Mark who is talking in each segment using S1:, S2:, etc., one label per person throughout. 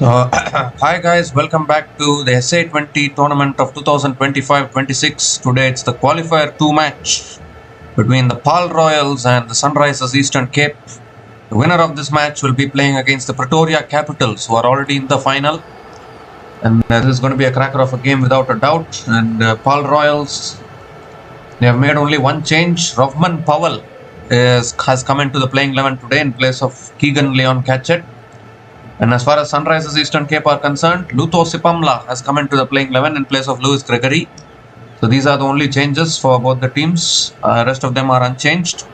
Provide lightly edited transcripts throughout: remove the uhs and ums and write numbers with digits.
S1: Hi guys, welcome back to the SA20 tournament of 2025-26. Today it's the Qualifier 2 match between the Paarl Royals and the Sunrisers Eastern Cape. The winner of this match will be playing against the Pretoria Capitals, who are already in the final. And this is going to be a cracker of a game without a doubt. And Paarl Royals, they have made only one change. Rovman Powell has come into the playing 11 today in place of Keegan Leon Catchett. And as far as Sunrisers Eastern Cape are concerned, Lutho Sipamla has come into the playing 11 in place of Lewis Gregory. So these are the only changes for both the teams. Rest of them are unchanged.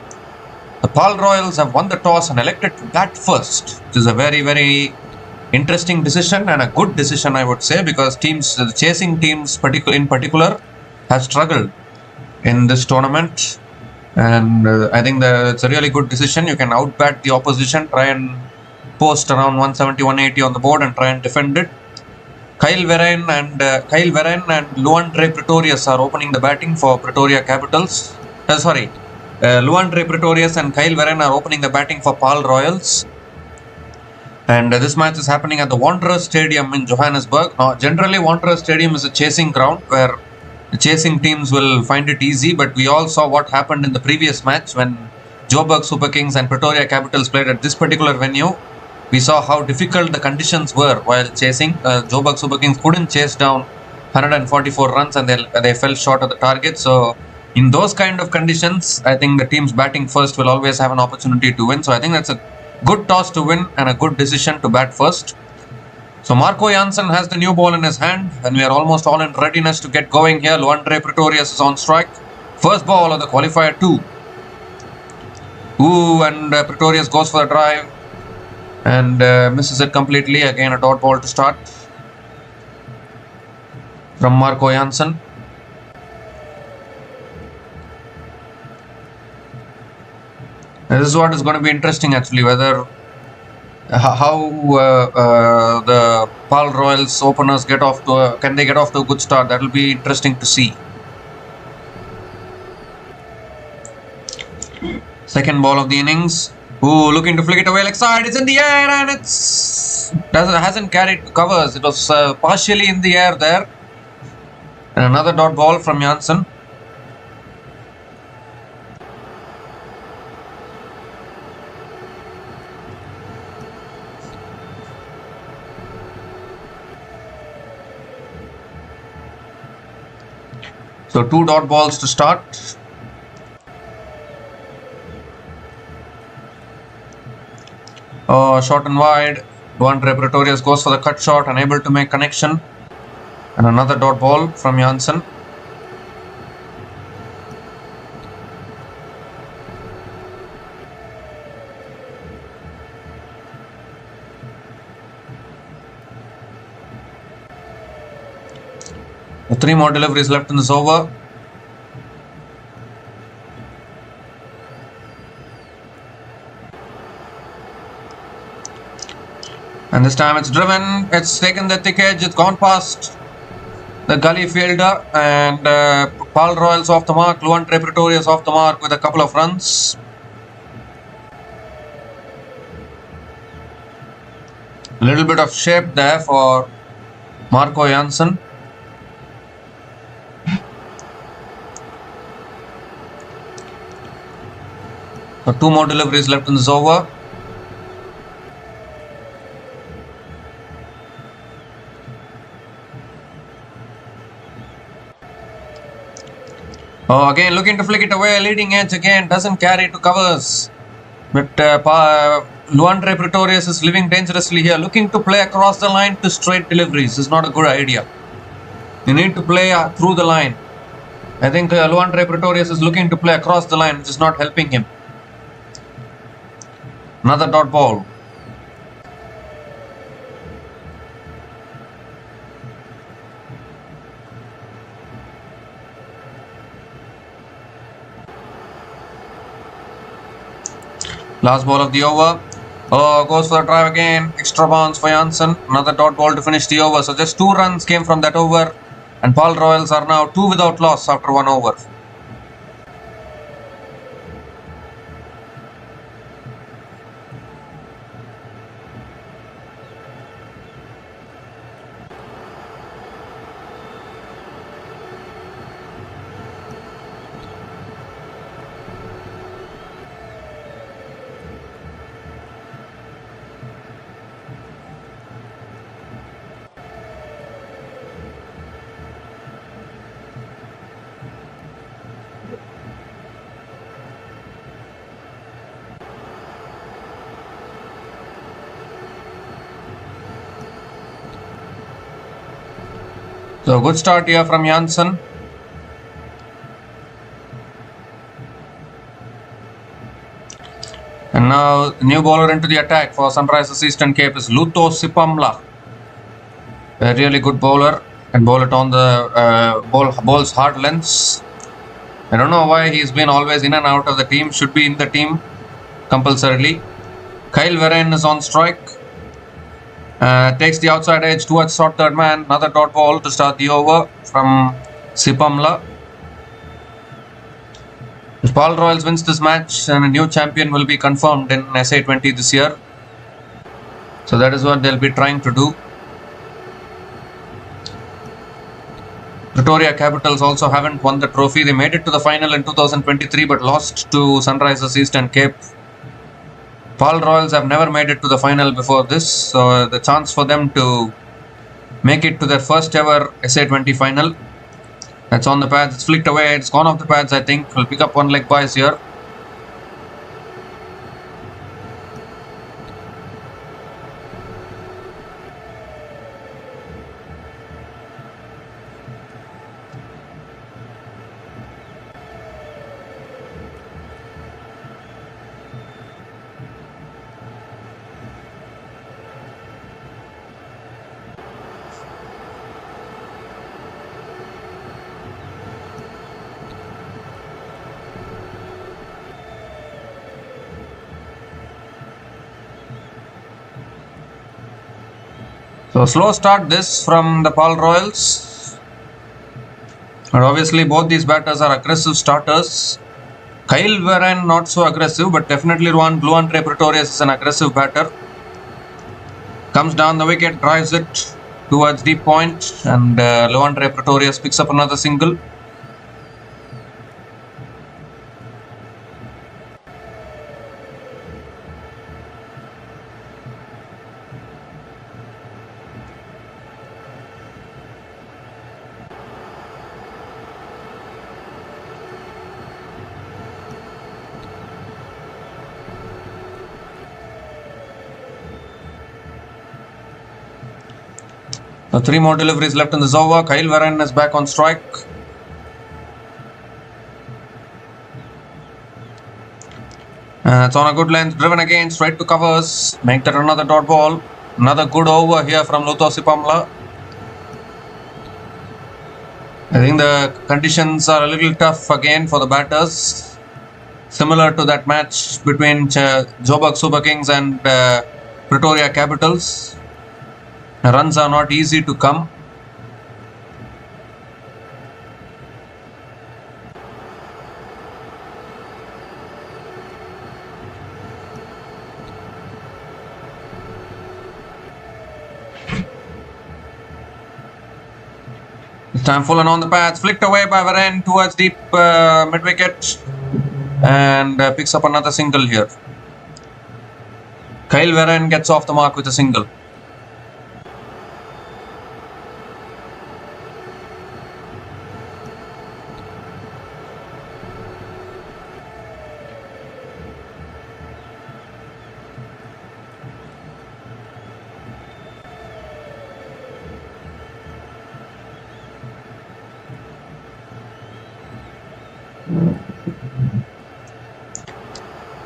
S1: The Paarl Royals have won the toss and elected to bat first, which is a very, very interesting decision and a good decision, I would say, because the chasing teams in particular have struggled in this tournament. And I think it's a really good decision. You can outbat the opposition, try and post around 170, 180 on the board and try and defend it. Kyle Verreynne and Luandre Pretorius are opening the batting for Pretoria Capitals. Luandre Pretorius and Kyle Verreynne are opening the batting for Paarl Royals. And this match is happening at the Wanderers Stadium in Johannesburg. Now, generally, Wanderers Stadium is a chasing ground where the chasing teams will find it easy, but we all saw what happened in the previous match when Joburg Super Kings and Pretoria Capitals played at this particular venue. We saw how difficult the conditions were while chasing. Joburg Super Kings couldn't chase down 144 runs and they fell short of the target. So in those kind of conditions, I think the teams batting first will always have an opportunity to win. So I think that's a good toss to win and a good decision to bat first. So Marco Jansen has the new ball in his hand and we are almost all in readiness to get going here. Luandre Pretorius is on strike. First ball of the Qualifier 2. And Pretorius goes for the drive and misses it completely. Again a dot ball to start from Marco Jansen. This is what is going to be interesting actually, whether how the Paarl Royals openers can they get off to a good start. That will be interesting to see. Second ball of the innings. Looking to flick it away leg side. It's in the air and hasn't carried covers. It was partially in the air there. And another dot ball from Jansen. So 2 dot balls to start. Short and wide. Luandre Pretorius goes for the cut shot, unable to make connection. And another dot ball from Jansen. With 3 more deliveries left in this over. And this time it's driven, it's taken the thick edge, it's gone past the gully fielder, and Paarl Royals off the mark, Luandre Pretorius off the mark with a couple of runs. A little bit of shape there for Marco Jansen. So 2 more deliveries left in this over. Again looking to flick it away, leading edge again, doesn't carry to covers. But Luandre Pretorius is living dangerously here, looking to play across the line to straight deliveries. Is not a good idea. You need to play through the line. I think Luandre Pretorius is looking to play across the line, which is not helping him. Another dot ball. Last ball of the over. Goes for the drive again. Extra bounce for Jansen. Another dot ball to finish the over. So just 2 runs came from that over. And Paarl Royals are now 2 without loss after 1 over. So good start here from Janssen. And now new bowler into the attack for Sunrisers Eastern Cape is Lutho Sipamla. A really good bowler, and bowl it on the bowls hard lengths. I don't know why he's been always in and out of the team. Should be in the team compulsorily. Kyle Vereen is on strike. Takes the outside edge towards short third man. Another dot ball to start the over from Sipamla. If Paarl Royals wins this match, and a new champion will be confirmed in SA20 this year. So that is what they'll be trying to do. Pretoria Capitals also haven't won the trophy. They made it to the final in 2023 but lost to Sunrisers Eastern Cape. Paarl Royals have never made it to the final before this, so the chance for them to make it to their first ever SA20 final. That's on the pads, it's flicked away, it's gone off the pads I think. We'll pick up one leg bias here. So slow start this from the Paarl Royals. And obviously both these batters are aggressive starters. Kyle Vereen not so aggressive, but definitely Luantre Pretorius is an aggressive batter. Comes down the wicket, drives it towards deep point, and Luantre Pretorius picks up another single. So 3 more deliveries left in this over. Kyle Vereen is back on strike. It's on a good length, driven again, straight to covers. Make that another dot ball. Another good over here from Lutho Sipamla. I think the conditions are a little tough again for the batters. Similar to that match between Joburg Super Kings and Pretoria Capitals. Runs are not easy to come. This time full and on the pads, flicked away by Vereen towards deep mid-wicket, and picks up another single here. Kyle Vereen gets off the mark with a single.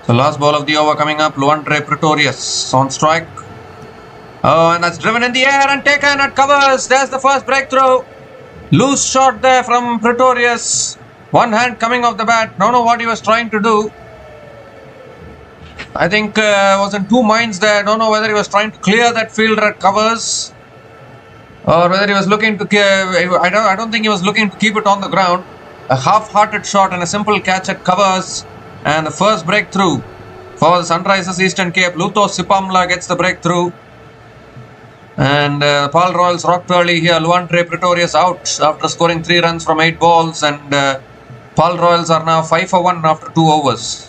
S1: The last ball of the over coming up, Luantre Pretorius on strike. Oh, and that's driven in the air and taken at covers. There's the first breakthrough. Loose shot there from Pretorius. One hand coming off the bat. Don't know what he was trying to do. I think was in two minds there. Don't know whether he was trying to clear that fielder at covers, or whether he was looking to. I don't think he was looking to keep it on the ground. A half-hearted shot and a simple catch at covers. And the first breakthrough for the Sunrisers Eastern Cape. Lutho Sipamla gets the breakthrough. And Paarl Royals rocked early here. Luantre Pretorius out after scoring 3 runs from 8 balls. And Paarl Royals are now 5 for 1 after 2 overs.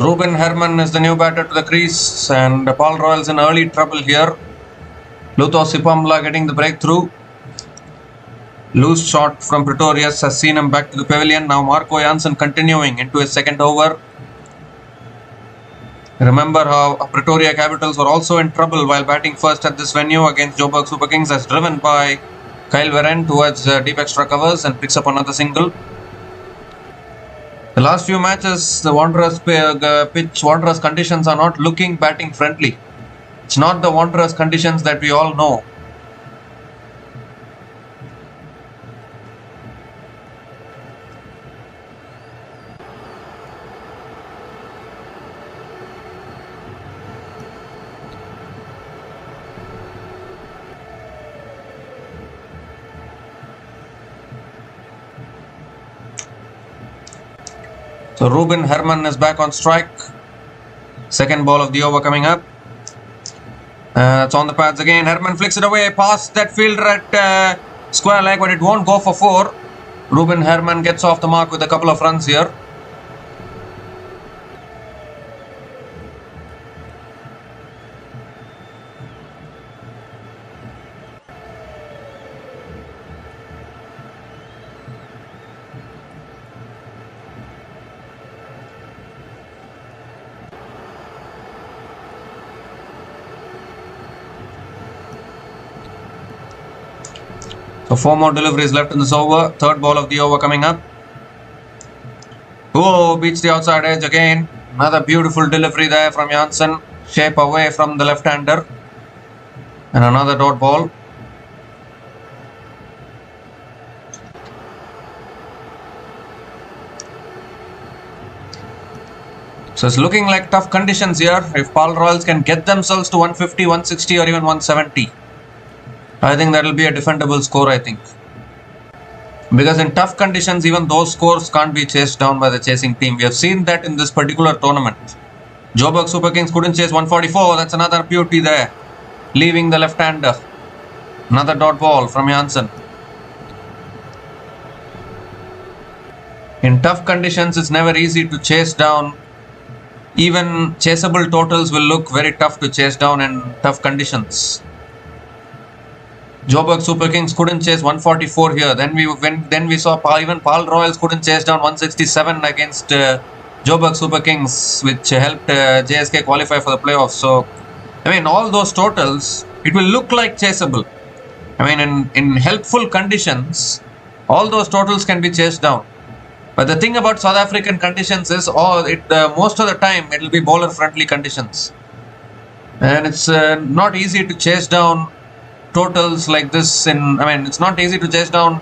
S1: So Ruben Herman is the new batter to the crease, and Paarl in early trouble here. Lutho Sipamla getting the breakthrough. Loose shot from Pretorius has seen him back to the pavilion. Now Marco Janssen continuing into his second over. Remember how Pretoria Capitals were also in trouble while batting first at this venue against Joburg Super Kings, as driven by Kyle Verren towards deep extra covers and picks up another single. The last few matches, the Wanderers conditions are not looking batting friendly. It's not the Wanderers conditions that we all know. So Ruben Herman is back on strike. Second ball of the over coming up. It's on the pads again. Herman flicks it away past that fielder at square leg, but it won't go for 4. Ruben Herman gets off the mark with a couple of runs here. So 4 more deliveries left in this over. Third ball of the over coming up. Oh, beats the outside edge again. Another beautiful delivery there from Janssen. Shape away from the left-hander. And another dot ball. So it's looking like tough conditions here. If Paarl Royals can get themselves to 150, 160 or even 170. I think that will be a defendable score, I think. Because in tough conditions, even those scores can't be chased down by the chasing team. We have seen that in this particular tournament. Joburg Super Kings couldn't chase 144. That's another beauty there. Leaving the left-hander. Another dot ball from Janssen. In tough conditions, it's never easy to chase down. Even chaseable totals will look very tough to chase down in tough conditions. Joburg Super Kings couldn't chase 144 here. Then we saw even Paarl Royals couldn't chase down 167 against Joburg Super Kings, which helped JSK qualify for the playoffs. So, I mean, all those totals, it will look like chaseable. I mean, in helpful conditions, all those totals can be chased down. But the thing about South African conditions is, most of the time, it will be bowler-friendly conditions, and it's not easy to chase down totals like this. It's not easy to chase down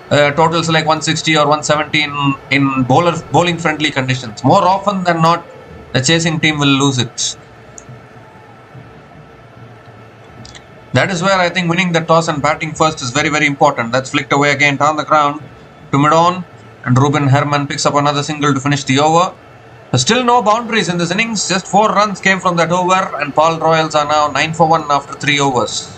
S1: totals like 160 or 170 in bowling friendly conditions. More often than not, the chasing team will lose it. That is where I think winning the toss and batting first is very, very important. That's flicked away again down the ground to mid-on, and Ruben Herman picks up another single to finish the over. There's still no boundaries in this innings. Just 4 runs came from that over, and Paarl Royals are now 9 for 1 after 3 overs.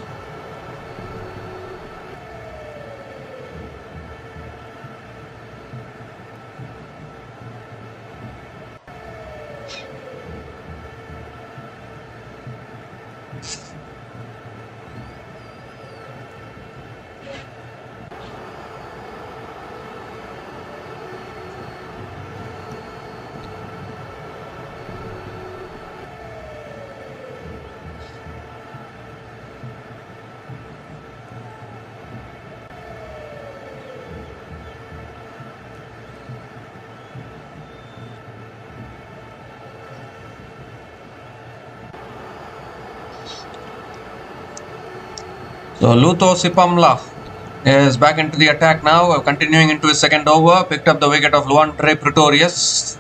S1: So Lutho Sipamla is back into the attack now, continuing into his second over. Picked up the wicket of Luandre Pretorius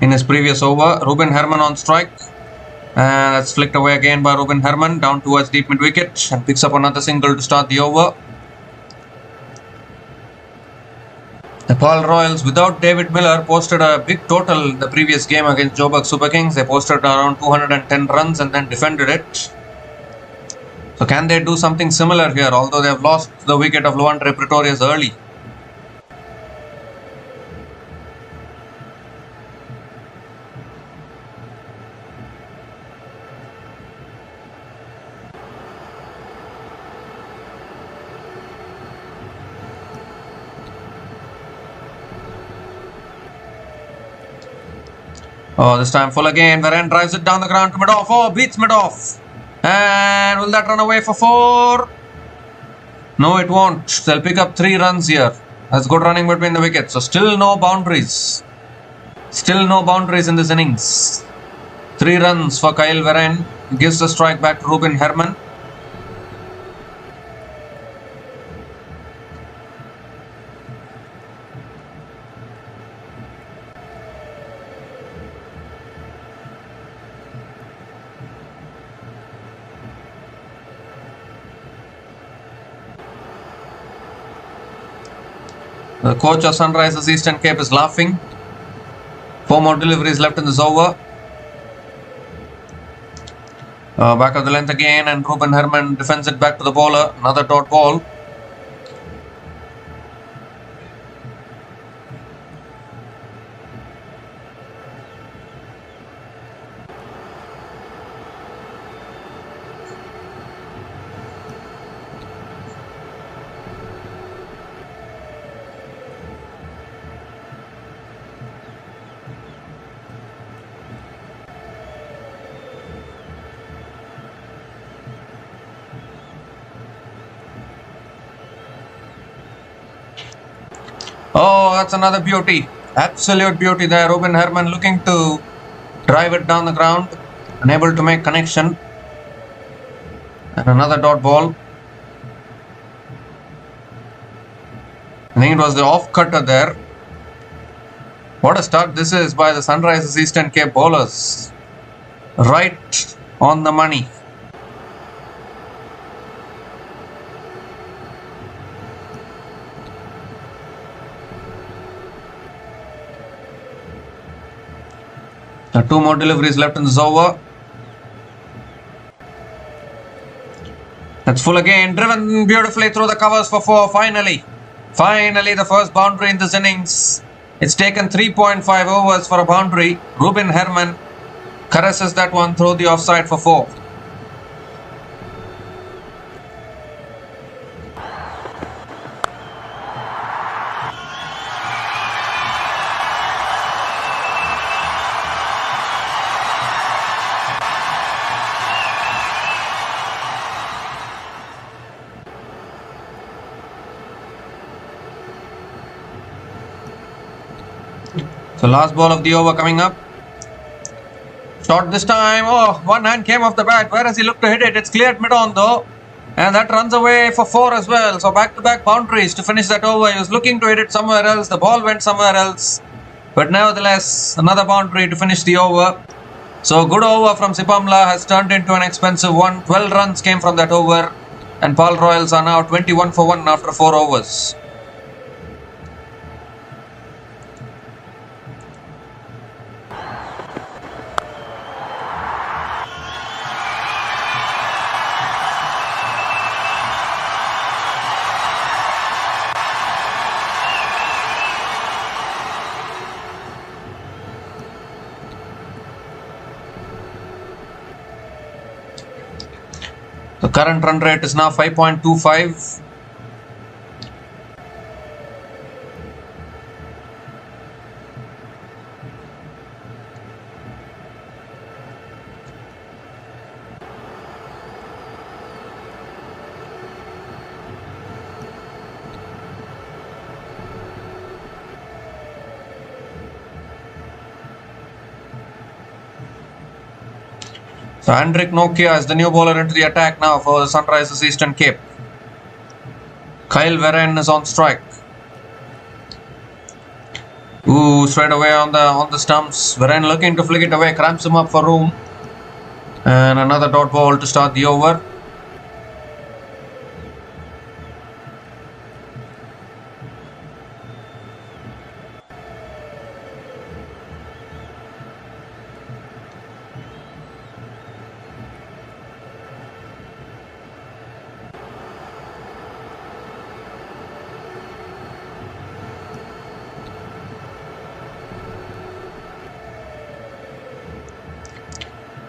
S1: in his previous over. Ruben Herman on strike. And that's flicked away again by Ruben Herman down towards deep mid wicket, and picks up another single to start the over. The Paarl Royals without David Miller posted a big total in the previous game against Joburg Super Kings. They posted around 210 runs and then defended it. So can they do something similar here, although they have lost the wicket of Luandre Pretorius early? Oh, this time full again. Varane drives it down the ground to mid-off. Oh, beats mid-off. And will that run away for 4? No, it won't. They'll pick up 3 runs here. That's good running between the wickets. So still no boundaries. Still no boundaries in this innings. 3 runs for Kyle Varane. Gives the strike back to Ruben Herman. The coach of Sunrisers Eastern Cape is laughing. 4 more deliveries left in this over. Back of the length again, and Ruben Herman defends it back to the bowler. Another dot ball. Oh, that's another beauty. Absolute beauty there. Ruben Herman looking to drive it down the ground. Unable to make connection. And another dot ball. I think it was the off cutter there. What a start this is by the Sunrisers Eastern Cape bowlers. Right on the money. There are 2 more deliveries left in this over. That's full again. Driven beautifully through the covers for 4. Finally the first boundary in this innings. It's taken 3.5 overs for a boundary. Ruben Herman caresses that one through the offside for 4. So last ball of the over coming up. Shot this time. Oh, one hand came off the bat. Where has he looked to hit it? It's cleared mid-on though. And that runs away for 4 as well. So back-to-back boundaries to finish that over. He was looking to hit it somewhere else. The ball went somewhere else. But nevertheless, another boundary to finish the over. So good over from Sipamla has turned into an expensive one. 12 runs came from that over. And Paarl Royals are now 21 for 1 after 4 overs. The current run rate is now 5.25. So Hendrik Nokia is the new bowler into the attack now for the Sunrisers Eastern Cape. Kyle Varane is on strike. Ooh, straight away on the stumps. Varane looking to flick it away, cramps him up for room. And another dot ball to start the over.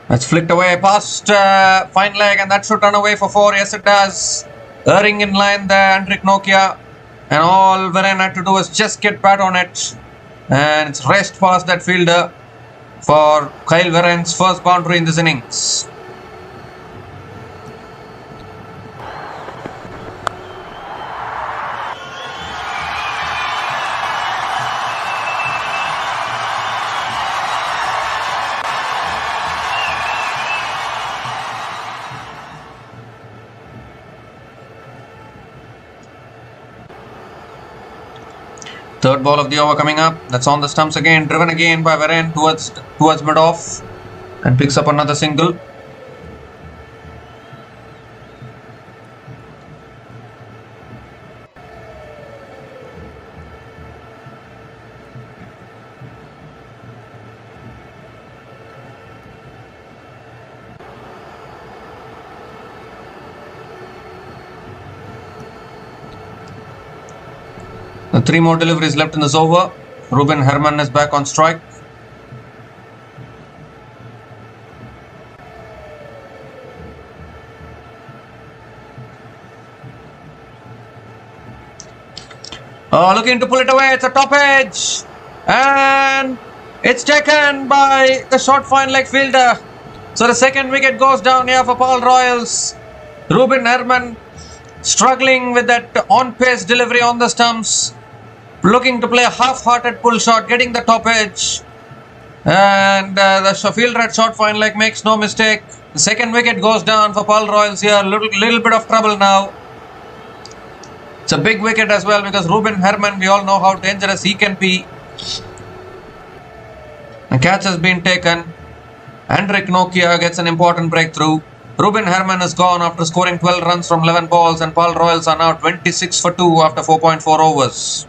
S1: That's flicked away past fine leg, and that should run away for 4. Yes, it does. Erring in line there, Hendrik Nokia. And all Varane had to do was just get bat on it. And it's raced past that fielder. for Kyle Verren's first boundary in this innings. Third ball of the over coming up. That's on the stumps again. Driven again by Verren towards mid-off. And picks up another single. Three more deliveries left in this over. Ruben Herman is back on strike. Looking to pull it away. It's a top edge. And it's taken by the short fine leg fielder. So the second wicket goes down here for Paarl Royals. Ruben Herman struggling with that on-pace delivery on the stumps. Looking to play a half-hearted pull shot, getting the top edge. And the fielder at short fine leg makes no mistake. The second wicket goes down for Paarl Royals here. Little bit of trouble now. It's a big wicket as well because Ruben Herman, we all know how dangerous he can be. The catch has been taken. Hendrik Nokia gets an important breakthrough. Ruben Herman is gone after scoring 12 runs from 11 balls, and Paarl Royals are now 26 for 2 after 4.4 overs.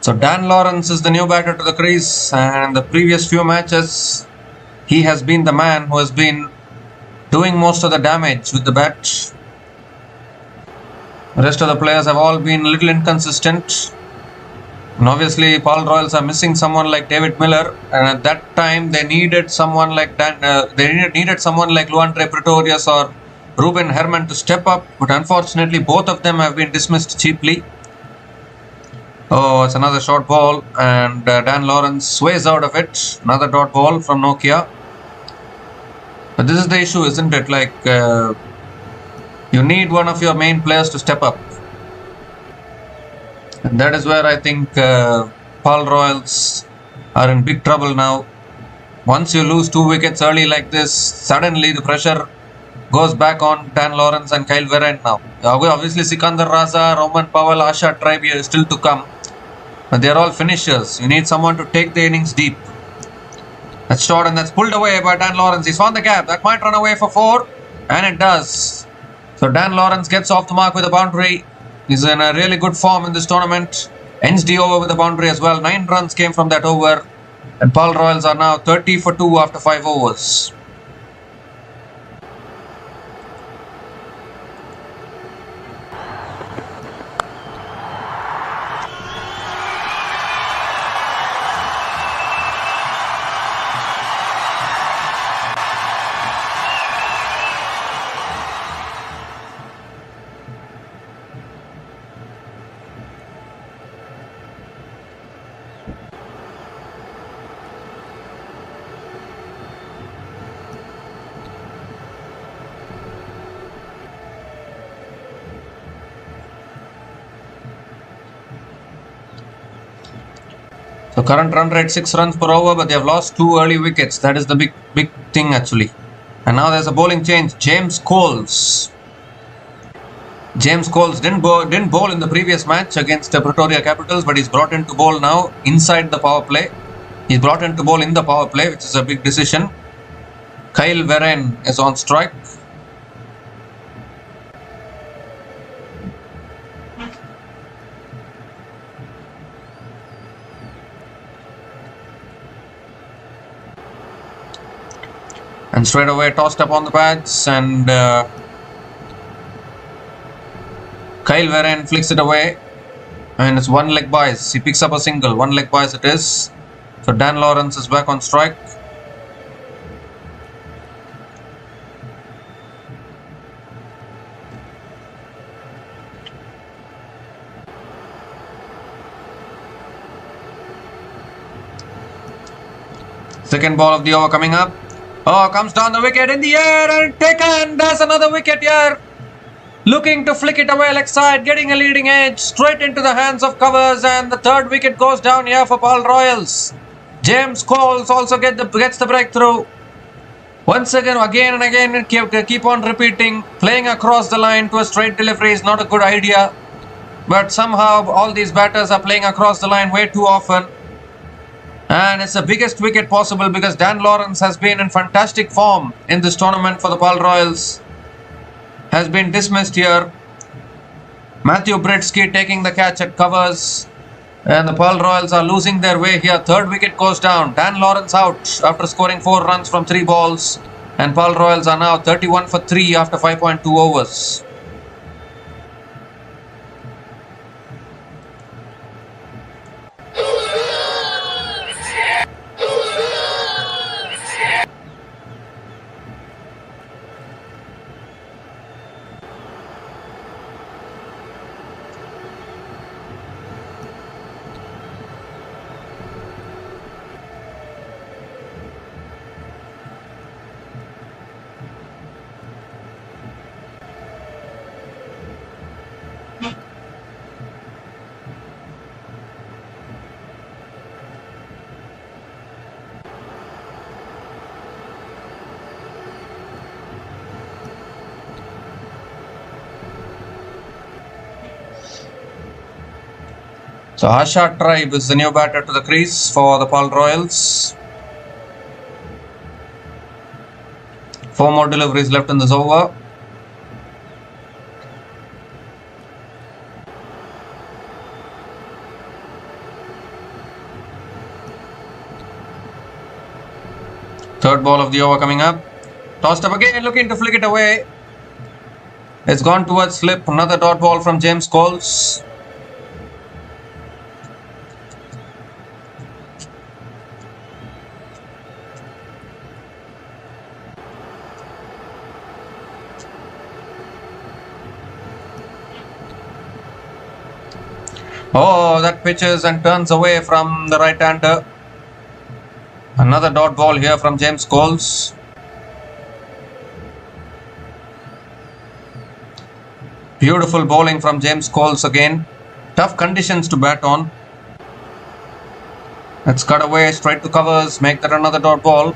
S1: So Dan Lawrence is the new batter to the crease, and the previous few matches he has been the man who has been doing most of the damage with the bat. The rest of the players have all been a little inconsistent, and obviously Paarl Royals are missing someone like David Miller, and at that time they needed someone like needed someone like Luandre Pretorius or Ruben Herman to step up, but unfortunately both of them have been dismissed cheaply. Oh, it's another short ball, and Dan Lawrence sways out of it. Another dot ball from Nokia. But this is the issue, isn't it? Like, you need one of your main players to step up. And that is where I think Paarl Royals are in big trouble now. Once you lose 2 wickets early like this, suddenly the pressure goes back on Dan Lawrence and Kyle Verren now. Obviously, Sikandar Raza, Roman Powell, Asha Tribe is still to come. But they are all finishers. You need someone to take the innings deep. That's short and that's pulled away by Dan Lawrence. He's found the gap. That might run away for 4. And it does. So Dan Lawrence gets off the mark with a boundary. He's in a really good form in this tournament. Ends the over with a boundary as well. 9 runs came from that over. And Paarl Royals are now 30 for 2 after 5 overs. So current run rate 6 runs per over, but they have lost 2 early wickets. That is the big thing actually. And now there's a bowling change. James Coles. James Coles didn't bowl in the previous match against the Pretoria Capitals, but he's brought in to bowl now inside the power play. He's brought in to bowl in the power play, which is a big decision. Kyle Verren is on strike. And straight away tossed up on the pads, and Kyle Verreynne flicks it away, and it's one leg buys. He picks up a single. One leg buys it is. So Dan Lawrence is back on strike. Second ball of the over coming up. Oh, comes down the wicket in the air and taken. There's another wicket here. Looking to flick it away leg side, getting a leading edge straight into the hands of covers, and the third wicket goes down here for Paarl Royals. James Coles also gets the breakthrough. Once again and again, keep on repeating. Playing across the line to a straight delivery is not a good idea. But somehow all these batters are playing across the line way too often. And it's the biggest wicket possible because Dan Lawrence has been in fantastic form in this tournament for the Paarl Royals. Has been dismissed here. Matthew Britsky taking the catch at covers. And the Paarl Royals are losing their way here. Third wicket goes down. Dan Lawrence out after scoring 4 runs from 3 balls. And Paarl Royals are now 31 for 3 after 5.2 overs. So Asha Tribe is the new batter to the crease for the Paarl Royals. 4 more deliveries left in this over. Third ball of the over coming up. Tossed up again, looking to flick it away. It's gone towards slip. Another dot ball from James Coles. Oh, that pitches and turns away from the right-hander. Another dot ball here from James Coles. Beautiful bowling from James Coles again. Tough conditions to bat on. Let's cut away straight to covers. Make that another dot ball.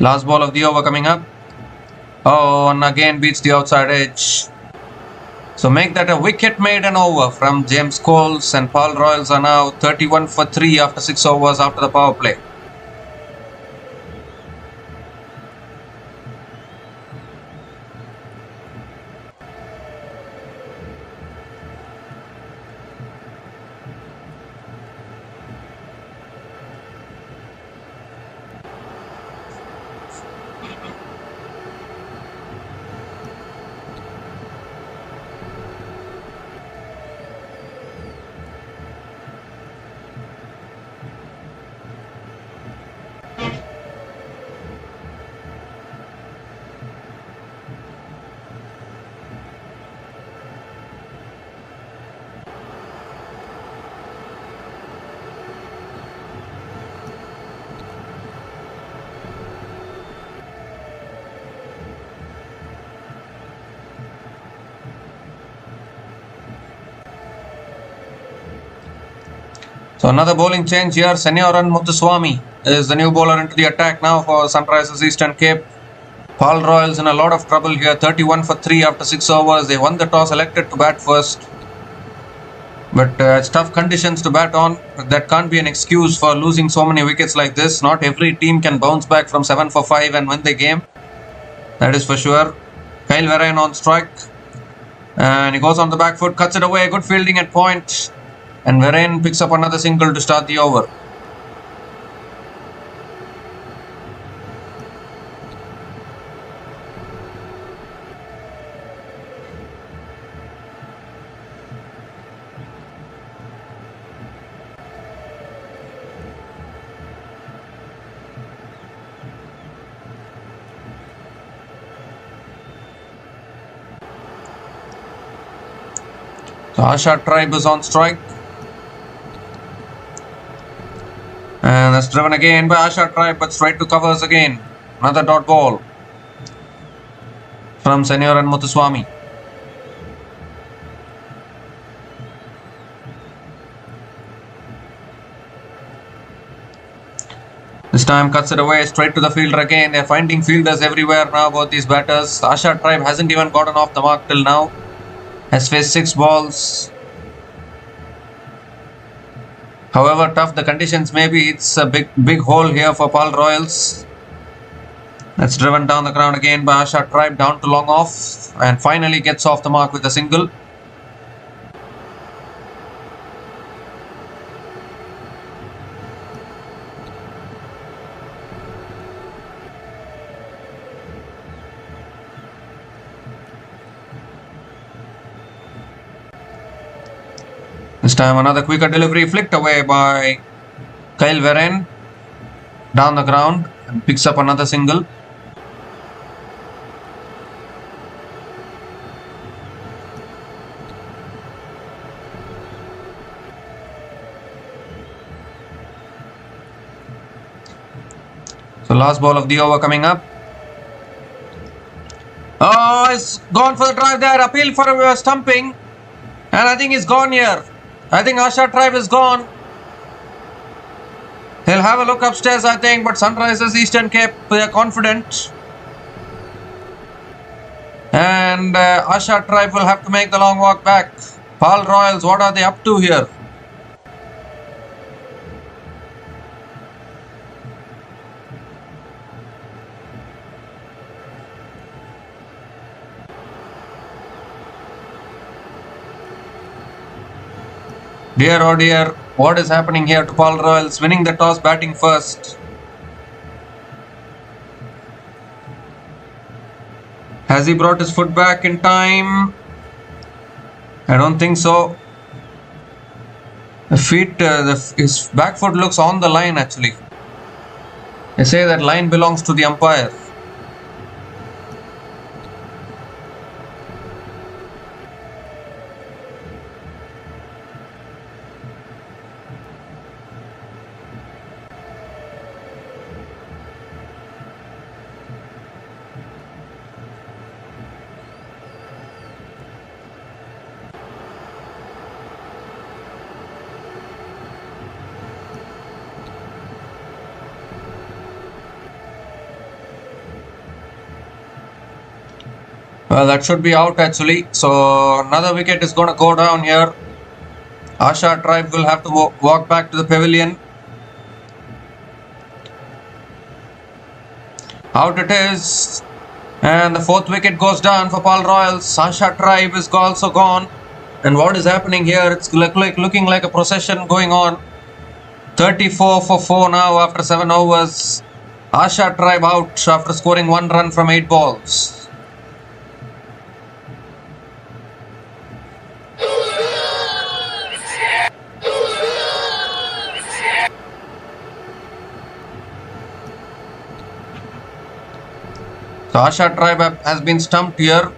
S1: Last ball of the over coming up. Oh, and again beats the outside edge. So make that a wicket maiden over from James Coles, and Paarl Royals are now 31 for 3 after 6 overs after the power play. So another bowling change here. Senioran Muthuswamy is the new bowler into the attack now for Sunrisers Eastern Cape. Paarl Royals in a lot of trouble here. 31 for 3 after 6 overs. They won the toss, elected to bat first. But it's tough conditions to bat on. But that can't be an excuse for losing so many wickets like this. Not every team can bounce back from 7 for 5 and win the game. That is for sure. Kyle Verreynne on strike. And he goes on the back foot, cuts it away. Good fielding at point. And Verreynne picks up another single to start the over. So Asha Tribe is on strike. And that's driven again by Asha Tribe, but straight to covers again. Another dot ball from Senior and Muthuswamy. This time cuts it away straight to the fielder again. They're finding fielders everywhere now, both these batters. Asha Tribe hasn't even gotten off the mark till now. Has faced 6 balls. However tough the conditions may be, it's a big hole here for Paarl Royals. That's driven down the ground again by Asha Tribe, down to long off, and finally gets off the mark with a single. This time another quicker delivery flicked away by Kyle Verreynne down the ground and picks up another single. So last ball of the over coming up. Oh, he's gone for the drive there. Appeal for a stumping. And I think he's gone here. I think Asha Tribe is gone. He'll have a look upstairs, I think, but Sunrisers Eastern Cape, they are confident. And Asha Tribe will have to make the long walk back. Paarl Royals, what are they up to here? Dear oh dear, what is happening here to Paarl Royals? Winning the toss, batting first. Has he brought his foot back in time? I don't think so. His back foot looks on the line actually. They say that line belongs to the umpire. Well, that should be out actually. So another wicket is going to go down here. Asha Tribe will have to walk back to the pavilion. Out it is. And the 4th wicket goes down for Paarl Royals. Asha Tribe is also gone. And what is happening here? It's looking like a procession going on. 34 for 4 now after 7 overs. Asha Tribe out after scoring 1 run from 8 balls. So Asha Tribe has been stumped here.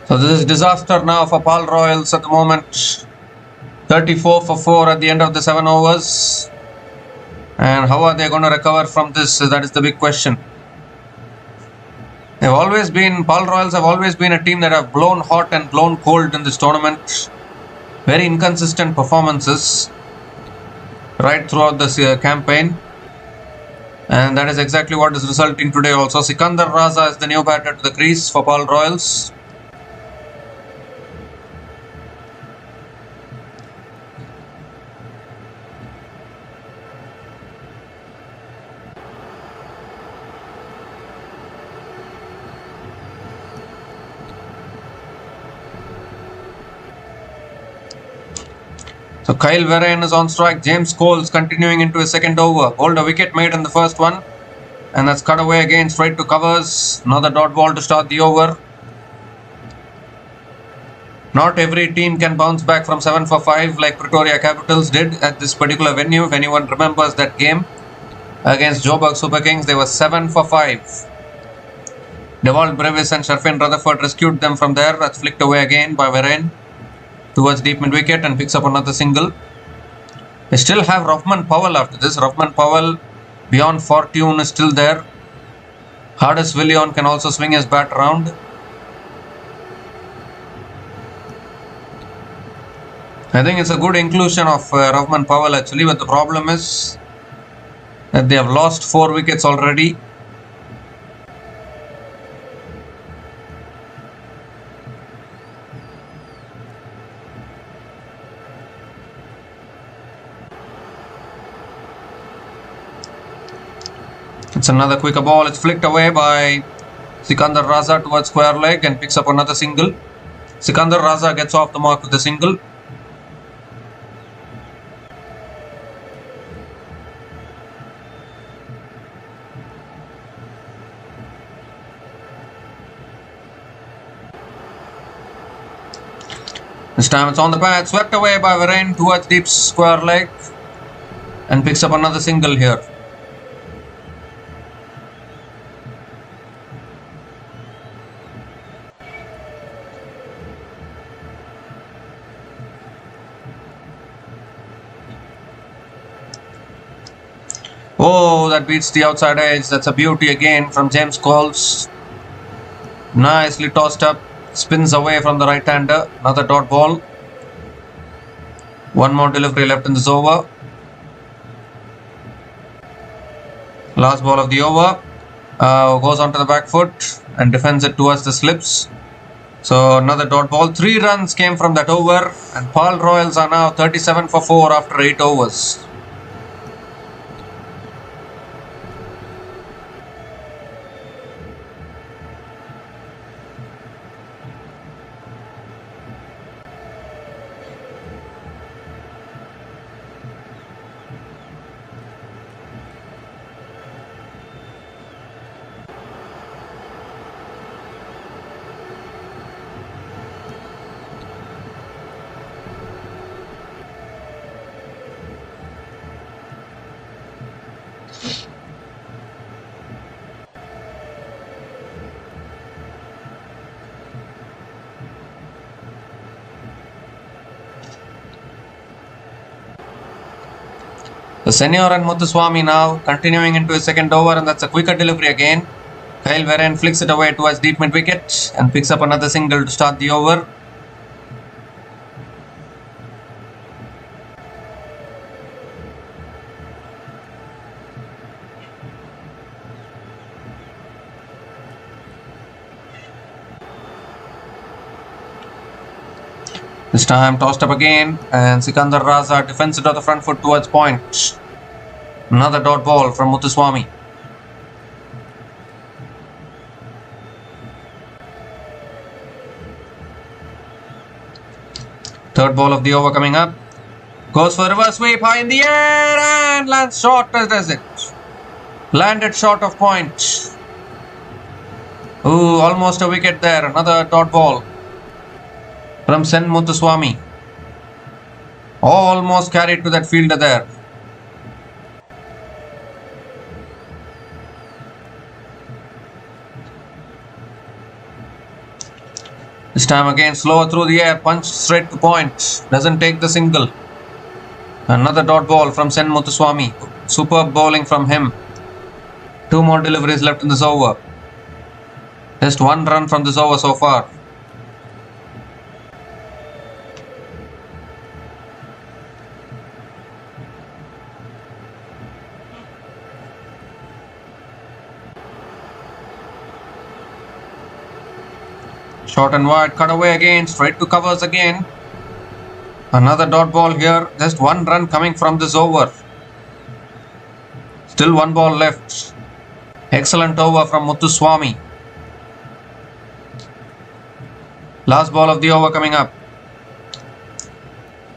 S1: So this is disaster now for Paarl Royals at the moment. 34 for 4 at the end of the 7 overs. And how are they going to recover from this? That is the big question. Paarl Royals have always been a team that have blown hot and blown cold in this tournament. Very inconsistent performances. right throughout this campaign. And that is exactly what is resulting today also. Sikandar Raza is the new batter to the crease for Paarl Royals. So Kyle Verreynne is on strike. James Coles continuing into his second over. Bowled a wicket made in the first one. And that's cut away again straight to covers. Another dot ball to start the over. Not every team can bounce back from 7 for 5 like Pretoria Capitals did at this particular venue. If anyone remembers that game against Joburg Super Kings, they were 7 for 5. Dewald Brevis and Sharfin Rutherford rescued them from there. That's flicked away again by Verreynne towards deep mid wicket and picks up another single. They still have Rovman Powell after this. Rovman Powell beyond fortune is still there. Hardest Willion can also swing his bat around. I think it's a good inclusion of Rovman Powell actually, but the problem is that they have lost 4 wickets already. It's another quicker ball. It's flicked away by Sikandar Raza towards square leg and picks up another single. Sikandar Raza gets off the mark with a single. This time it's on the pad, swept away by Verreynne towards deep square leg and picks up another single here. Oh, that beats the outside edge. That's a beauty again from James Coles. Nicely tossed up. Spins away from the right-hander. Another dot ball. One more delivery left in this over. Last ball of the over. Goes onto the back foot and defends it towards the slips. So another dot ball. 3 runs came from that over. And Paarl Royals are now 37 for 4 after 8 overs. The senior and Muthuswamy now continuing into his second over, and that's a quicker delivery again. Kyle Verreynne flicks it away towards deep mid wicket and picks up another single to start the over. This time tossed up again, and Sikandar Raza defends it on the front foot towards point. Another dot ball from Muthuswamy. Third ball of the over coming up. Goes for reverse sweep high in the air and lands short as does it. Landed short of point. Ooh, almost a wicket there. Another dot ball from Sen Muthuswamy. Almost carried to that fielder there. This time again slower through the air, punch straight to point. Doesn't take the single. Another dot ball from Sen Muthuswamy. Superb bowling from him. 2 more deliveries left in this over. Just 1 run from this over so far. Short and wide, cut away again, straight to covers again. Another dot ball here. Just one run coming from this over. Still one ball left. Excellent over from Muthuswamy. Last ball of the over coming up.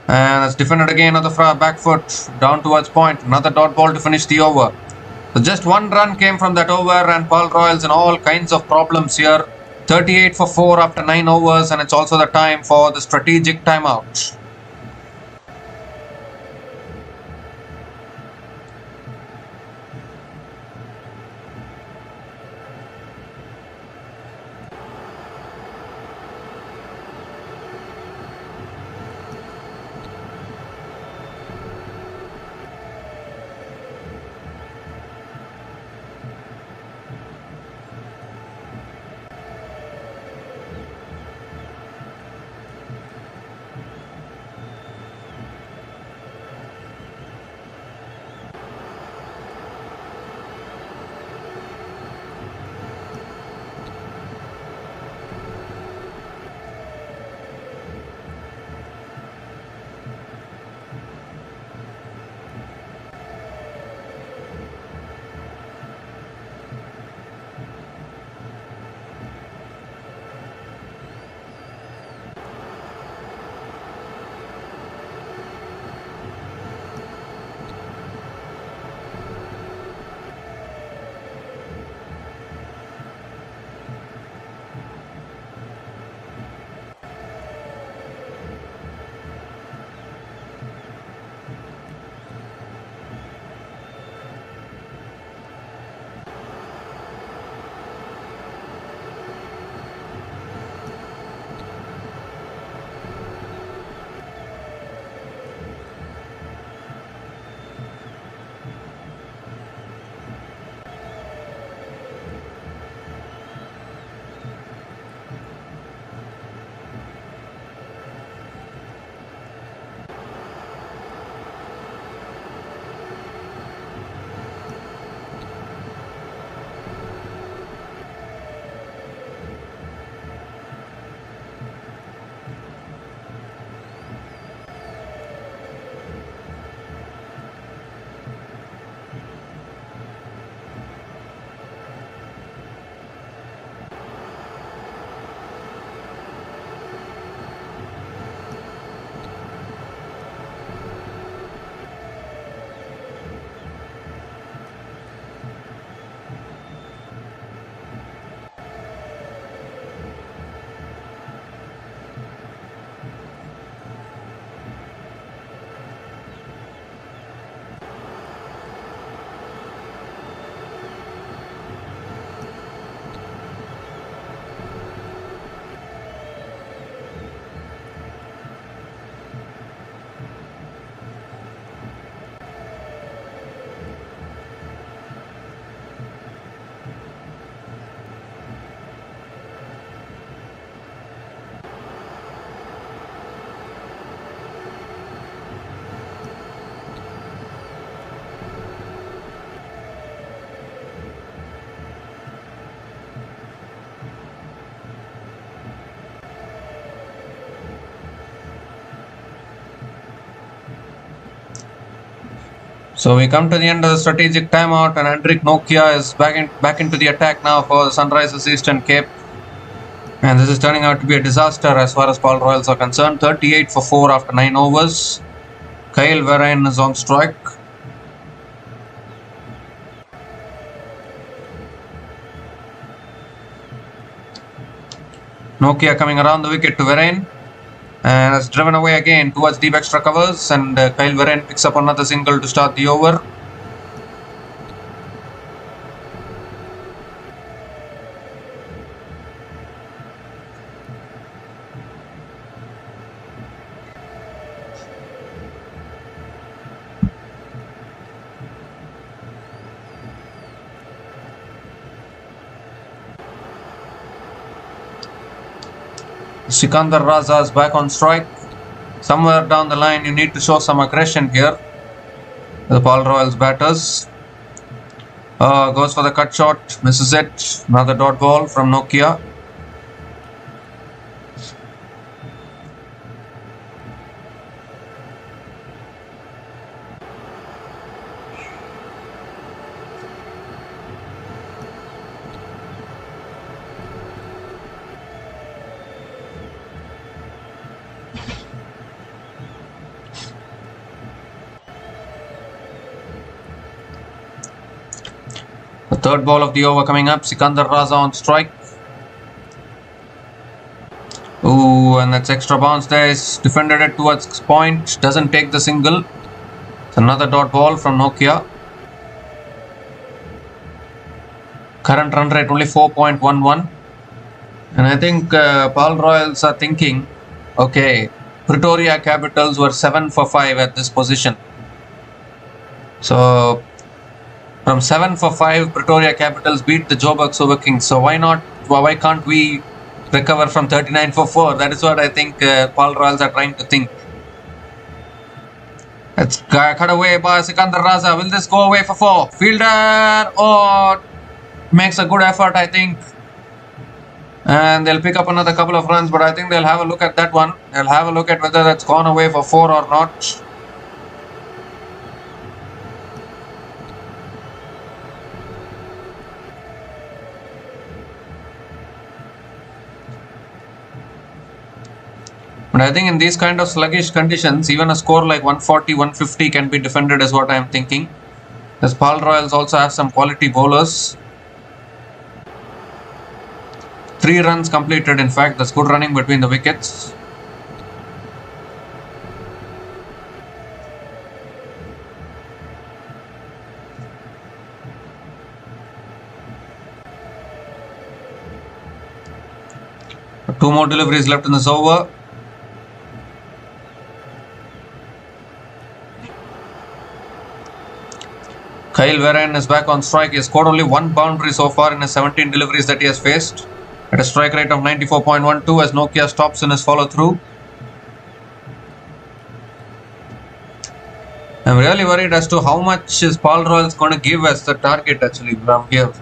S1: And it's defended again on the back foot. Down towards point. Another dot ball to finish the over. So just one run came from that over, and Paarl Royals in all kinds of problems here. 38 for 4 after 9 overs, and it's also the time for the strategic timeout. So we come to the end of the strategic timeout, and Hendrik Nokia is back into the attack now for the Sunrisers Eastern Cape. And this is turning out to be a disaster as far as Paarl Royals are concerned. 38 for 4 after 9 overs. Kyle Verreynne is on strike. Nokia coming around the wicket to Verreynne. And has driven away again towards deep extra covers, and Kyle Verreynne picks up another single to start the over. Sikandar Raza is back on strike. Somewhere down the line you need to show some aggression here. The Paarl Royals batters. Goes for the cut shot, misses it. Another dot ball from Nokia. The third ball of the over coming up. Sikandar Raza on strike. Ooh, and that's extra bounce there. Is defended it towards point. Doesn't take the single. It's another dot ball from Nokia. Current run rate only 4.11. And I think Paarl Royals are thinking, okay, Pretoria Capitals were 7 for 5 at this position. So from 7 for 5, Pretoria Capitals beat the Joburg Super Kings. So why can't we recover from 39 for 4? That is what I think Paarl Royals are trying to think. It's cut away by Sikandar Raza. Will this go away for 4? Fielder, makes a good effort, I think. And they'll pick up another couple of runs, but I think they'll have a look at that one. They'll have a look at whether that's gone away for 4 or not. But I think in these kind of sluggish conditions, even a score like 140, 150 can be defended is what I am thinking. As Paarl Royals also have some quality bowlers. 3 runs completed, in fact. That's good running between the wickets. Two more deliveries left in this over. Kyle Verreynne is back on strike. He has scored only 1 boundary so far in his 17 deliveries that he has faced. At a strike rate of 94.12 as Nokia stops in his follow-through. I'm really worried as to how much is Paarl Royals going to give as the target actually from here.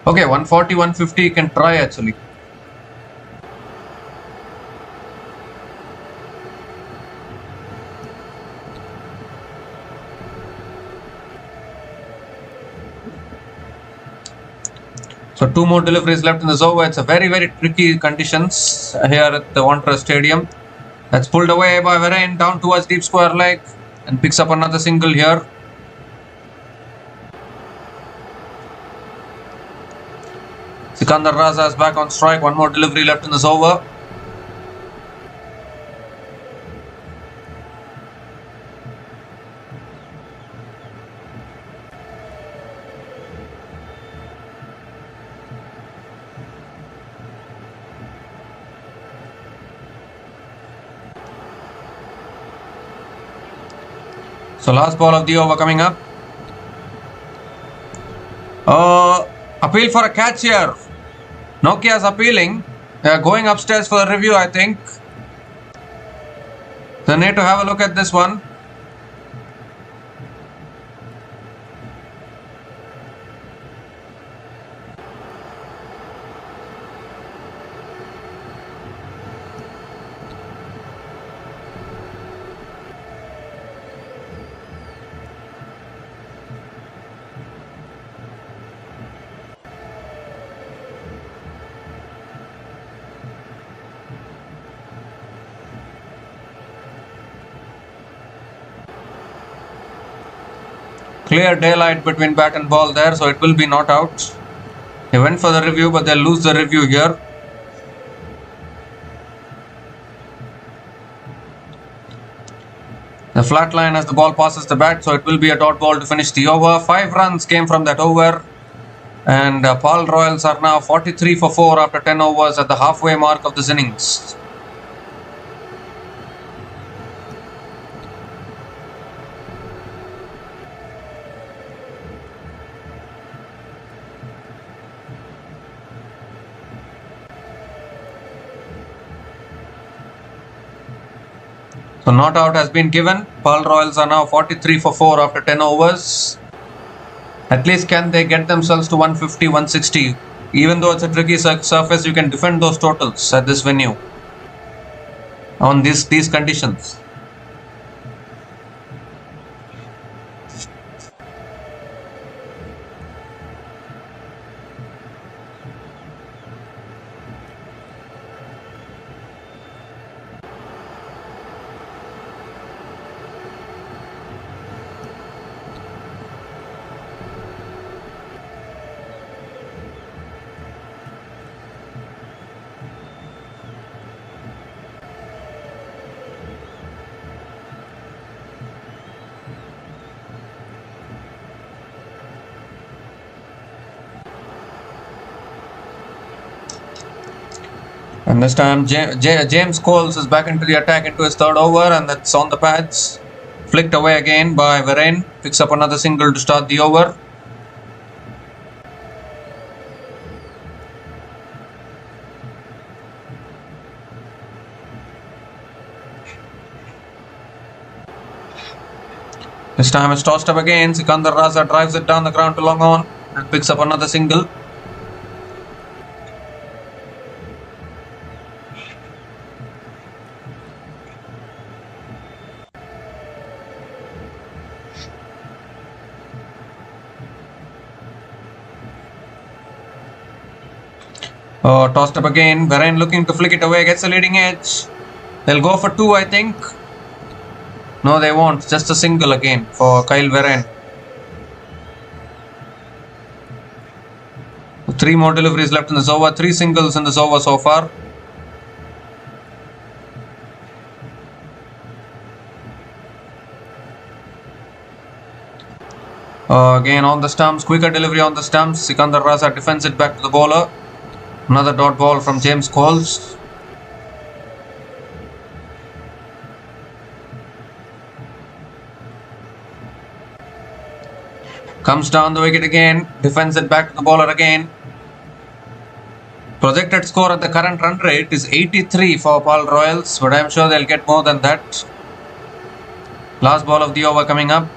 S1: Okay, 140, 150 you can try actually. So 2 more deliveries left in this over. It's a very, very tricky conditions here at the Wanderers Stadium. That's pulled away by Verreynne down towards deep square leg and picks up another single here. Sikandar Raza is back on strike. 1 more delivery left in this over. So last ball of the over coming up. Appeal for a catch here. Nokia is appealing. They are going upstairs for a review, I think. They need to have a look at this one. Clear daylight between bat and ball there, so it will be not out. They went for the review, but they'll lose the review here. The flat line as the ball passes the bat, so it will be a dot ball to finish the over. 5 runs came from that over. And Paarl Royals are now 43 for 4 after 10 overs at the halfway mark of this innings. So not out has been given. Paarl Royals are now 43 for 4 after 10 overs. At least can they get themselves to 150, 160. Even though it's a tricky surface, you can defend those totals at this venue on these conditions. And this time James Coles is back into the attack into his third over, and that's on the pads. Flicked away again by Varane. Picks up another single to start the over. This time it's tossed up again. Sikandar Raza drives it down the ground to long on and picks up another single. Tossed up again. Varane looking to flick it away. Gets a leading edge. They'll go for two, I think. No, they won't. Just a single again for Kyle Varane. 3 more deliveries left in this over. 3 singles in this over so far. Again on the stumps. Quicker delivery on the stumps. Sikandar Raza defends it back to the bowler. Another dot ball from James Coles. Comes down the wicket again. Defends it back to the bowler again. Projected score at the current run rate is 83 for Paarl Royals, but I am sure they'll get more than that. Last ball of the over coming up.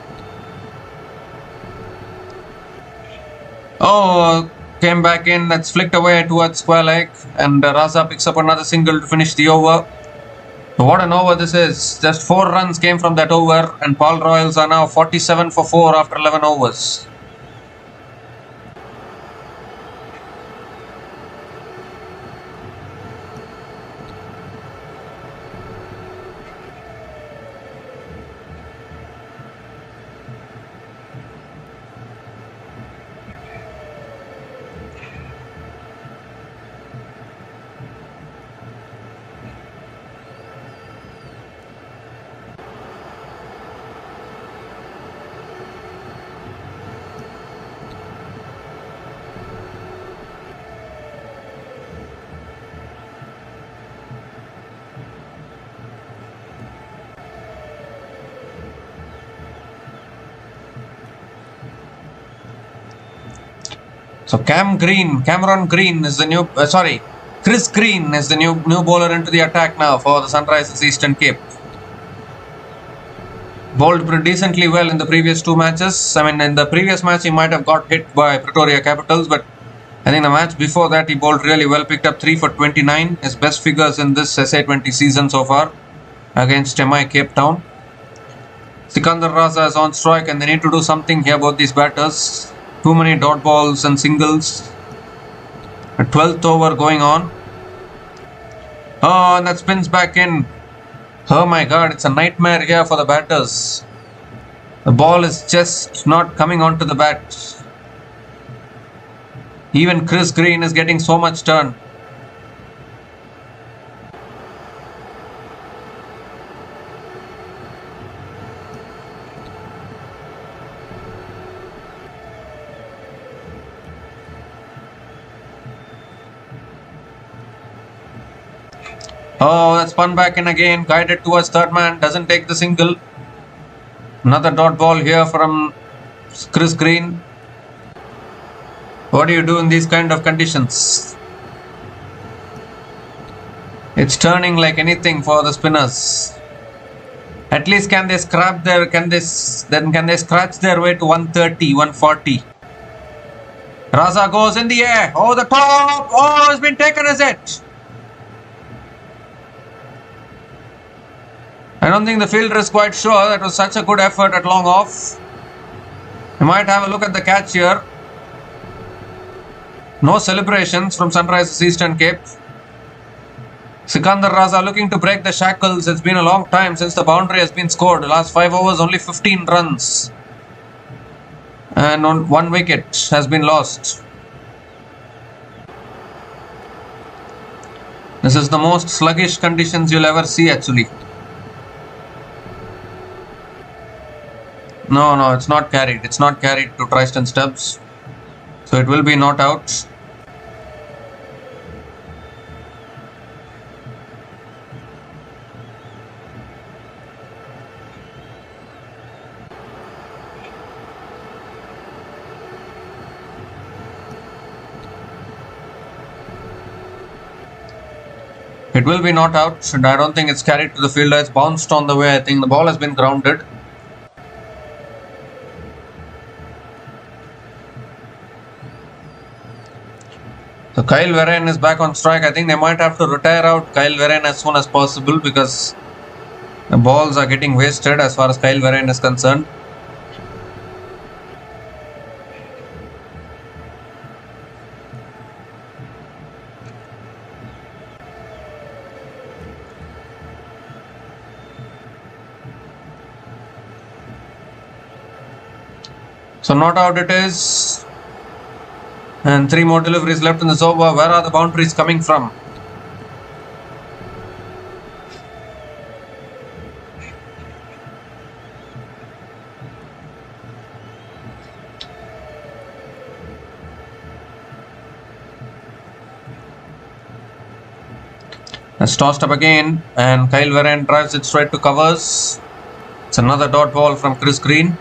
S1: Came back in. That's flicked away towards square leg, and Raza picks up another single to finish the over. So what an over this is. Just 4 runs came from that over, and Paarl Royals are now 47 for 4 after 11 overs. So Cameron Green is the new, Chris Green is the new bowler into the attack now for the Sunrisers Eastern Cape. Bowled pretty decently well in the previous 2 matches. I mean, in the previous match he might have got hit by Pretoria Capitals, but I think the match before that he bowled really well. Picked up 3 for 29, his best figures in this SA20 season so far against MI Cape Town. Sikandar Raza is on strike, and they need to do something here, both these batters. Too many dot balls and singles. A 12th over going on. And that spins back in. Oh my god, it's a nightmare here for the batters. The ball is just not coming onto the bat. Even Chris Green is getting so much turn. That's spun back in again, guided towards third man, doesn't take the single. Another dot ball here from Chris Green. What do you do in these kind of conditions? It's turning like anything for the spinners. At least can they scratch their way to 130, 140. Raza goes in the air. Oh, the top. Oh, it's been taken, is it? I don't think the fielder is quite sure. That was such a good effort at long off. You might have a look at the catch here. No celebrations from Sunrisers Eastern Cape. Sikandar Raza looking to break the shackles. It's been a long time since the boundary has been scored. The last 5 overs, only 15 runs. And on 1 wicket has been lost. This is the most sluggish conditions you'll ever see actually. No, it's not carried. It's not carried to Tristan Stubbs. So it will be not out. It will be not out, and I don't think it's carried to the fielder. It's bounced on the way. I think the ball has been grounded. So Kyle Verreynne is back on strike. I think they might have to retire out Kyle Verreynne as soon as possible because the balls are getting wasted as far as Kyle Verreynne is concerned. So not out it is. And 3 more deliveries left in this over. Where are the boundaries coming from? It's tossed up again, and Kyle Verreynne drives it straight to covers. It's another dot ball from Chris Green.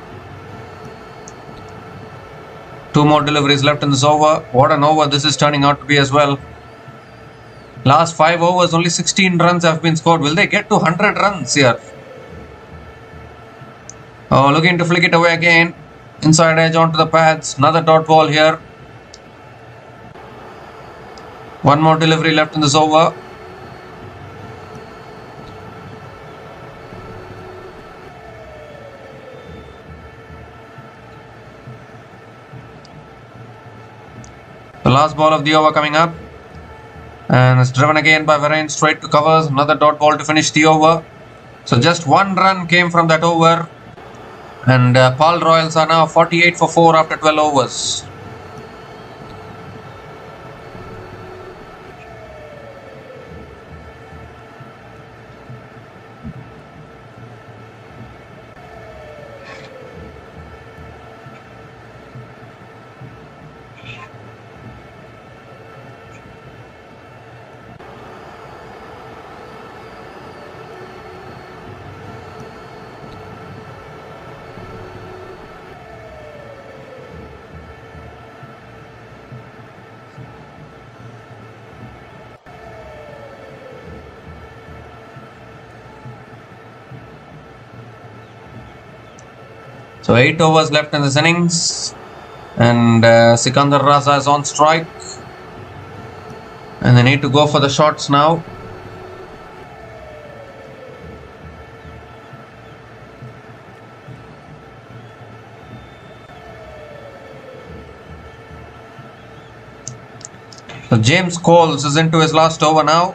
S1: 2 more deliveries left in this over. What an over this is turning out to be as well. Last 5 overs, only 16 runs have been scored. Will they get to 100 runs here? Oh, looking to flick it away again. Inside edge onto the pads. Another dot ball here. 1 more delivery left in this over. The last ball of the over coming up, and it's driven again by Verreynne straight to covers. Another dot ball to finish the over. So just 1 run came from that over, and Paarl Royals are now 48 for 4 after 12 overs. So 8 overs left in this innings, and Sikandar Raza is on strike, and they need to go for the shots now. So James Coles is into his last over now.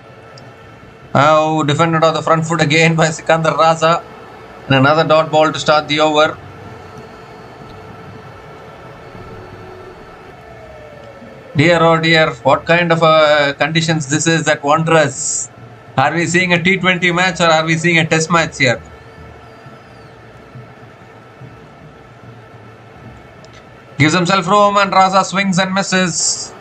S1: Now defended on the front foot again by Sikandar Raza, and another dot ball to start the over. Dear oh dear, what kind of conditions this is at Wanderers? Are we seeing a T20 match or are we seeing a test match here? Gives himself room and Raza swings and misses.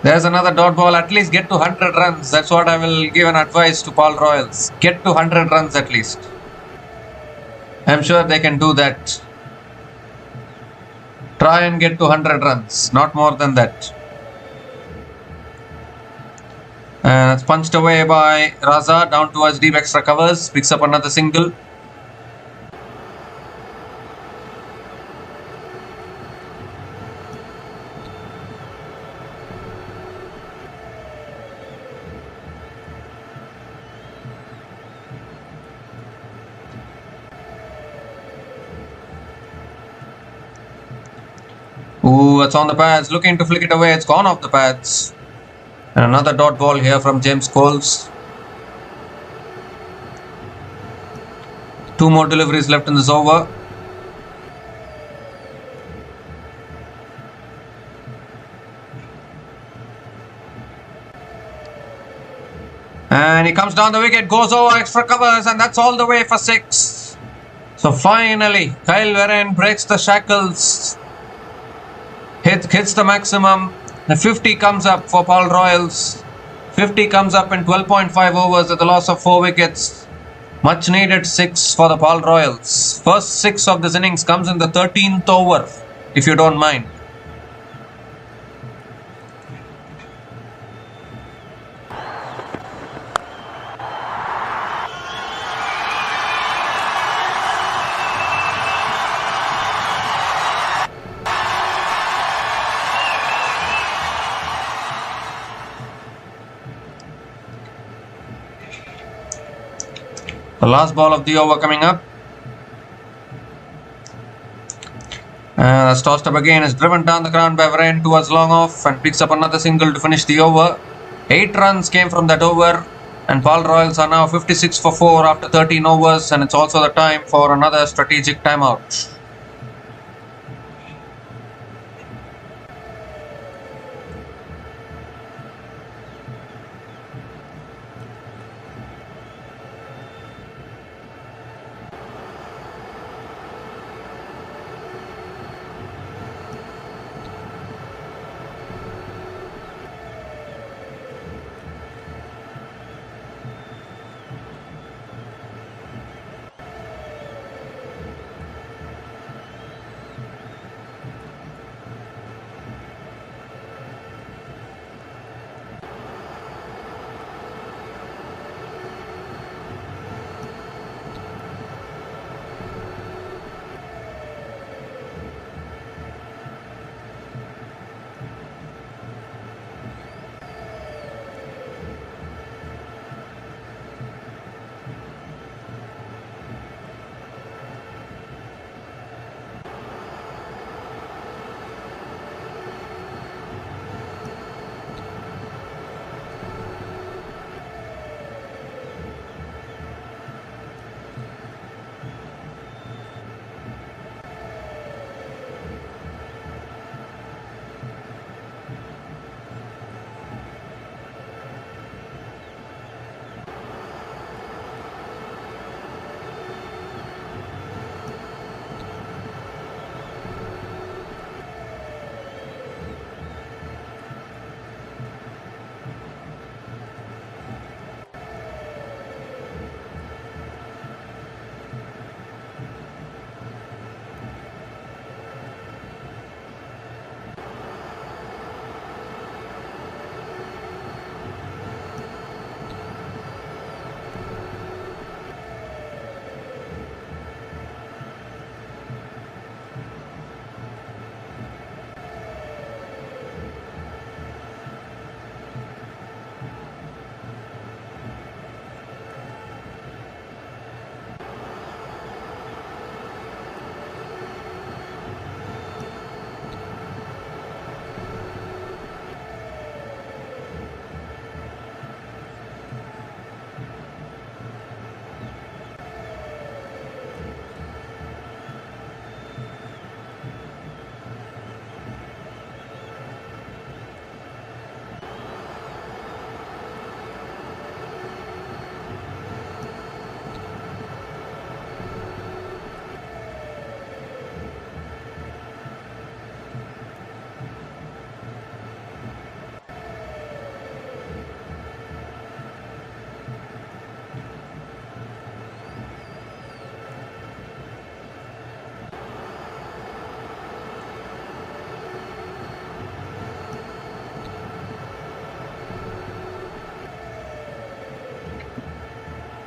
S1: There's another dot ball. At least get to 100 runs. That's what I will give an advice to Paarl Royals. Get to 100 runs at least. I'm sure they can do that. Try and get to 100 runs. Not more than that. And it's punched away by Raza down towards deep extra covers. Picks up another single. Ooh, it's on the pads. Looking to flick it away. It's gone off the pads. And another dot ball here from James Coles. 2 more deliveries left in this over. And he comes down the wicket, goes over extra covers, and that's all the way for 6. So finally, Kyle Verreynne breaks the shackles. Hits the maximum. The 50 comes up for Paarl Royals. 50 comes up in 12.5 overs at the loss of 4 wickets. Much needed 6 for the Paarl Royals. First 6 of this innings comes in the 13th over, if you don't mind. The last ball of the over coming up. That's tossed up again, is driven down the ground by Varane towards long off and picks up another single to finish the over. 8 runs came from that over, and Paarl Royals are now 56 for 4 after 13 overs, and it's also the time for another strategic timeout.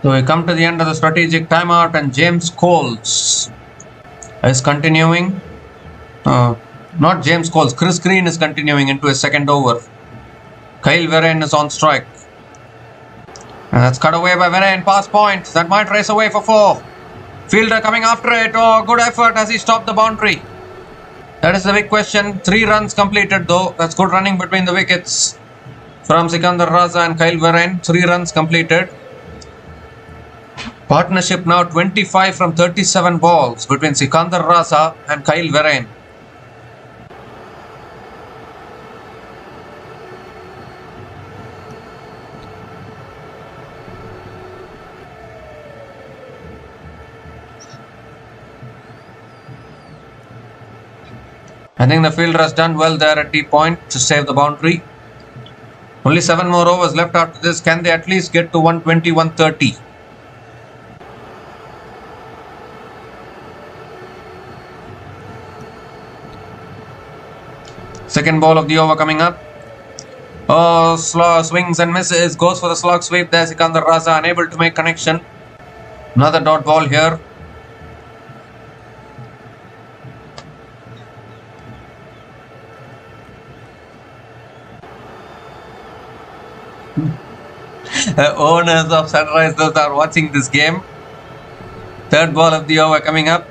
S1: So we come to the end of the strategic timeout, and James Coles is continuing. Not James Coles, Chris Green is continuing into his second over. Kyle Varane is on strike. And that's cut away by Varane, pass point. That might race away for 4. Fielder coming after it. Oh, good effort as he stopped the boundary. That is the big question. 3 runs completed though. That's good running between the wickets from Sikandar Raza and Kyle Varane. 3 runs completed. Partnership now 25 from 37 balls between Sikandar Raza and Kyle Varane. I think the fielder has done well there at the point to save the boundary. Only 7 more overs left after this. Can they at least get to 120, 130? Second ball of the over coming up. Oh, swings and misses. Goes for the slog sweep there. Sikandar Raza unable to make connection. Another dot ball here. Owners of Sunrisers are watching this game. Third ball of the over coming up.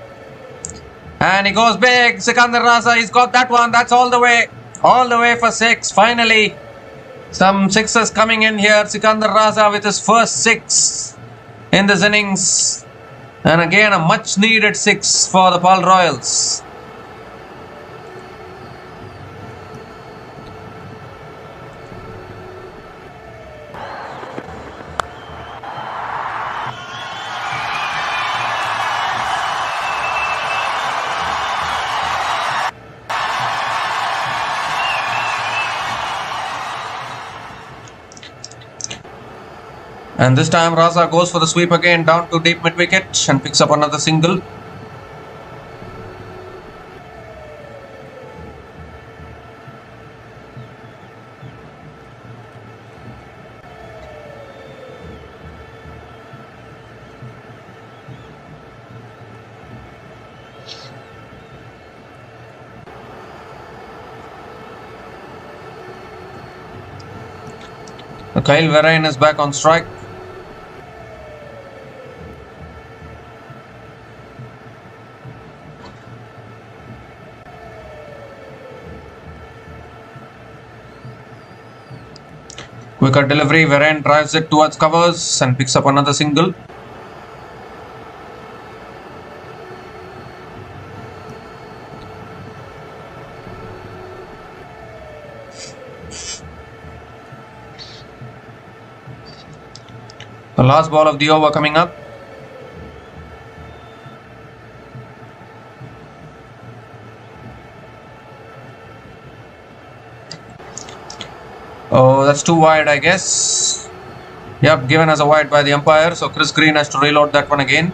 S1: And he goes big. Sikandar Raza, he's got that one. That's all the way. All the way for 6. Finally, some sixes coming in here. Sikandar Raza with his first 6 in this innings. And again, a much needed 6 for the Paarl Royals. And this time Raza goes for the sweep again down to deep mid wicket and picks up another single. Kyle Verreynne is back on strike. Quicker delivery, Verreynne drives it towards covers and picks up another single. The last ball of the over coming up. Oh, that's too wide, I guess. Yep, given as a wide by the umpire. So Chris Green has to reload that one again.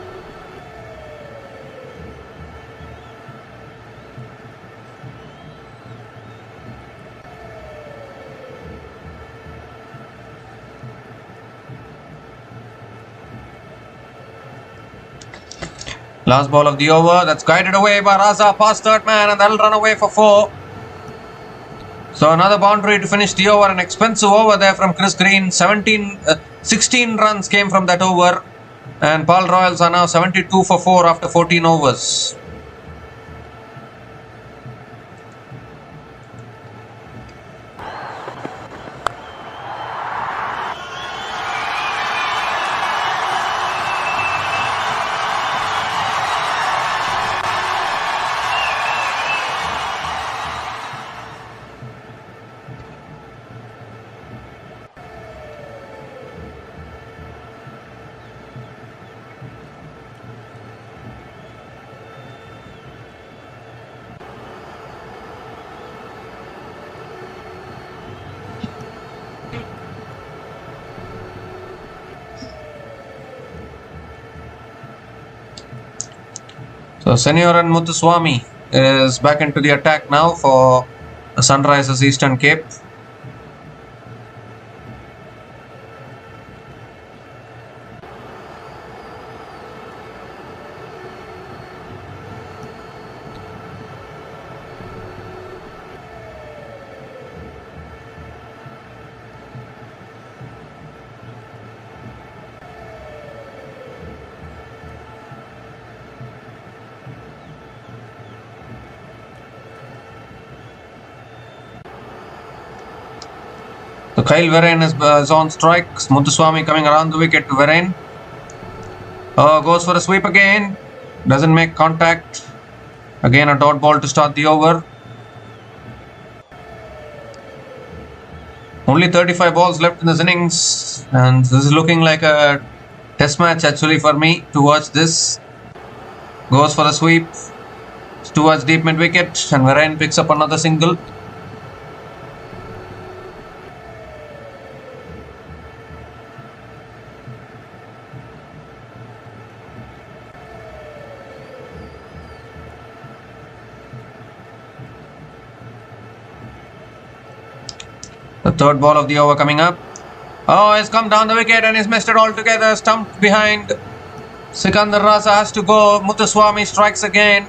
S1: Last ball of the over. That's guided away by Raza past third man, and that'll run away for 4. So another boundary to finish the over. An expensive over there from Chris Green. 16 runs came from that over. And Paarl Royals are now 72 for 4 after 14 overs. So Senioran Muthuswamy is back into the attack now for the Sunrisers Eastern Cape. So Kyle Verreynne is on strike. Muthuswamy coming around the wicket to Verreynne. Goes for a sweep again. Doesn't make contact. Again a dot ball to start the over. Only 35 balls left in this innings, and this is looking like a test match actually for me to watch this. Goes for the sweep towards deep mid wicket, and Verreynne picks up another single. The third ball of the over coming up. Oh, he's come down the wicket and he's missed it altogether. Stumped behind. Sikandar Raza has to go. Muthuswamy strikes again.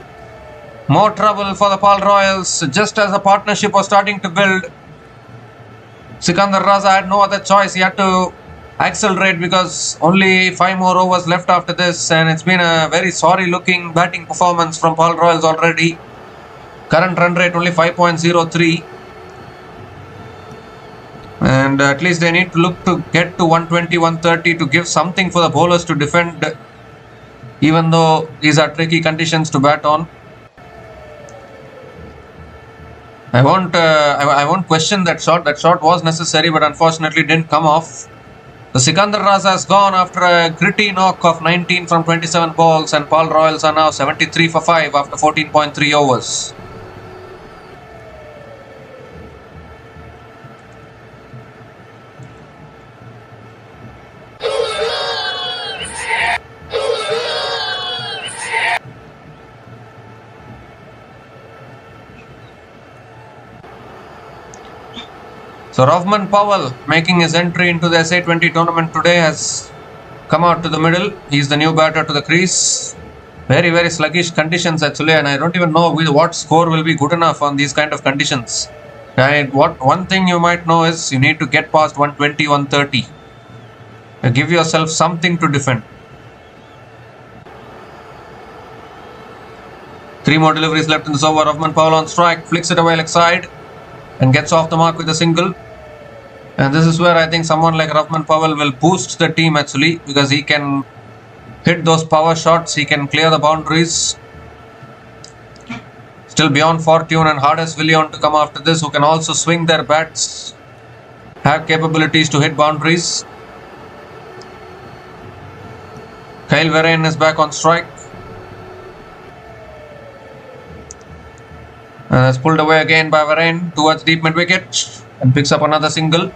S1: More trouble for the Paarl Royals. Just as the partnership was starting to build, Sikandar Raza had no other choice. He had to accelerate because only 5 more overs left after this, and it's been a very sorry looking batting performance from Paarl Royals already. Current run rate only 5.03, and at least they need to look to get to 120, 130 to give something for the bowlers to defend, even though these are tricky conditions to bat on. I won't question that shot. That shot was necessary, but unfortunately didn't come off. The Sikandar Raza has gone after a gritty knock of 19 from 27 balls, and Paarl Royals are now 73 for 5 after 14.3 overs. So Rahman Powell, making his entry into the SA20 tournament today, has come out to the middle. He's the new batter to the crease. Very, very sluggish conditions actually, and I don't even know what score will be good enough on these kind of conditions. One thing you might know is you need to get past 120, 130. Give yourself something to defend. 3 more deliveries left in this over. Rahman Powell on strike, flicks it away leg side and gets off the mark with a single. And this is where I think someone like Rahman Powell will boost the team actually, because he can hit those power shots, he can clear the boundaries. Still beyond fortune and Hardest Willion to come after this, who can also swing their bats, have capabilities to hit boundaries. Kyle Verreynne is back on strike. And that's pulled away again by Verreynne towards deep mid wicket and picks up another single.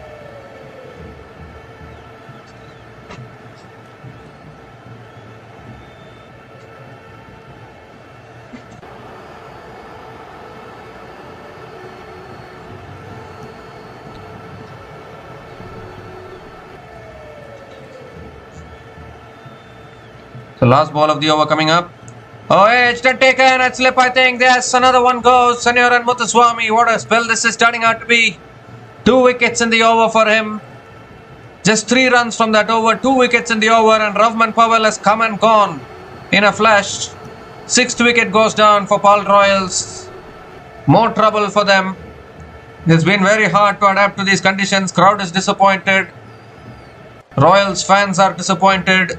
S1: The last ball of the over coming up. Oh, edged and taken at slip, I think. There's another one goes. Sanyaran Muthuswamy. What a spell this is turning out to be. 2 wickets in the over for him. Just 3 runs from that over. 2 wickets in the over, and Rahman Powell has come and gone in a flash. 6th wicket goes down for Paarl Royals. More trouble for them. It's been very hard to adapt to these conditions. Crowd is disappointed. Royals fans are disappointed.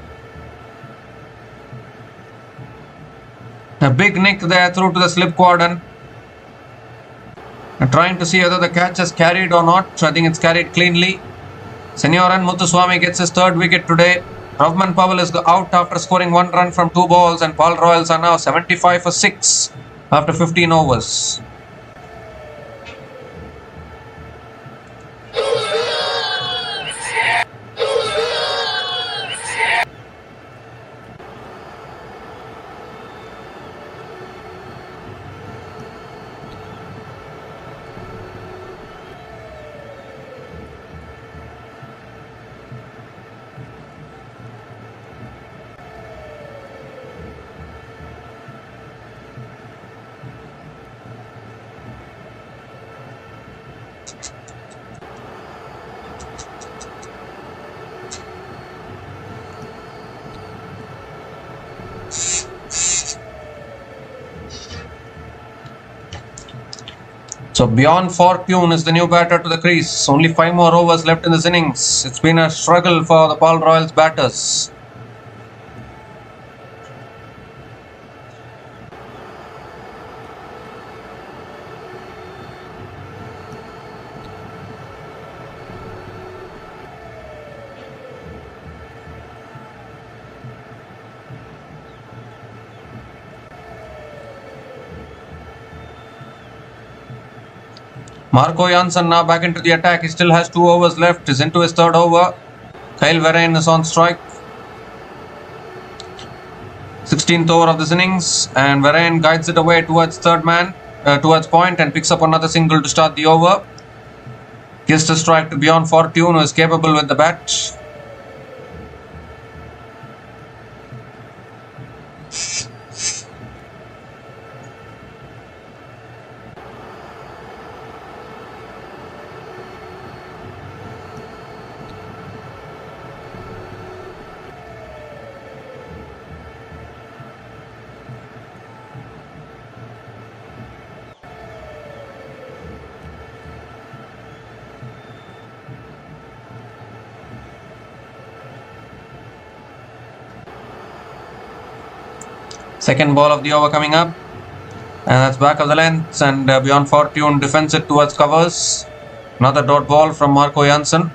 S1: A big nick there through to the slip quadrant. I'm trying to see whether the catch has carried or not. So I think it's carried cleanly. Sanyaran Muthuswamy gets his 3rd wicket today. Rahman Powell is out after scoring 1 run from 2 balls, and Paarl Royals are now 75 for 6 after 15 overs. So beyond fortune is the new batter to the crease. Only 5 more overs left in this innings. It's been a struggle for the Paarl Royals batters. Marco Jansen now back into the attack. He still has 2 overs left. He's into his 3rd over. Kyle Verreynne is on strike. 16th over of this innings, and Verreynne guides it away towards towards point, and picks up another single to start the over. Gives the strike to Beyond Fortune, who is capable with the bat. Second ball of the over coming up. And that's back of the length, and beyond fortune defends it towards covers. Another dot ball from Marco Jansen.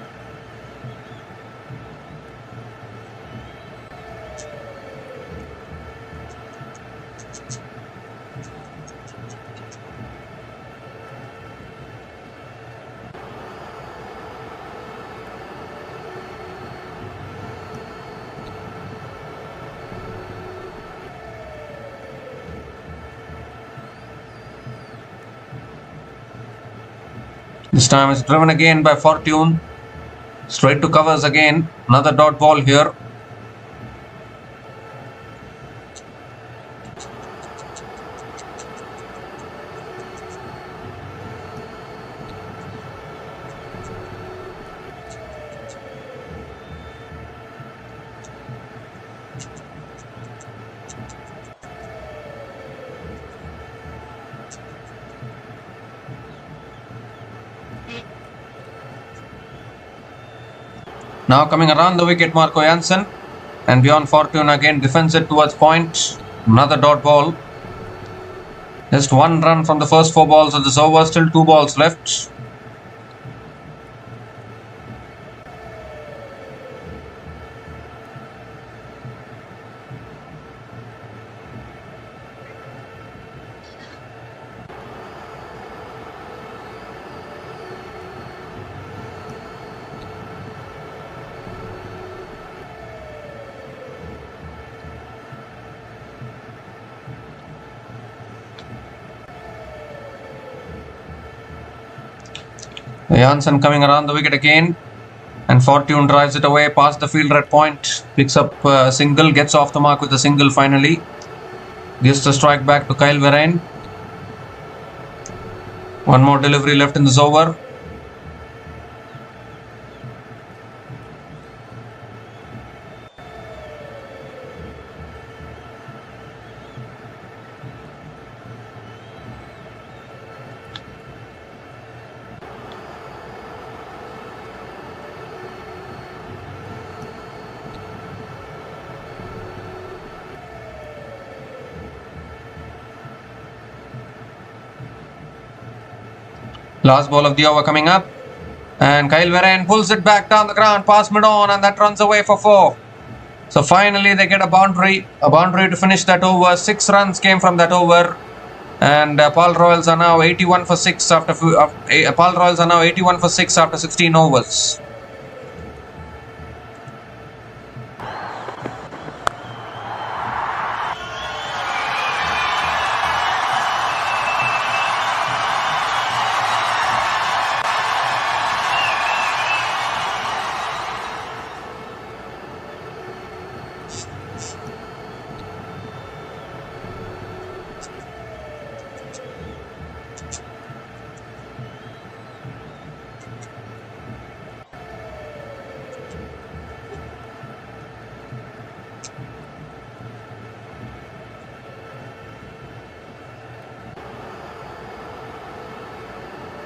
S1: This time it's driven again by fortune. Straight to covers again. Another dot ball here. Now coming around the wicket, Marco Jansen, and beyond fortune again defends it towards point. Another dot ball. Just one run from the first 4 balls of this over. Still 2 balls left. Jansen coming around the wicket again, and fortune drives it away past the fielder at point. Picks up a single, gets off the mark with a single finally. Gives the strike back to Kyle Verreynne. One more delivery left in this over. Last ball of the over coming up, and Kyle Verreynne pulls it back down the ground past mid-on, and that runs away for 4. So finally they get a boundary to finish that over. 6 runs came from that over, and Paarl Royals are now 81 for 6 after Paarl Royals are now 81 for 6 after 16 overs.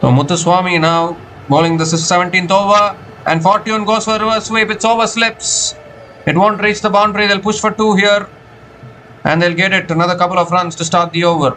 S1: So Muthuswamy now bowling the 17th over, and fortune goes for a reverse sweep. It's over slips. It won't reach the boundary. They'll push for 2 here, and they'll get it. Another couple of runs to start the over.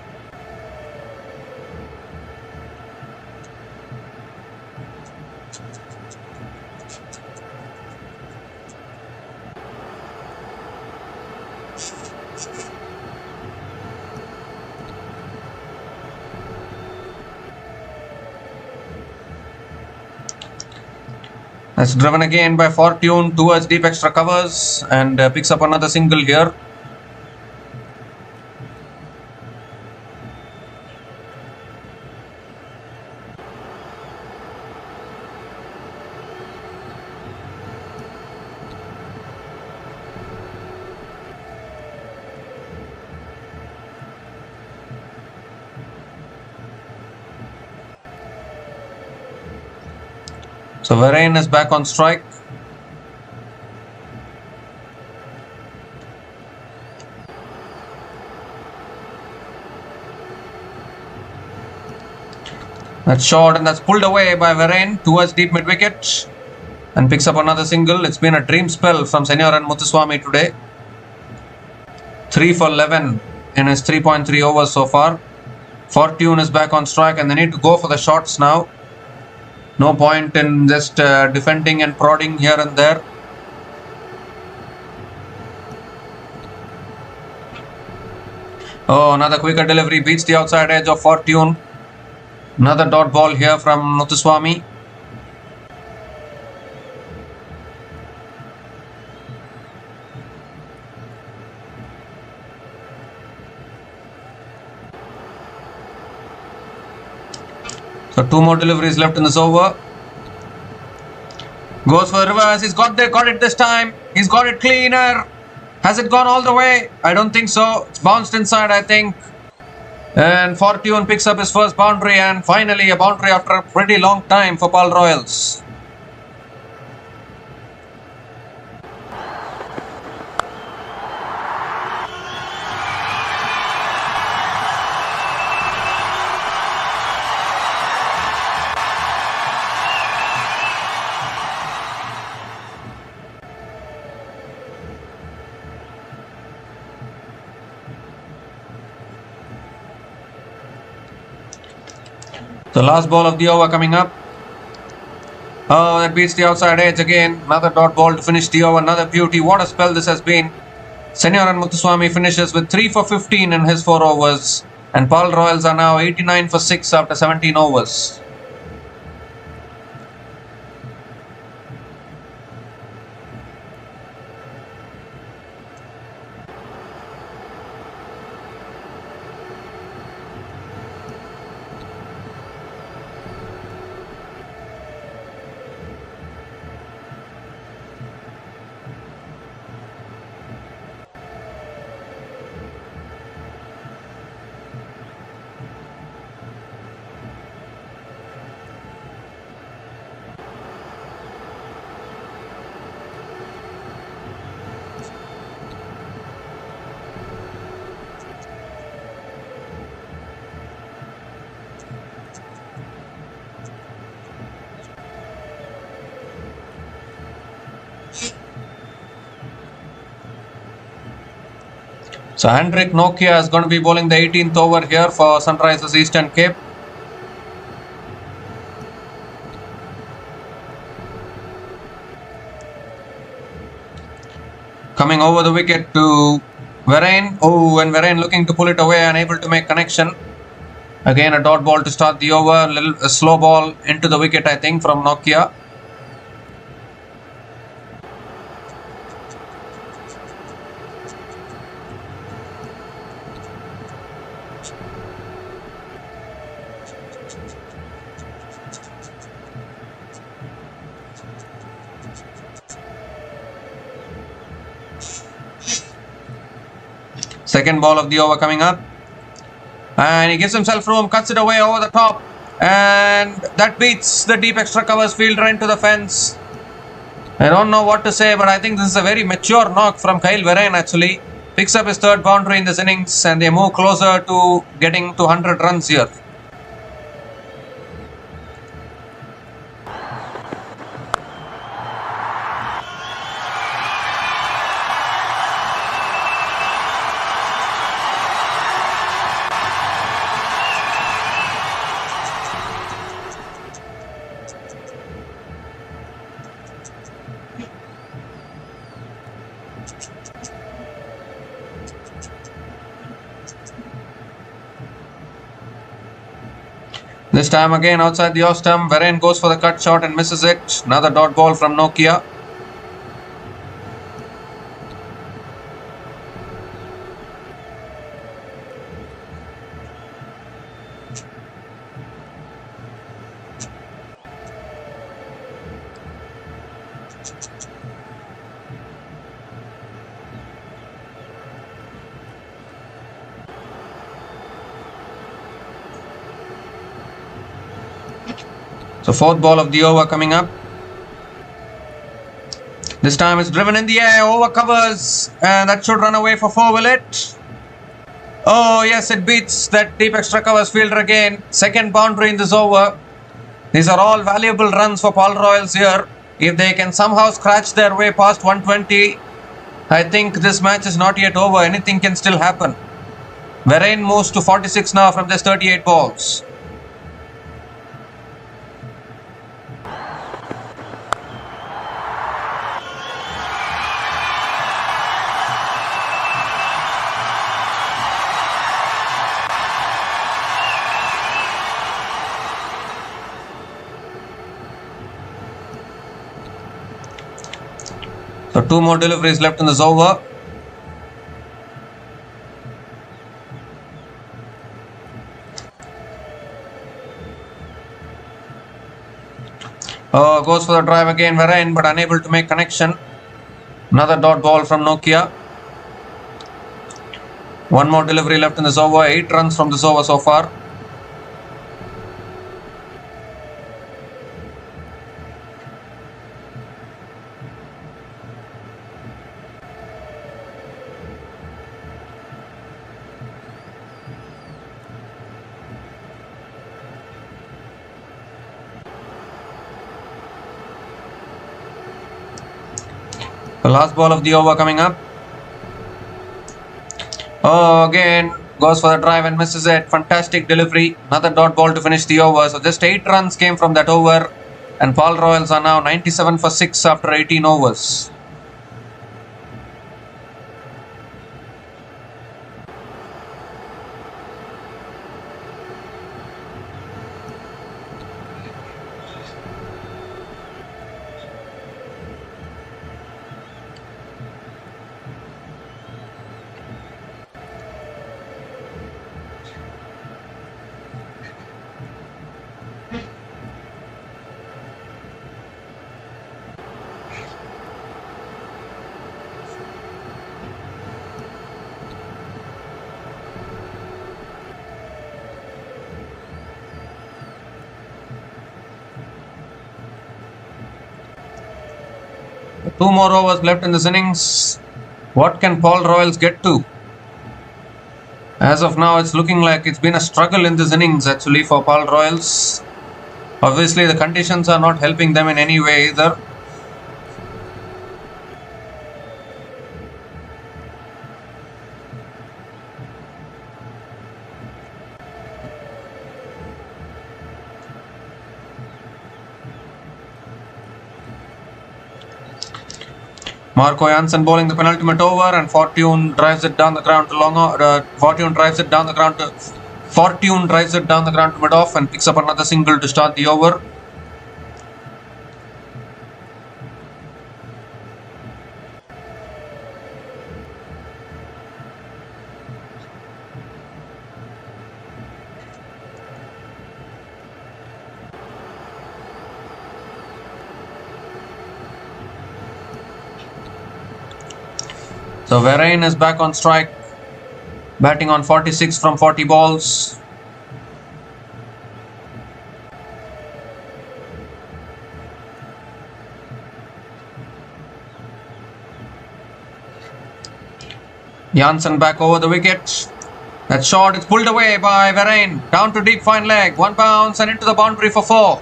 S1: That's driven again by fortune towards deep extra covers, and picks up another single here. So Verreynne is back on strike. That's short, and that's pulled away by Verreynne towards deep mid wicket, and picks up another single. It's been a dream spell from Senor and Muthuswamy today. 3 for 11 in his 3.3 overs so far. Fortune is back on strike and they need to go for the shots now. No point in just defending and prodding here and there. Oh, another quicker delivery beats the outside edge of Fortune. Another dot ball here from Muthuswamy. So 2 more deliveries left in this over. Goes for reverse. He's got it this time. He's got it cleaner. Has it gone all the way? I don't think so. It's bounced inside, I think. And Fortune picks up his first boundary, and finally a boundary after a pretty long time for Paarl Royals. The last ball of the over coming up. Oh, that beats the outside edge again. Another dot ball to finish the over. Another beauty. What a spell this has been. Senioran Muthuswamy finishes with 3 for 15 in his 4 overs. And Paarl Royals are now 89 for 6 after 17 overs. So Hendrik Nokia is going to be bowling the 18th over here for Sunrisers Eastern Cape. Coming over the wicket to Varane. Oh, and Varane looking to pull it away, unable to make connection. Again a dot ball to start the over. A slow ball into the wicket, I think, from Nokia. Second ball of the over coming up. And he gives himself room, cuts it away over the top. And that beats the deep extra covers fielder into the fence. I don't know what to say, but I think this is a very mature knock from Kyle Varane actually. Picks up his third boundary in this innings and they move closer to getting to 100 runs here. This time again outside the off stump, Varane goes for the cut shot and misses it. Another dot ball from Nokia. So fourth ball of the over coming up. This time it's driven in the air, over covers, and that should run away for 4, will it? Oh yes, it beats that deep extra covers fielder again. Second boundary in this over. These are all valuable runs for Paarl Royals here. If they can somehow scratch their way past 120, I think this match is not yet over. Anything can still happen. Varane moves to 46 now from just 38 balls. So 2 more deliveries left in this over. Goes for the drive again, Varane, but unable to make connection. Another dot ball from Nokia. 1 more delivery left in this over. 8 runs from this over so far. The last ball of the over coming up. Again goes for the drive and misses it. Fantastic delivery. Another dot ball to finish the over. So just 8 runs came from that over. And Paarl Royals are now 97 for 6 after 18 overs. Two more overs left in this innings. What can Paarl Royals get to? As of now, it's looking like it's been a struggle in this innings actually for Paarl Royals. Obviously, the conditions are not helping them in any way either. Marco Jansen bowling the penultimate over, and Fortune drives it down the ground to Fortune drives it down the ground to mid-off and picks up another single to start the over. So Varane is back on strike, batting on 46 from 40 balls. Jansen back over the wicket. That shot is pulled away by Varane. Down to deep fine leg. 1 bounce and into the boundary for 4.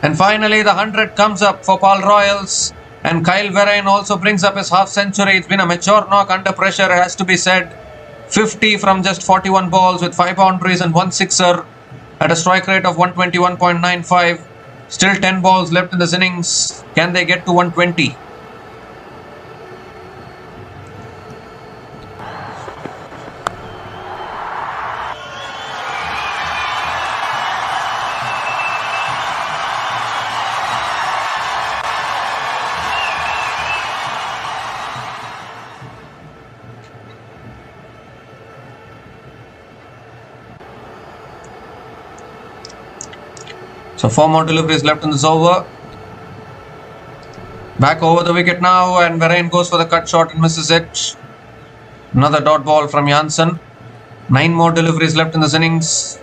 S1: And finally the 100 comes up for Paarl Royals. And Kyle Varane also brings up his half century. It's been a mature knock under pressure, it has to be said. 50 from just 41 balls with 5 boundaries and 1 sixer at a strike rate of 121.95. Still 10 balls left in this innings. Can they get to 120? So 4 more deliveries left in this over. Back over the wicket now, and Varane goes for the cut shot and misses it. Another dot ball from Jansen. 9 more deliveries left in this innings.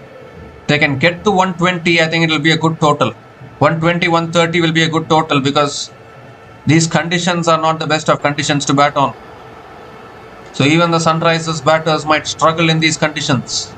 S1: They can get to 120. I think it will be a good total. 120, 130 will be a good total because these conditions are not the best of conditions to bat on. So even the Sunrisers batters might struggle in these conditions.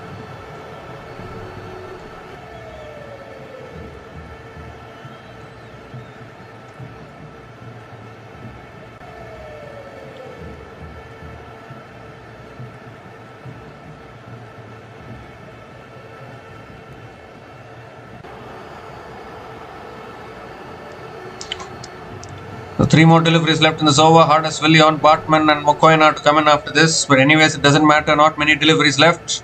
S1: 3 more deliveries left in this over. Hardest Willie on Bartman and Mokoena to come in after this. But anyways, it doesn't matter. Not many deliveries left.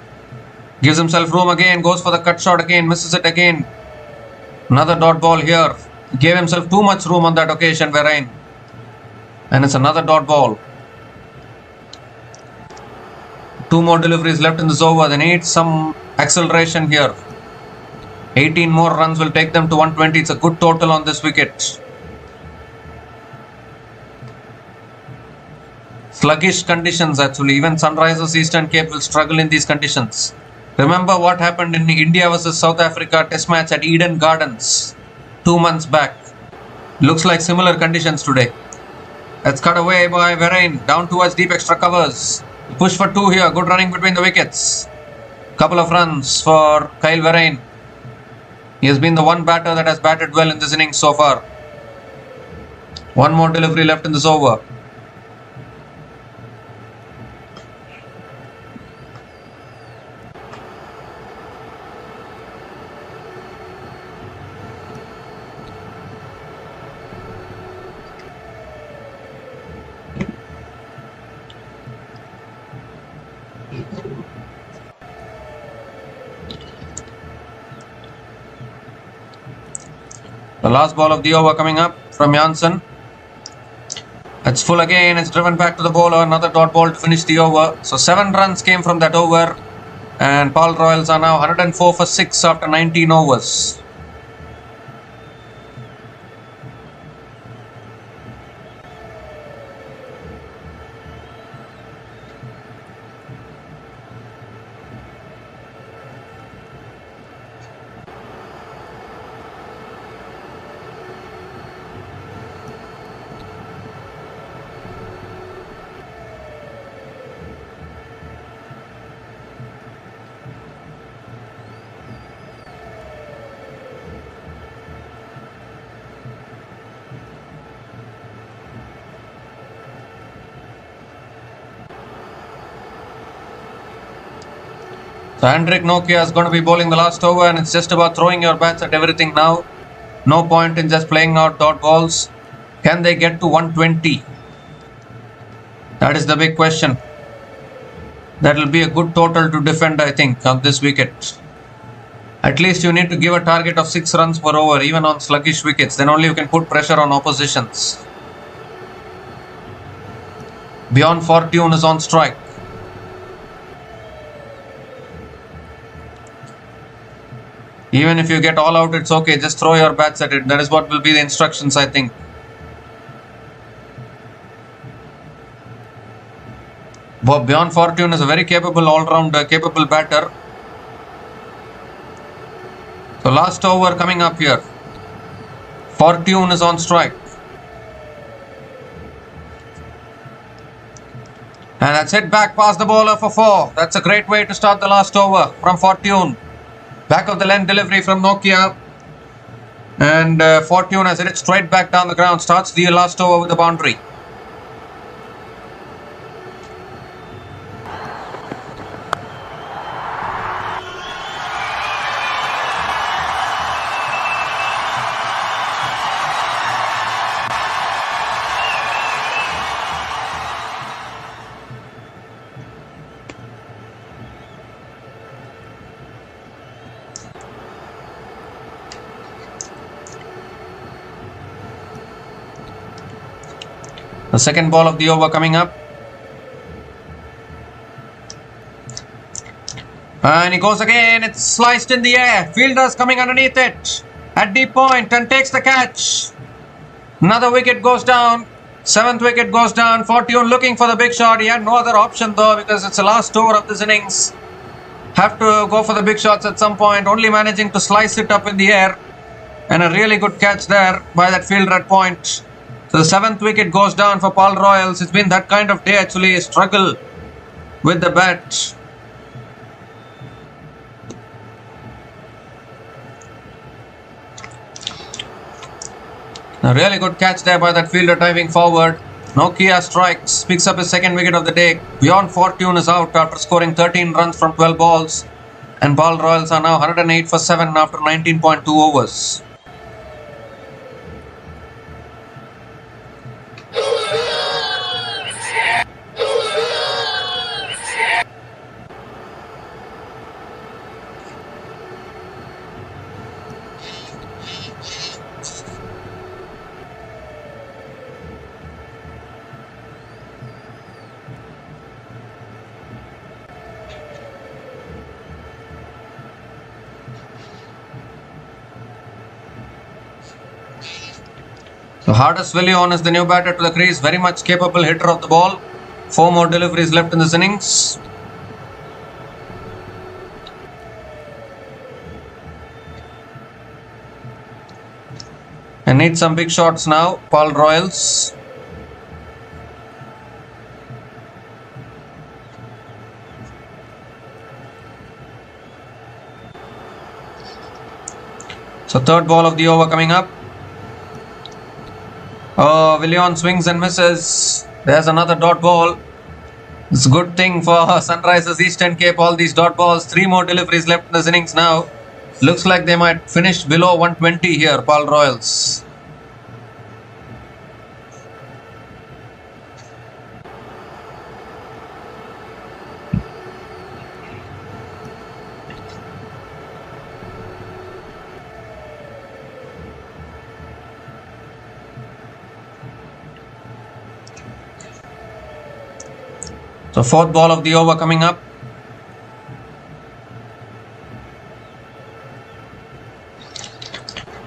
S1: Gives himself room again. Goes for the cut shot again. Misses it again. Another dot ball here. Gave himself too much room on that occasion, Verein. And it's another dot ball. 2 more deliveries left in this over. They need some acceleration here. 18 more runs will take them to 120. It's a good total on this wicket. Sluggish conditions actually. Even Sunrisers Eastern Cape will struggle in these conditions. Remember what happened in India vs South Africa test match at Eden Gardens 2 months back. Looks like similar conditions today. That's cut away by Verein. Down towards deep extra covers. Push for 2 here. Good running between the wickets. Couple of runs for Kyle Verein. He has been the one batter that has batted well in this innings so far. 1 more delivery left in this over. The last ball of the over coming up from Janssen. It's full again. It's driven back to the bowler. Another dot ball to finish the over. So 7 runs came from that over. And Paarl Royals are now 104 for 6 after 19 overs. So Hendrik Nokia is going to be bowling the last over, and it's just about throwing your bats at everything now. No point in just playing out dot balls. Can they get to 120? That is the big question. That will be a good total to defend, I think, on this wicket. At least you need to give a target of 6 runs per over, even on sluggish wickets. Then only you can put pressure on oppositions. Beyond Fortune is on strike. Even if you get all out, it's okay. Just throw your bats at it. That is what will be the instructions, I think. But Beyond Fortune is a very capable all-round capable batter. So last over coming up here. Fortune is on strike. And that's it back past the bowler for 4. That's a great way to start the last over from Fortune. Back of the length delivery from Nokia. And Fortune has hit it straight back down the ground. Starts the last over with the boundary. The second ball of the over coming up. And he goes again. It's sliced in the air. Fielder's coming underneath it at deep point and takes the catch. Another wicket goes down. 7th wicket goes down. Fortune looking for the big shot. He had no other option though, because it's the last over of this innings. Have to go for the big shots at some point. Only managing to slice it up in the air. And a really good catch there by that fielder at point. So the 7th wicket goes down for Paarl Royals. It's been that kind of day actually. A struggle with the bat. A really good catch there by that fielder diving forward. Nokia strikes, picks up his 2nd wicket of the day. Beyond Fortune is out after scoring 13 runs from 12 balls. And Paarl Royals are now 108 for 7 after 19.2 overs. So Hardus Villion is the new batter to the crease, very much capable hitter of the ball. 4 more deliveries left in this innings. And need some big shots now, Paarl Royals. So third ball of the over coming up. Oh, Villion swings and misses. There's another dot ball. It's a good thing for Sunrisers Eastern Cape, all these dot balls. 3 more deliveries left in this innings now. Looks like they might finish below 120 here, Paarl Royals. So fourth ball of the over coming up.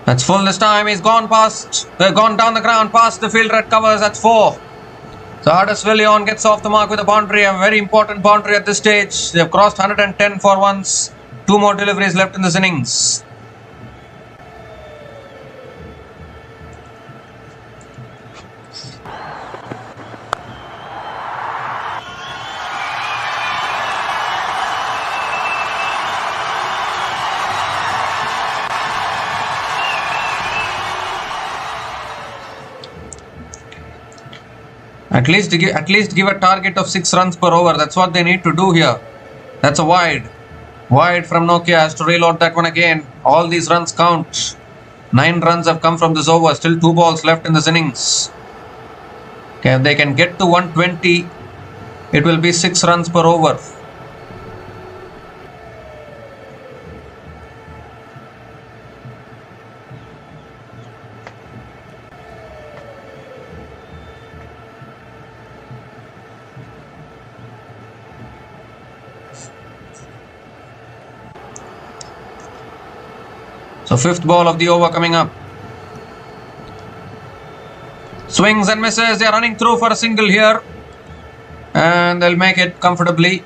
S1: That's full this time. He's gone past. They've gone down the ground past the field red covers. That's 4. So Hardus Villion gets off the mark with a boundary. A very important boundary at this stage. They've crossed 110 for once. 2 more deliveries left in this innings. At least give a target of 6 runs per over. That's what they need to do here. That's a wide. Wide from Nokia. Has to reload that one again. All these runs count. 9 runs have come from this over. Still 2 balls left in this innings. Okay, if they can get to 120, it will be 6 runs per over. So fifth ball of the over coming up. Swings and misses. They are running through for a single here. And they'll make it comfortably.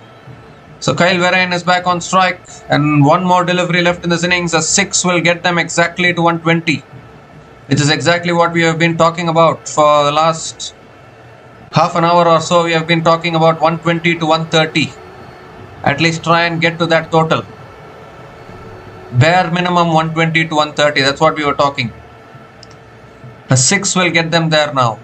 S1: So Kyle Verreynne is back on strike. And 1 more delivery left in this innings. A 6 will get them exactly to 120. Which is exactly what we have been talking about for the last half an hour or so. We have been talking about 120 to 130. At least try and get to that total. Bare minimum 120 to 130. That's what we were talking. A 6 will get them there now.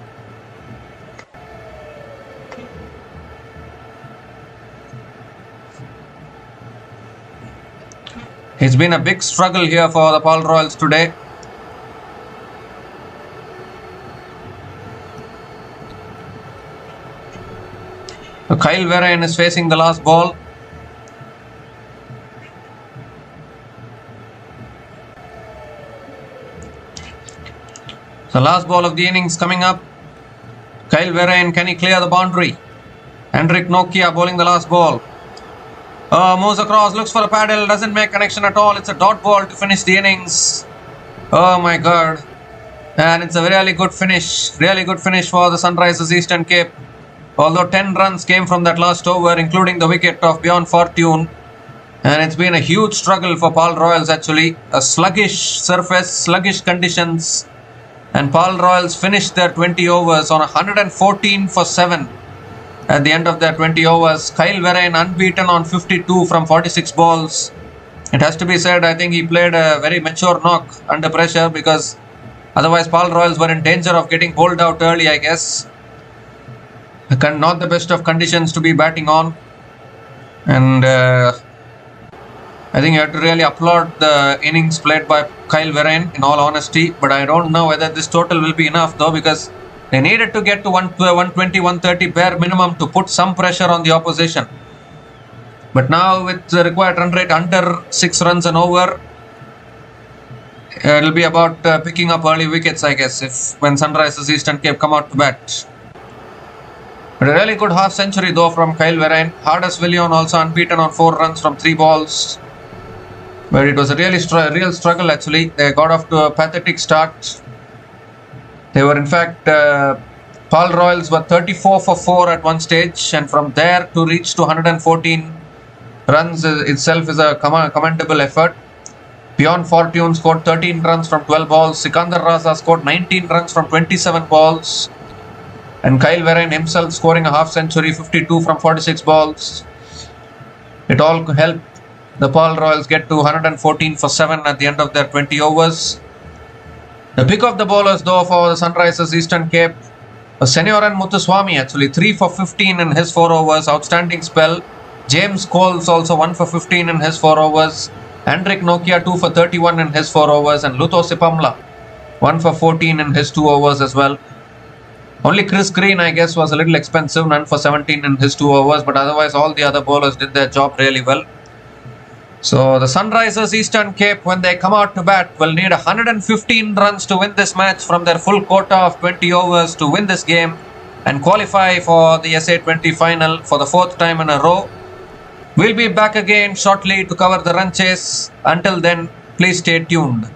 S1: It's been a big struggle here for the Paarl Royals today. So Kyle Verreynne is facing the last ball. The last ball of the innings coming up. Kyle Verreynne, can he clear the boundary? Hendrik Nokia bowling the last ball. Moves across, looks for a paddle, doesn't make connection at all. It's a dot ball to finish the innings. Oh my god. And it's a really good finish. Really good finish for the Sunrisers Eastern Cape. Although 10 runs came from that last over, including the wicket of Bjorn Fortune. And it's been a huge struggle for Paarl Royals actually. A sluggish surface, sluggish conditions. And Paarl Royals finished their 20 overs on 114 for 7 at the end of their 20 overs. Kyle Verreynne unbeaten on 52 from 46 balls. It has to be said, I think he played a very mature knock under pressure because otherwise Paarl Royals were in danger of getting bowled out early, I guess. Not the best of conditions to be batting on. And I think you have to really applaud the innings played by Kyle Verreynne in all honesty. But I don't know whether this total will be enough though, because they needed to get to 120, 130 bare minimum to put some pressure on the opposition. But now with the required run rate under 6 runs and over, it'll be about picking up early wickets, I guess, when Sunrisers Eastern Cape come out to bat. But a really good half century though from Kyle Verreynne. Hardus Villion also unbeaten on 4 runs from 3 balls. But it was a real struggle actually. They got off to a pathetic start. They were in fact, Paarl Royals were 34 for 4 at one stage, and from there to reach to 114 runs itself is a commendable effort. Pion Fortune scored 13 runs from 12 balls. Sikandar Raza scored 19 runs from 27 balls. And Kyle Verreynne himself scoring a half century, 52 from 46 balls. It all helped the Paarl Royals get to 114 for 7 at the end of their 20 overs. The pick of the bowlers though for the Sunrisers Eastern Cape was Senioran Muthuswamy, actually 3 for 15 in his 4 overs, outstanding spell. James Coles also 1 for 15 in his 4 overs. Hendrik Nokia 2 for 31 in his 4 overs, and Lutho Sipamla 1 for 14 in his 2 overs as well. Only Chris Green, I guess, was a little expensive, none for 17 in his 2 overs, but otherwise all the other bowlers did their job really well. So the Sunrisers Eastern Cape, when they come out to bat, will need 115 runs to win this match from their full quota of 20 overs to win this game and qualify for the SA20 final for the 4th time in a row. We'll be back again shortly to cover the run chase. Until then, please stay tuned.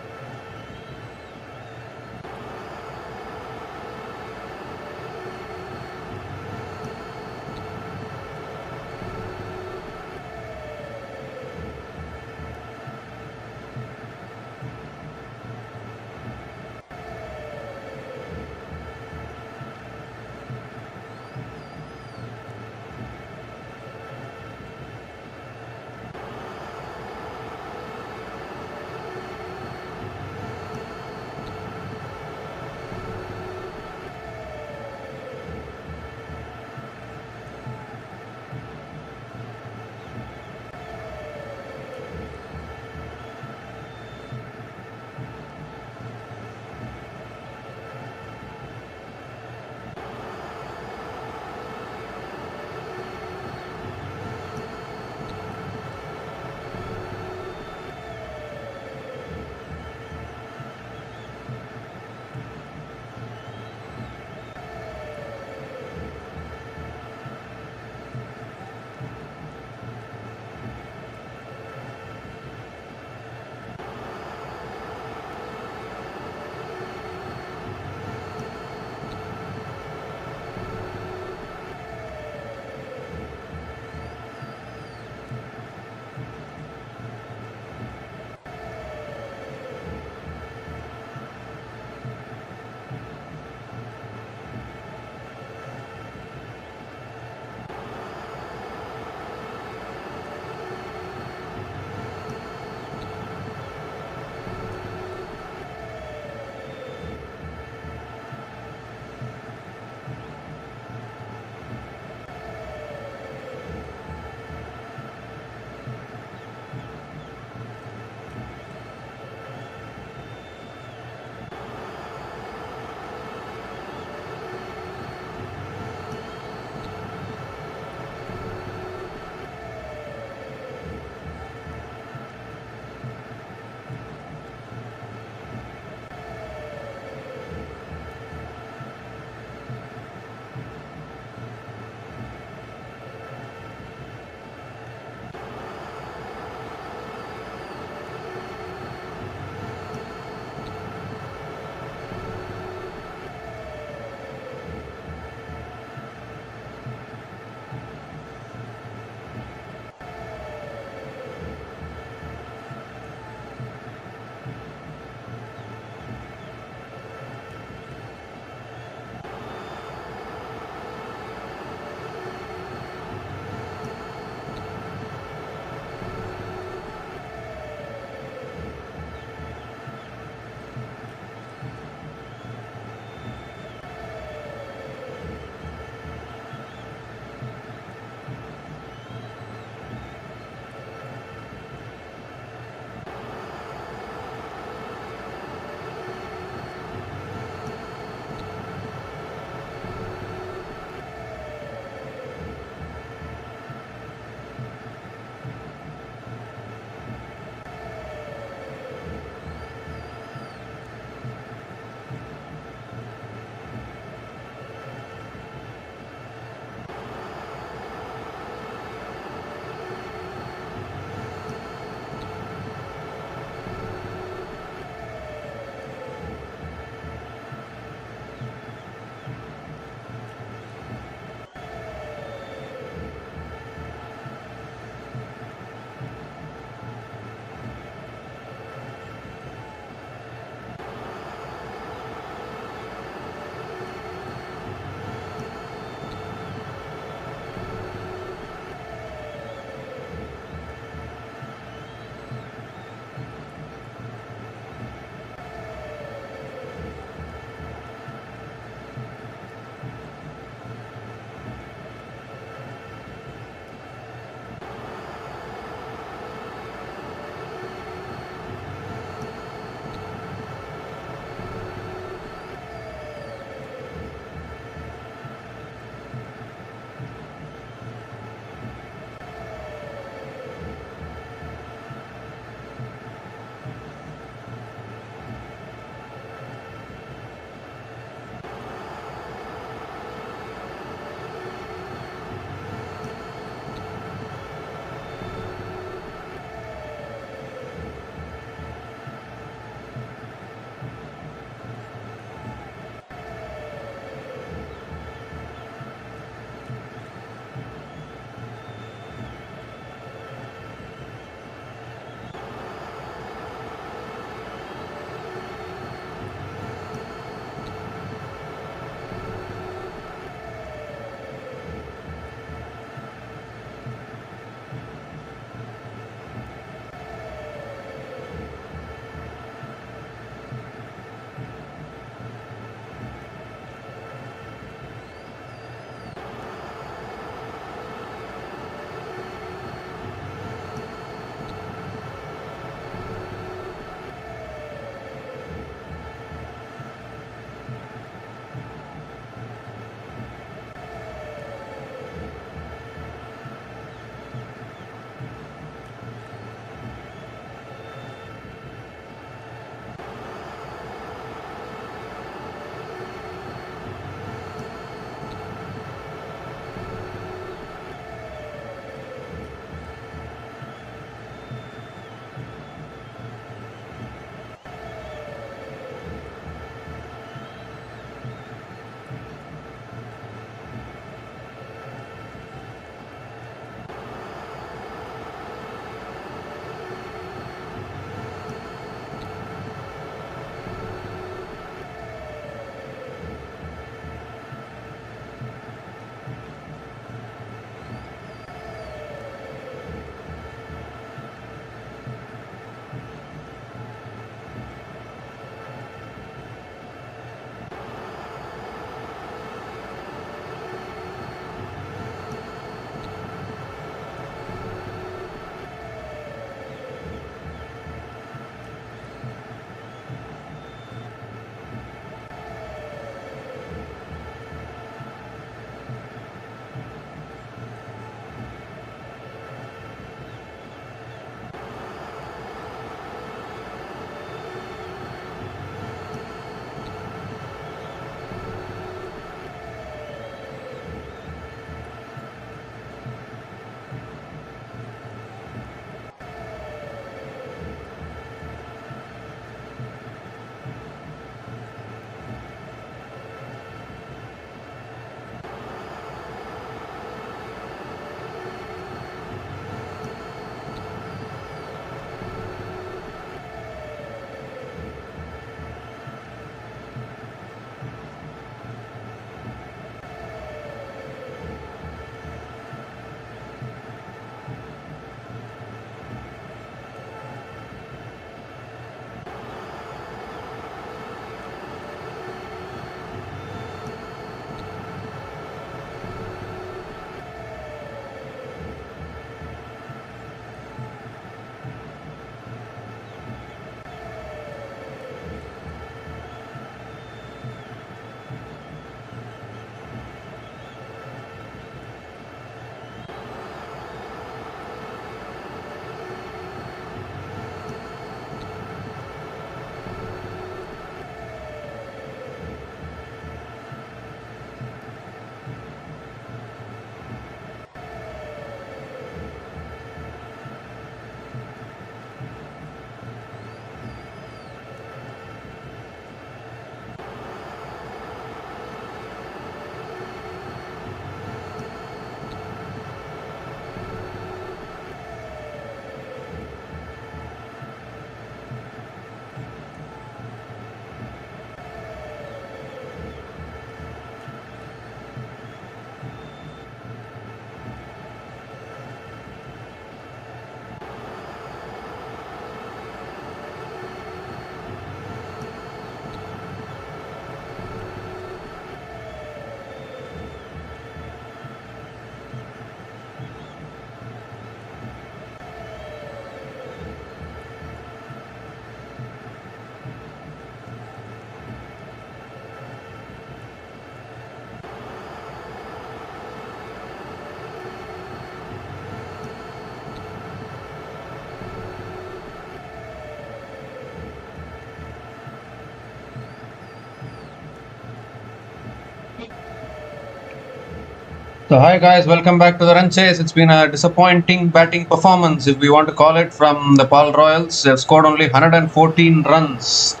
S1: So hi guys, welcome back to the run chase. It's been a disappointing batting performance, if we want to call it, from the Paarl Royals. They've scored only 114 runs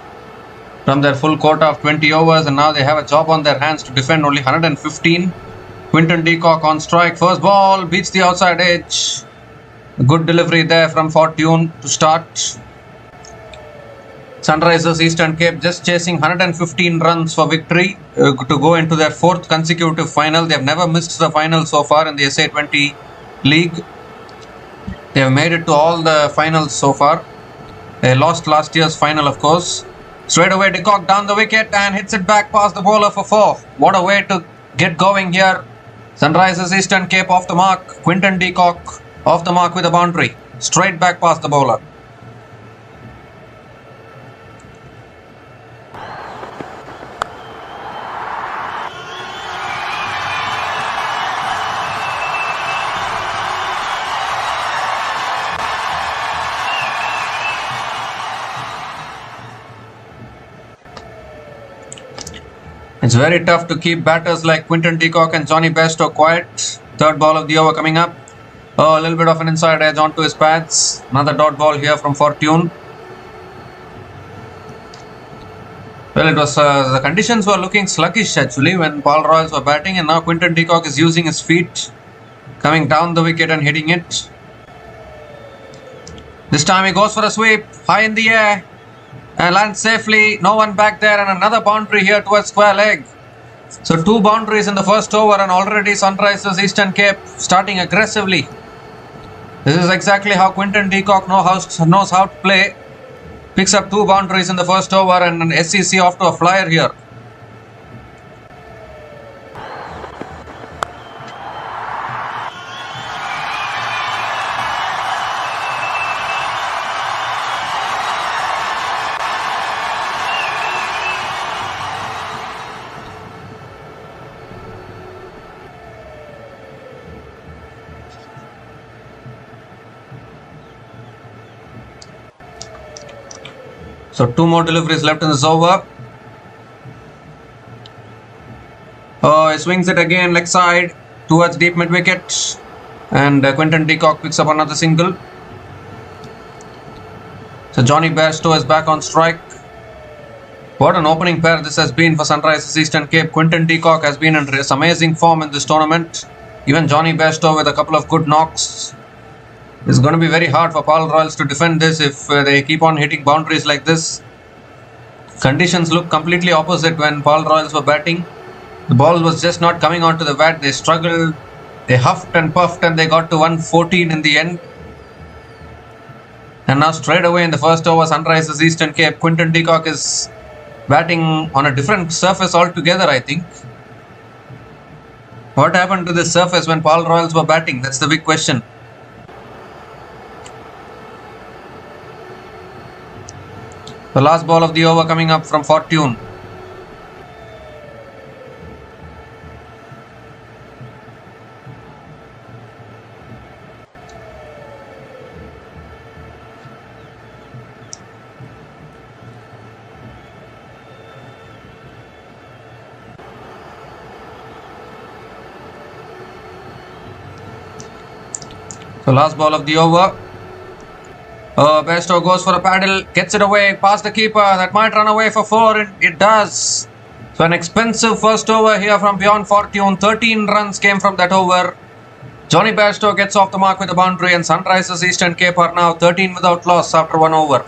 S1: from their full quota of 20 overs, and now they have a job on their hands to defend only 115. Quinton de Kock on strike. First ball beats the outside edge. A good delivery there from Fortune to start. Sunrisers Eastern Cape just chasing 115 runs for victory to go into their fourth consecutive final. They have never missed the final so far in the SA20 league. They have made it to all the finals so far. They lost last year's final, of course. Straight away, de Kock down the wicket and hits it back past the bowler for 4. What a way to get going here. Sunrisers Eastern Cape off the mark. Quinton de Kock off the mark with a boundary. Straight back past the bowler. It's very tough to keep batters like Quinton de Kock and Johnny Bairstow quiet. Third ball of the over coming up. Oh, a little bit of an inside edge onto his pads. Another dot ball here from Fortune. Well, it was the conditions were looking sluggish actually when Paarl Royals were batting, and now Quinton de Kock is using his feet, coming down the wicket and hitting it. This time he goes for a sweep, high in the air, and lands safely. No one back there, and another boundary here towards square leg. So 2 boundaries in the first over, and already Sunrisers Eastern Cape starting aggressively. This is exactly how Quinton de Kock knows how to play. Picks up 2 boundaries in the first over, and an SEC off to a flyer here. So 2 more deliveries left in this over. Oh, he swings it again leg side towards deep mid wicket, and Quinton de Kock picks up another single. So Johnny Bairstow is back on strike. What an opening pair this has been for Sunrisers Eastern Cape. Quinton de Kock has been in amazing form in this tournament. Even Johnny Bairstow with a couple of good knocks. It's going to be very hard for Paarl Royals to defend this if they keep on hitting boundaries like this. Conditions look completely opposite when Paarl Royals were batting. The ball was just not coming onto the bat. They struggled, they huffed and puffed, and they got to 114 in the end. And now straight away in the first over, Sunrisers Eastern Cape, Quinton de Kock is batting on a different surface altogether, I think. What happened to this surface when Paarl Royals were batting? That's the big question. The last ball of the over coming up from Fortune. So last ball of the over. Bairstow goes for a paddle, gets it away past the keeper. That might run away for 4. It does. So an expensive first over here from beyond Fortune. 13 runs came from that over. Johnny Bairstow gets off the mark with a boundary, and Sunrisers Eastern Cape are now 13 without loss after 1 over.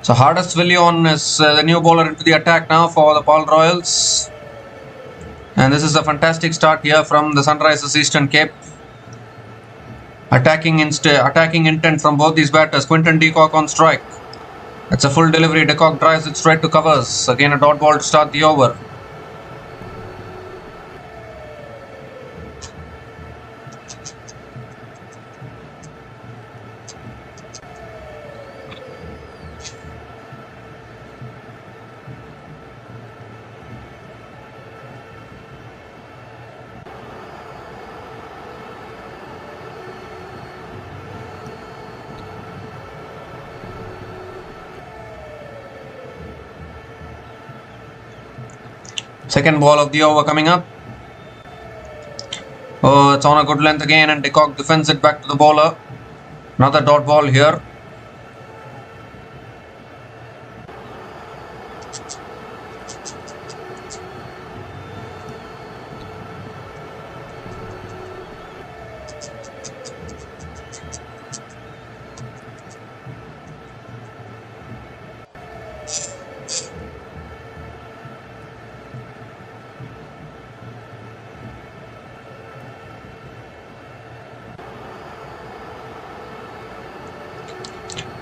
S1: So Hardest Willion is the new bowler into the attack now for the Paarl Royals. And this is a fantastic start here from the Sunrisers Eastern Cape. Attacking intent from both these batters. Quinton de Kock on strike. It's a full delivery. De Kock drives it straight to covers. Again a dot ball to start the over. Second ball of the over coming up. Oh, it's on a good length again, and de Kock defends it back to the bowler. Another dot ball here.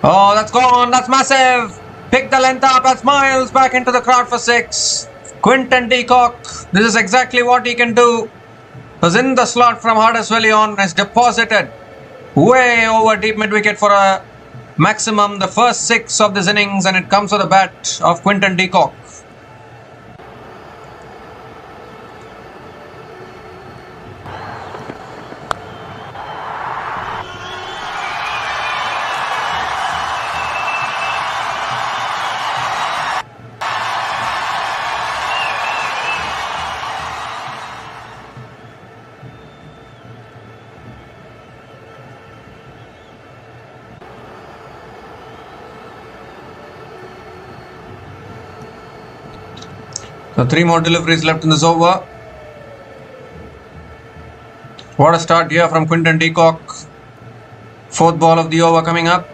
S1: Oh, that's gone. That's massive. Pick the length up. That's miles back into the crowd for 6. Quinton de Kock. This is exactly what he can do. Was in the slot from Hardesvillion. Is deposited way over deep mid wicket for a maximum. The first 6 of this innings, and it comes with a bat of Quinton de Kock. So 3 more deliveries left in this over. What a start here from Quinton de Kock. 4th ball of the over coming up.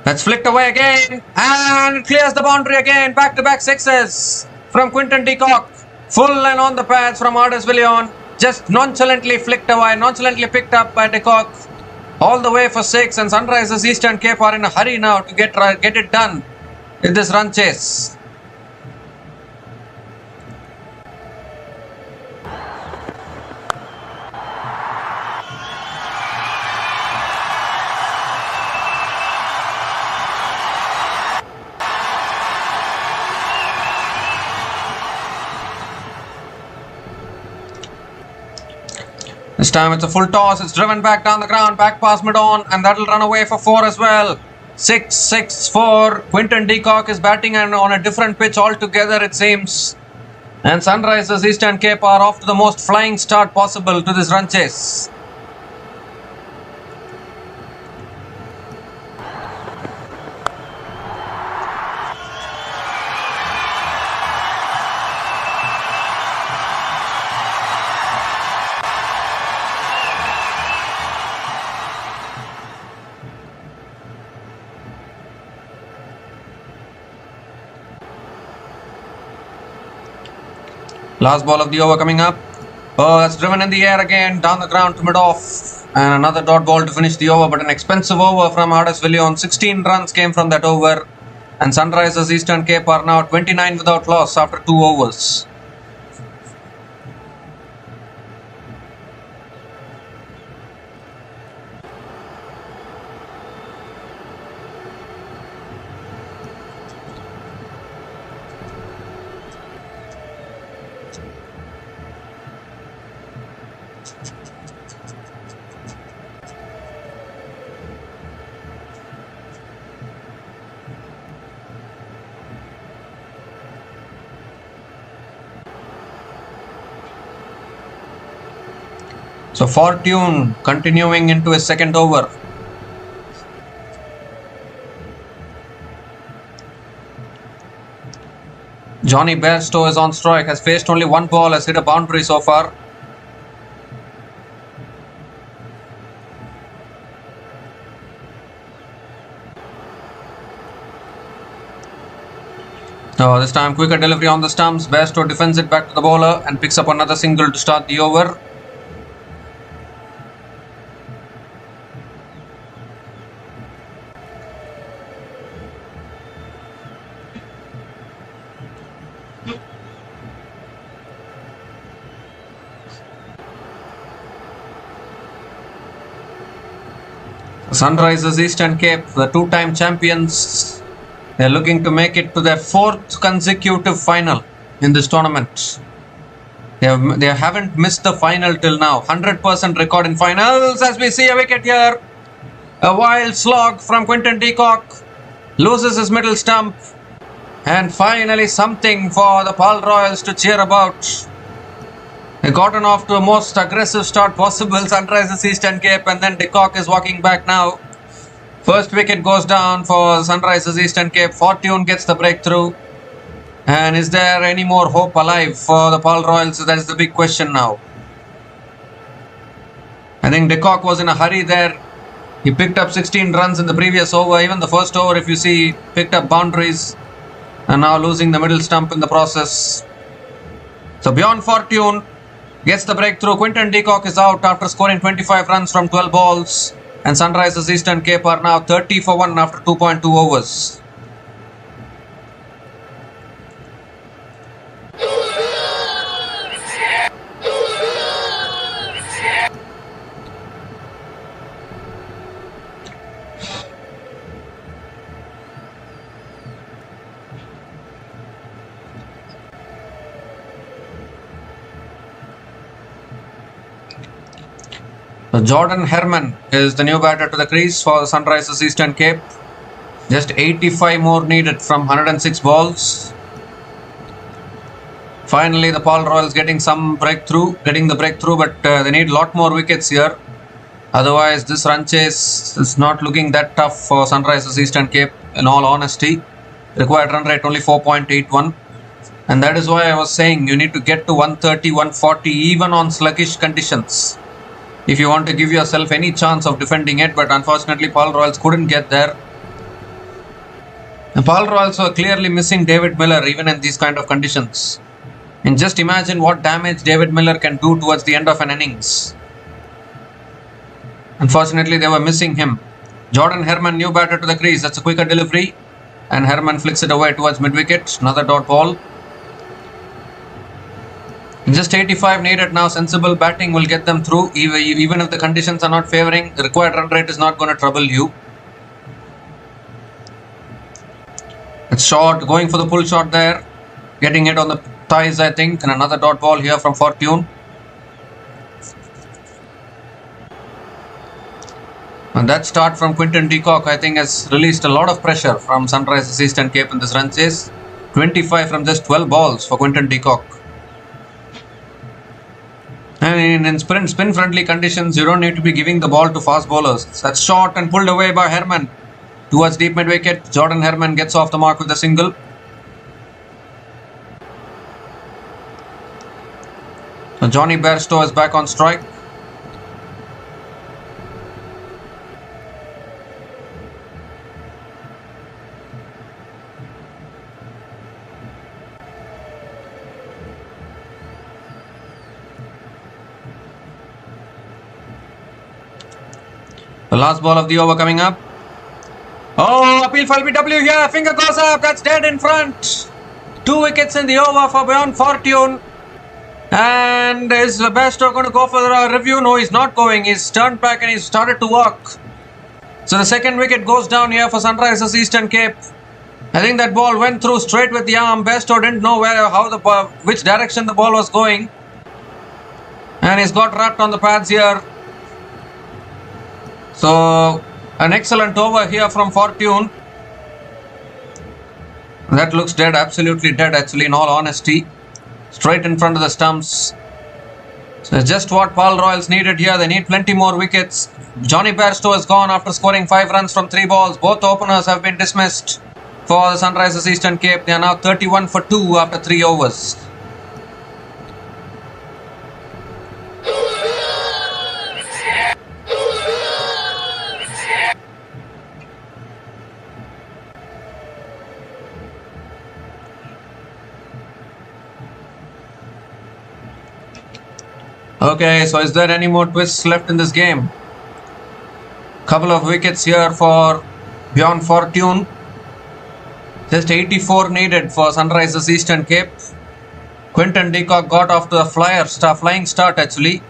S1: That's flicked away again, and it clears the boundary again. Back-to-back 6s from Quinton de Kock. Full and on the pads from Hardesvillion. Just nonchalantly flicked away, nonchalantly picked up by de Kock. All the way for 6, and Sunrisers Eastern Cape are in a hurry now to get it done in this run chase. This time it's a full toss. It's driven back down the ground, back past mid-on, and that'll run away for 4 as well. 6-6-4. Quinton de Kock is batting and on a different pitch altogether, it seems. And Sunrisers Eastern Cape are off to the most flying start possible to this run chase. Last ball of the over coming up. Oh, that's driven in the air again, down the ground to mid-off. And another dot ball to finish the over, but an expensive over from Hardesvillion. 16 runs came from that over. And Sunrisers Eastern Cape are now 29 without loss after 2 overs. So Fortune continuing into his second over. Johnny Bairstow is on strike, has faced only 1 ball, has hit a boundary so far. Oh, this time quicker delivery on the stumps. Bairstow defends it back to the bowler and picks up another single to start the over. Sunrisers Eastern Cape, the 2-time champions, they're looking to make it to their 4th consecutive final in this tournament. They haven't missed the final till now. 100% record in finals as we see a wicket here. A wild slog from Quinton de Kock. Loses his middle stump. And finally something for the Paarl Royals to cheer about. They gotten off to a most aggressive start possible, Sunrisers Eastern Cape, and then de Kock is walking back now. First wicket goes down for Sunrisers Eastern Cape. Fortune gets the breakthrough. And is there any more hope alive for the Paarl Royals? That is the big question now. I think de Kock was in a hurry there. He picked up 16 runs in the previous over. Even the first over, if you see, picked up boundaries. And now losing the middle stump in the process. So beyond Fortune gets the breakthrough. Quinton de Kock is out after scoring 25 runs from 12 balls. And Sunrisers Eastern Cape are now 30 for 1 after 2.2 overs. So Jordan Herman is the new batter to the crease for the Sunrisers Eastern Cape. Just 85 more needed from 106 balls. Finally, the Paarl Royals getting the breakthrough, but they need a lot more wickets here. Otherwise, this run chase is not looking that tough for Sunrisers Eastern Cape, in all honesty. Required run rate only 4.81. And that is why I was saying you need to get to 130, 140 even on sluggish conditions, if you want to give yourself any chance of defending it. But unfortunately, Paarl Royals couldn't get there. The Paarl Royals were clearly missing David Miller even in these kind of conditions. And just imagine what damage David Miller can do towards the end of an innings. Unfortunately, they were missing him. Jordan Herman, new batter to the crease. That's a quicker delivery. And Herman flicks it away towards mid-wicket. Another dot ball. Just 85 needed now. Sensible batting will get them through. Even if the conditions are not favouring, the required run rate is not going to trouble you. It's short, going for the pull shot there. Getting it on the thighs, I think. And another dot ball here from Fortune. And that start from Quinton de Kock, I think, has released a lot of pressure from Sunrisers Eastern Cape in this run chase. 25 from just 12 balls for Quinton de Kock. And in spin-friendly conditions, you don't need to be giving the ball to fast bowlers. That's short and pulled away by Herman towards deep mid-wicket. Jordan Herman gets off the mark with a single. So Johnny Bairstow is back on strike. The last ball of the over coming up. Oh, appeal for LBW here. Finger goes up. That's dead in front. 2 wickets in the over for Beyond Fortune. And is Bairstow going to go for a review? No, he's not going. He's turned back and he's started to walk. So the second wicket goes down here for Sunrisers Eastern Cape. I think that ball went through straight with the arm. Bairstow didn't know which direction the ball was going. And he's got wrapped on the pads here. So, an excellent over here from Fortune. That looks dead, absolutely dead actually, in all honesty. Straight in front of the stumps. So, just what Paarl Royals needed here. They need plenty more wickets. Johnny Bairstow is gone after scoring 5 runs from 3 balls. Both openers have been dismissed for the Sunrisers Eastern Cape. They are now 31 for 2 after 3 overs. Okay, so is there any more twists left in this game? Couple of wickets here for Beyond Fortune. Just 84 needed for Sunrisers Eastern Cape. Quinton de Kock got off to a flying start actually.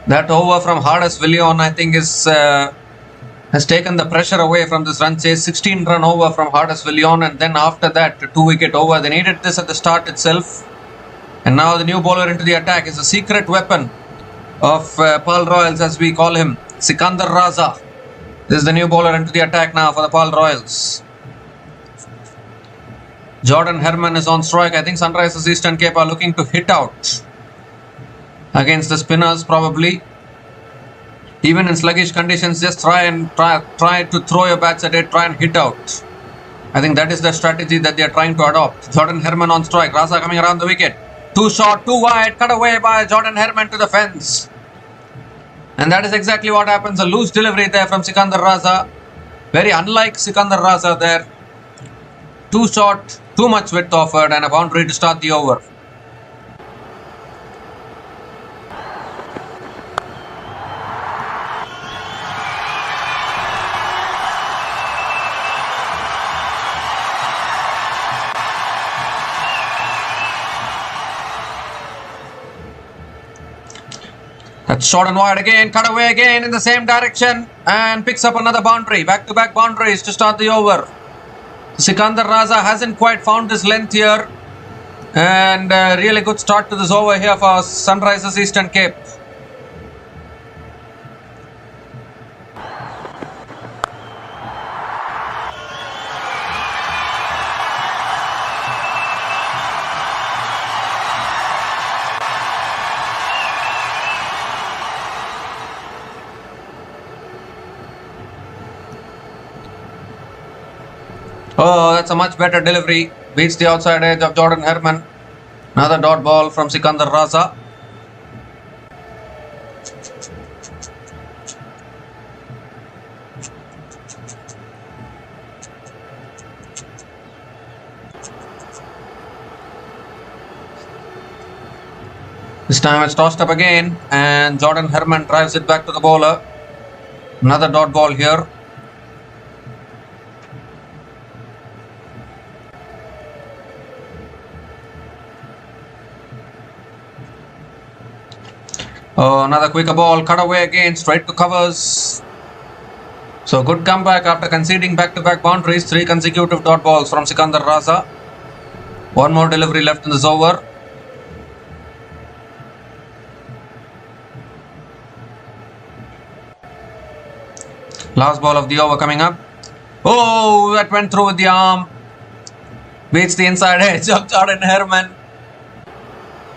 S1: That over from Hardus-Villion I think has taken the pressure away from this run chase. 16 run over from Hardus-Villion, and then after that 2 wicket over. They needed this at the start itself. And now the new bowler into the attack is a secret weapon of Paarl Royals, as we call him, Sikandar Raza. This is the new bowler into the attack now for the Paarl Royals. Jordan Herman is on strike. I think Sunrisers Eastern Cape are looking to hit out against the spinners probably. Even in sluggish conditions, just try to throw your bats at it, try and hit out. I think that is the strategy that they are trying to adopt. Jordan Herman on strike. Raza coming around the wicket. Too short, too wide, cut away by Jordan Herman to the fence. And that is exactly what happens. A loose delivery there from Sikandar Raza. Very unlike Sikandar Raza there. Too short, too much width offered, and a boundary to start the over. That's short and wide again, cut away again in the same direction, and picks up another boundary. Back-to-back boundaries to start the over. Sikandar Raza hasn't quite found his length here, and really good start to this over here for Sunrisers Eastern Cape. Oh, that's a much better delivery. Beats the outside edge of Jordan Herman. Another dot ball from Sikandar Raza. This time it's tossed up again, and Jordan Herman drives it back to the bowler. Another dot ball here. Oh, another quicker ball, cut away again, straight to covers. So good comeback after conceding back-to-back boundaries. 3 consecutive dot balls from Sikandar Raza. One more delivery left in this over. Last ball of the over coming up. Oh, that went through with the arm. Beats the inside edge of Jordan Herman.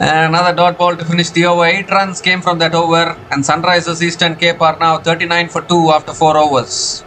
S1: And another dot ball to finish the over. 8 runs came from that over, and Sunrisers Eastern Cape are now 39 for 2 after 4 overs.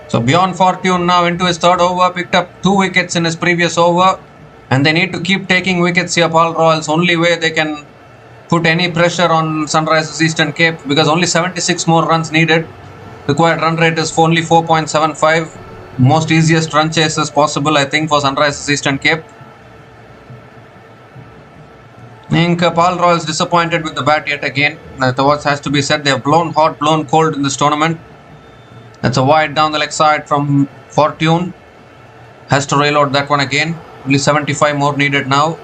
S1: So beyond Fortune now into his third over, picked up 2 wickets in his previous over, and they need to keep taking wickets here. Paarl, only way they can put any pressure on Sunrisers Eastern Cape, because only 76 more runs needed. Required run rate is only 4.75. Most easiest run chases possible, I think, for Sunrisers Eastern Cape. I think Paarl Royals disappointed with the bat yet again. What has to be said, they have blown hot, blown cold in this tournament. That's a wide down the leg side from Fortune. Has to reload that one again. Only 75 more needed now.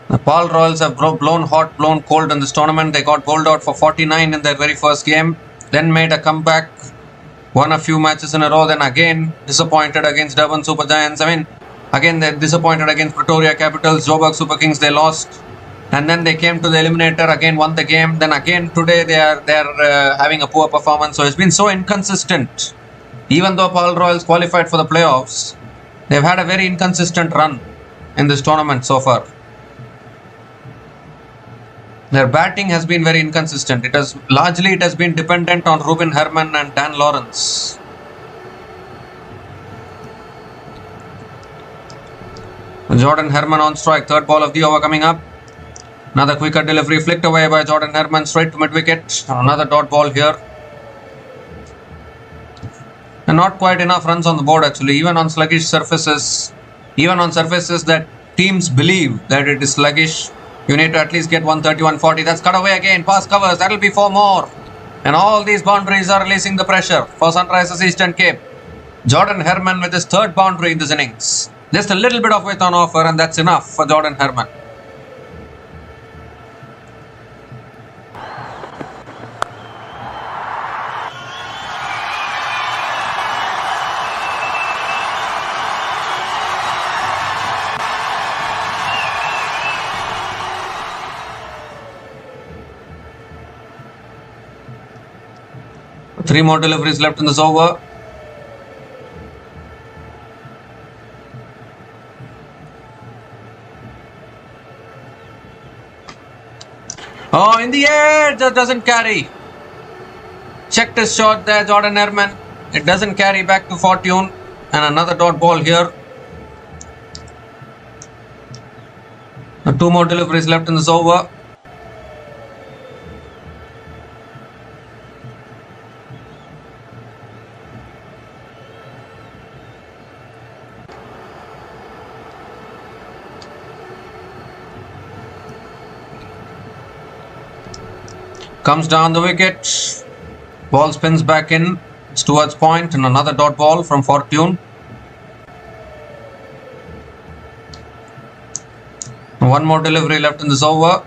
S1: The Paarl Royals have blown hot, blown cold in this tournament. They got bowled out for 49 in their very first game. Then made a comeback. Won a few matches in a row. Then again disappointed against Durban Super Giants. Again, they're disappointed against Pretoria Capitals, Joburg Super Kings. They lost, and then they came to the eliminator. Again, won the game. Then again today they are having a poor performance. So it's been so inconsistent. Even though Paarl Royals qualified for the playoffs, they've had a very inconsistent run in this tournament so far. Their batting has been very inconsistent. It has been dependent on Ruben Herman and Dan Lawrence. Jordan Herman on strike. Third ball of the over coming up. Another quicker delivery flicked away by Jordan Herman straight to mid-wicket. Another dot ball here. And not quite enough runs on the board actually. Even on sluggish surfaces. Even on surfaces that teams believe that it is sluggish. You need to at least get 130, 140. That's cut away again. Pass covers. That'll be 4 more. And all these boundaries are releasing the pressure for Sunrisers Eastern Cape. Jordan Herman with his 3rd boundary in this innings. Just a little bit of width on offer, and that's enough for Jordan Herman. Three more deliveries left in this over. Oh, in the air, that doesn't carry. Checked his shot there, Jordan Herman. It doesn't carry back to fortune. And another dot ball here. 2 more deliveries left in this over. Comes down the wicket. Ball spins back in. It's towards point and another dot ball from fortune. 1 more delivery left in this over.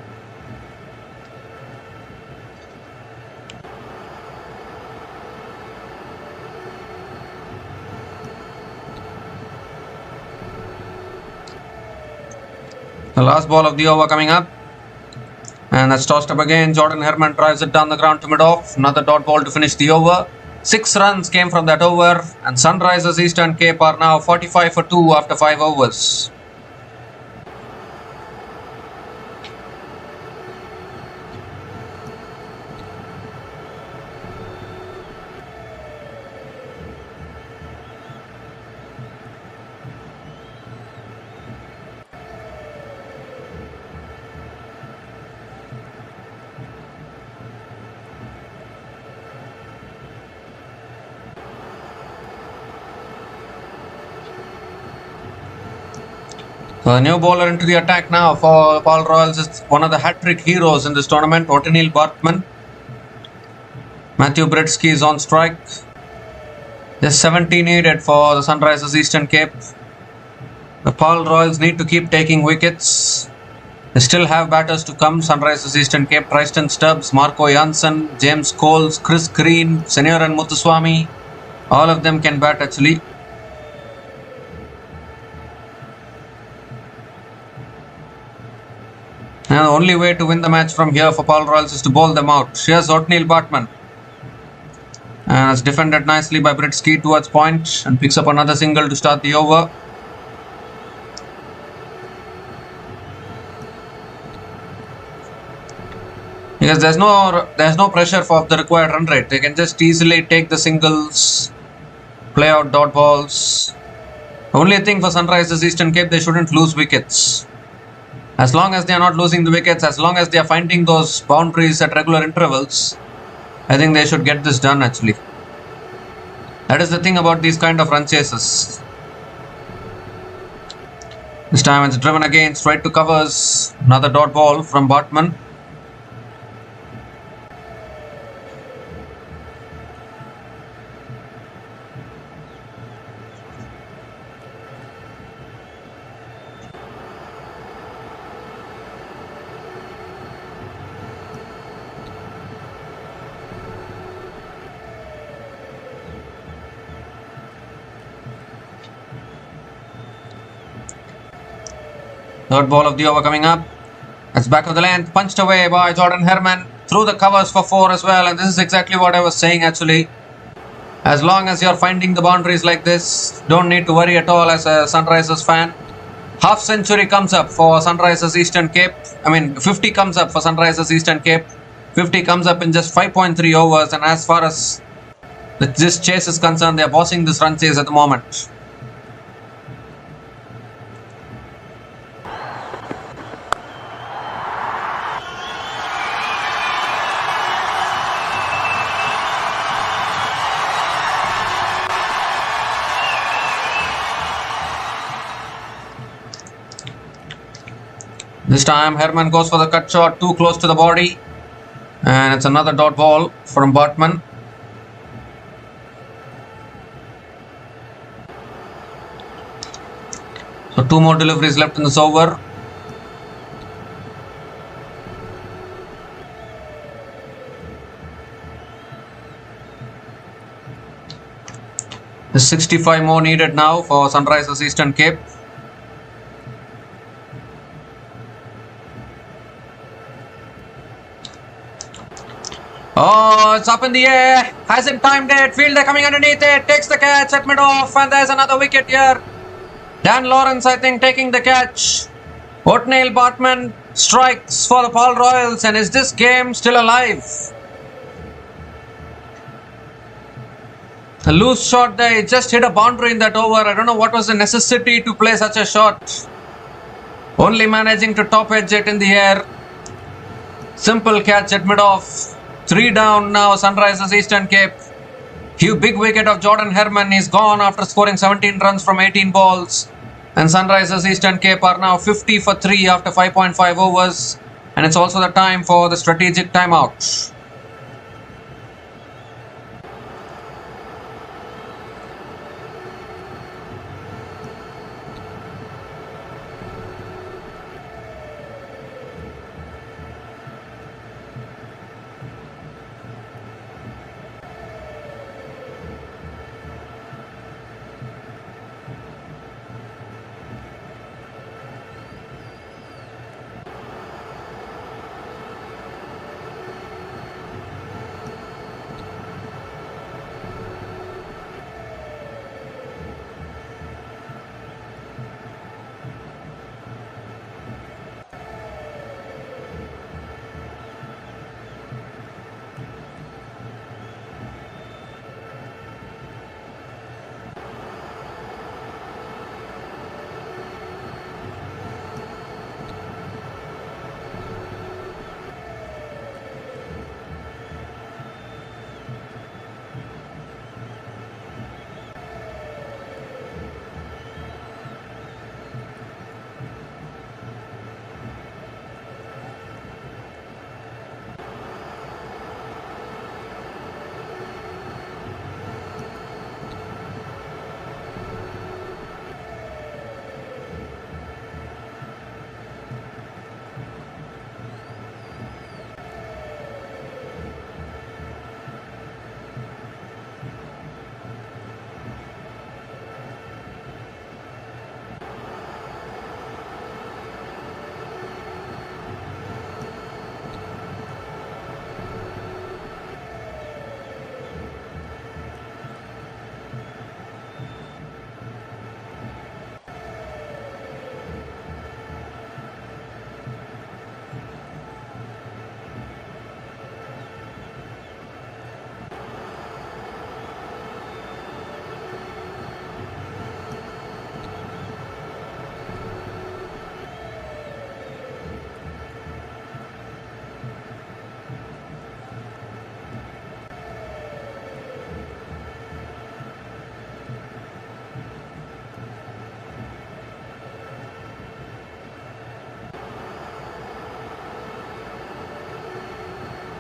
S1: The last ball of the over coming up. And that's tossed up again. Jordan Herman drives it down the ground to mid-off. Another dot ball to finish the over. 6 runs came from that over. And Sunrisers Eastern Cape are now 45 for 2 after 5 overs. So the new bowler into the attack now for Paarl Royals is one of the hat-trick heroes in this tournament, Ottenil Bartman. Matthew Britsky is on strike. Just 70 needed for the Sunrisers Eastern Cape. The Paarl Royals need to keep taking wickets. They still have batters to come. Sunrisers Eastern Cape, Tristan Stubbs, Marco Janssen, James Coles, Chris Green, Senioran Muthuswamy. All of them can bat actually. And the only way to win the match from here for Paarl Royals is to bowl them out. Here's Ottenil Bartman. And it's defended nicely by Britsky towards point and picks up another single to start the over. Because there's no pressure for the required run rate. They can just easily take the singles, play out dot balls. The only thing for Sunrisers Eastern Cape, they shouldn't lose wickets. As long as they are not losing the wickets, as long as they are finding those boundaries at regular intervals, I think they should get this done actually. That is the thing about these kind of run chases. This time it's driven again, straight to covers. Another dot ball from Bartman. Third ball of the over coming up. That's back of the length, punched away by Jordan Herman. Through the covers for 4 as well. And this is exactly what I was saying actually. As long as you're finding the boundaries like this, don't need to worry at all as a Sunrisers fan. Half century comes up for Sunrisers Eastern Cape. 50 comes up for Sunrisers Eastern Cape. 50 comes up in just 5.3 overs. And as far as this chase is concerned, they're bossing this run chase at the moment. This time Herman goes for the cut shot, too close to the body. And it's another dot ball from Bartman. So 2 more deliveries left in this over. There's 65 more needed now for Sunrisers Eastern Cape. Oh, it's up in the air. Hasn't timed it. Fielder coming underneath it. Takes the catch at mid-off. And there's another wicket here. Dan Lawrence, I think, taking the catch. Othniel Bartman strikes for the Paarl Royals. And is this game still alive? A loose shot there. He just hit a boundary in that over. I don't know what was the necessity to play such a shot. Only managing to top edge it in the air. Simple catch at mid-off. 3 down now, Sunrisers Eastern Cape. Big wicket of Jordan Herman is gone after scoring 17 runs from 18 balls. And Sunrisers Eastern Cape are now 50 for 3 after 5.5 overs. And it's also the time for the strategic timeout.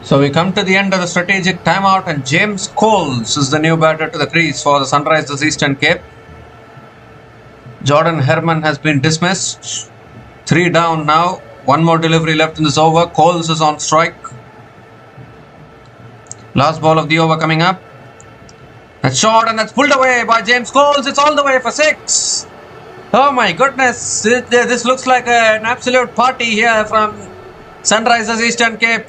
S1: So we come to the end of the strategic timeout, and James Coles is the new batter to the crease for the Sunrisers Eastern Cape. Jordan Herman has been dismissed. 3 down now. 1 more delivery left in this over. Coles is on strike. Last ball of the over coming up. That's short and that's pulled away by James Coles. It's all the way for 6. Oh my goodness. This looks like an absolute party here from Sunrisers Eastern Cape.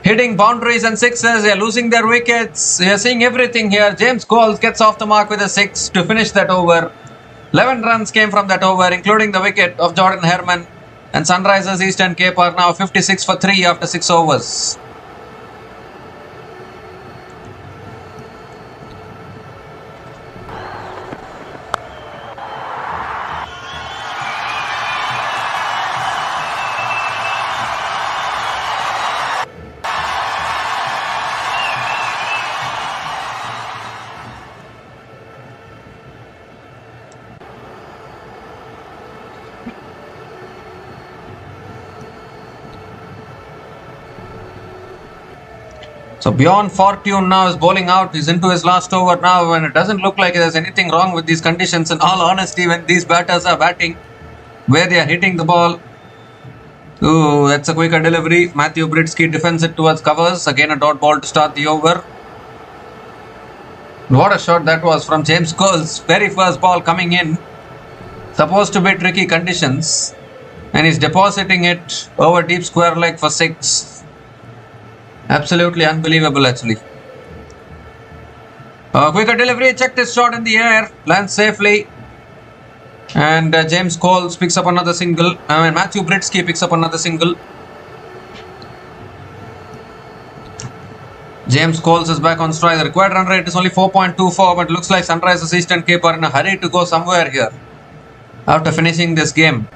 S1: Hitting boundaries and sixes. They're losing their wickets. You're seeing everything here. James Coles gets off the mark with a 6 to finish that over. 11 runs came from that over, including the wicket of Jordan Herman. And Sunrisers Eastern Cape are now 56 for 3 after 6 overs. So Beyond Fortune now is bowling out. He's into his last over now, and it doesn't look like there's anything wrong with these conditions. In all honesty, when these batters are batting, where they are hitting the ball. Ooh, that's a quicker delivery. Matthew Britsky defends it towards covers. Again a dot ball to start the over. What a shot that was from James Cole's very first ball coming in. Supposed to be tricky conditions. And he's depositing it over deep square leg for 6. Absolutely unbelievable actually. Quicker delivery, checked his shot in the air, lands safely. And James Cole picks up another single. Matthew Britsky picks up another single. James Coles is back on strike. The required run rate is only 4.24, but looks like Sunrisers Eastern Cape are in a hurry to go somewhere here after finishing this game.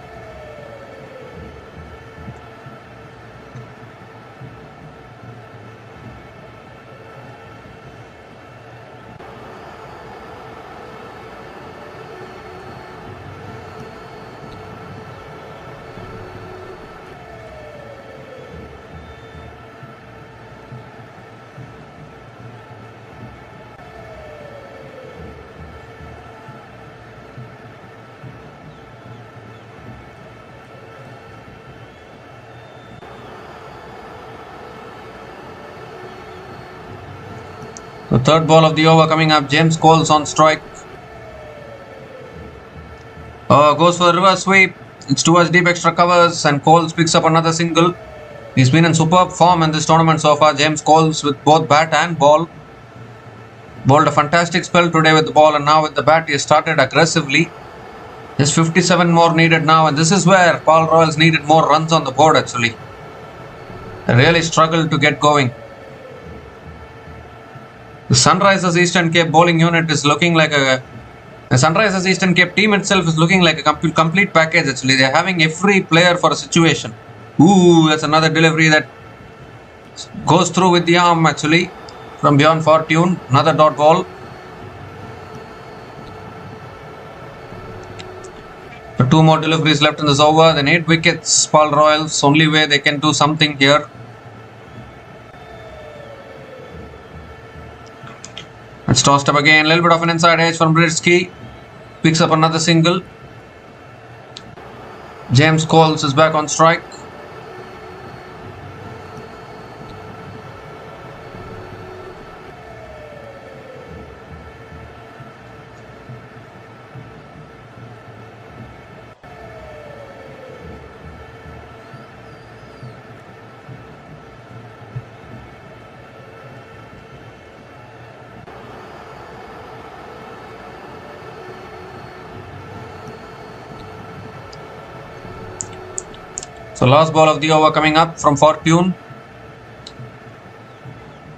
S1: The third ball of the over coming up. James Cole's on strike. Goes for the reverse sweep. It's towards deep extra covers, and Coles picks up another single. He's been in superb form in this tournament so far. James Coles with both bat and ball. Bowled a fantastic spell today with the ball, and now with the bat he has started aggressively. There's 57 more needed now, and this is where Paarl Royals needed more runs on the board actually. They really struggled to get going. The Sunrisers Eastern Cape bowling unit is looking like the Sunrisers Eastern Cape team itself is looking like a complete package actually. They're having every player for a situation. Ooh, that's another delivery that goes through with the arm actually from Beyond Fortune. Another dot ball. But 2 more deliveries left in this over. Then 8 wickets. Paarl Royals, only way they can do something here. It's tossed up again. A little bit of an inside edge from Britsky. Picks up another single. James Coles is back on strike. So last ball of the over coming up from Fortune.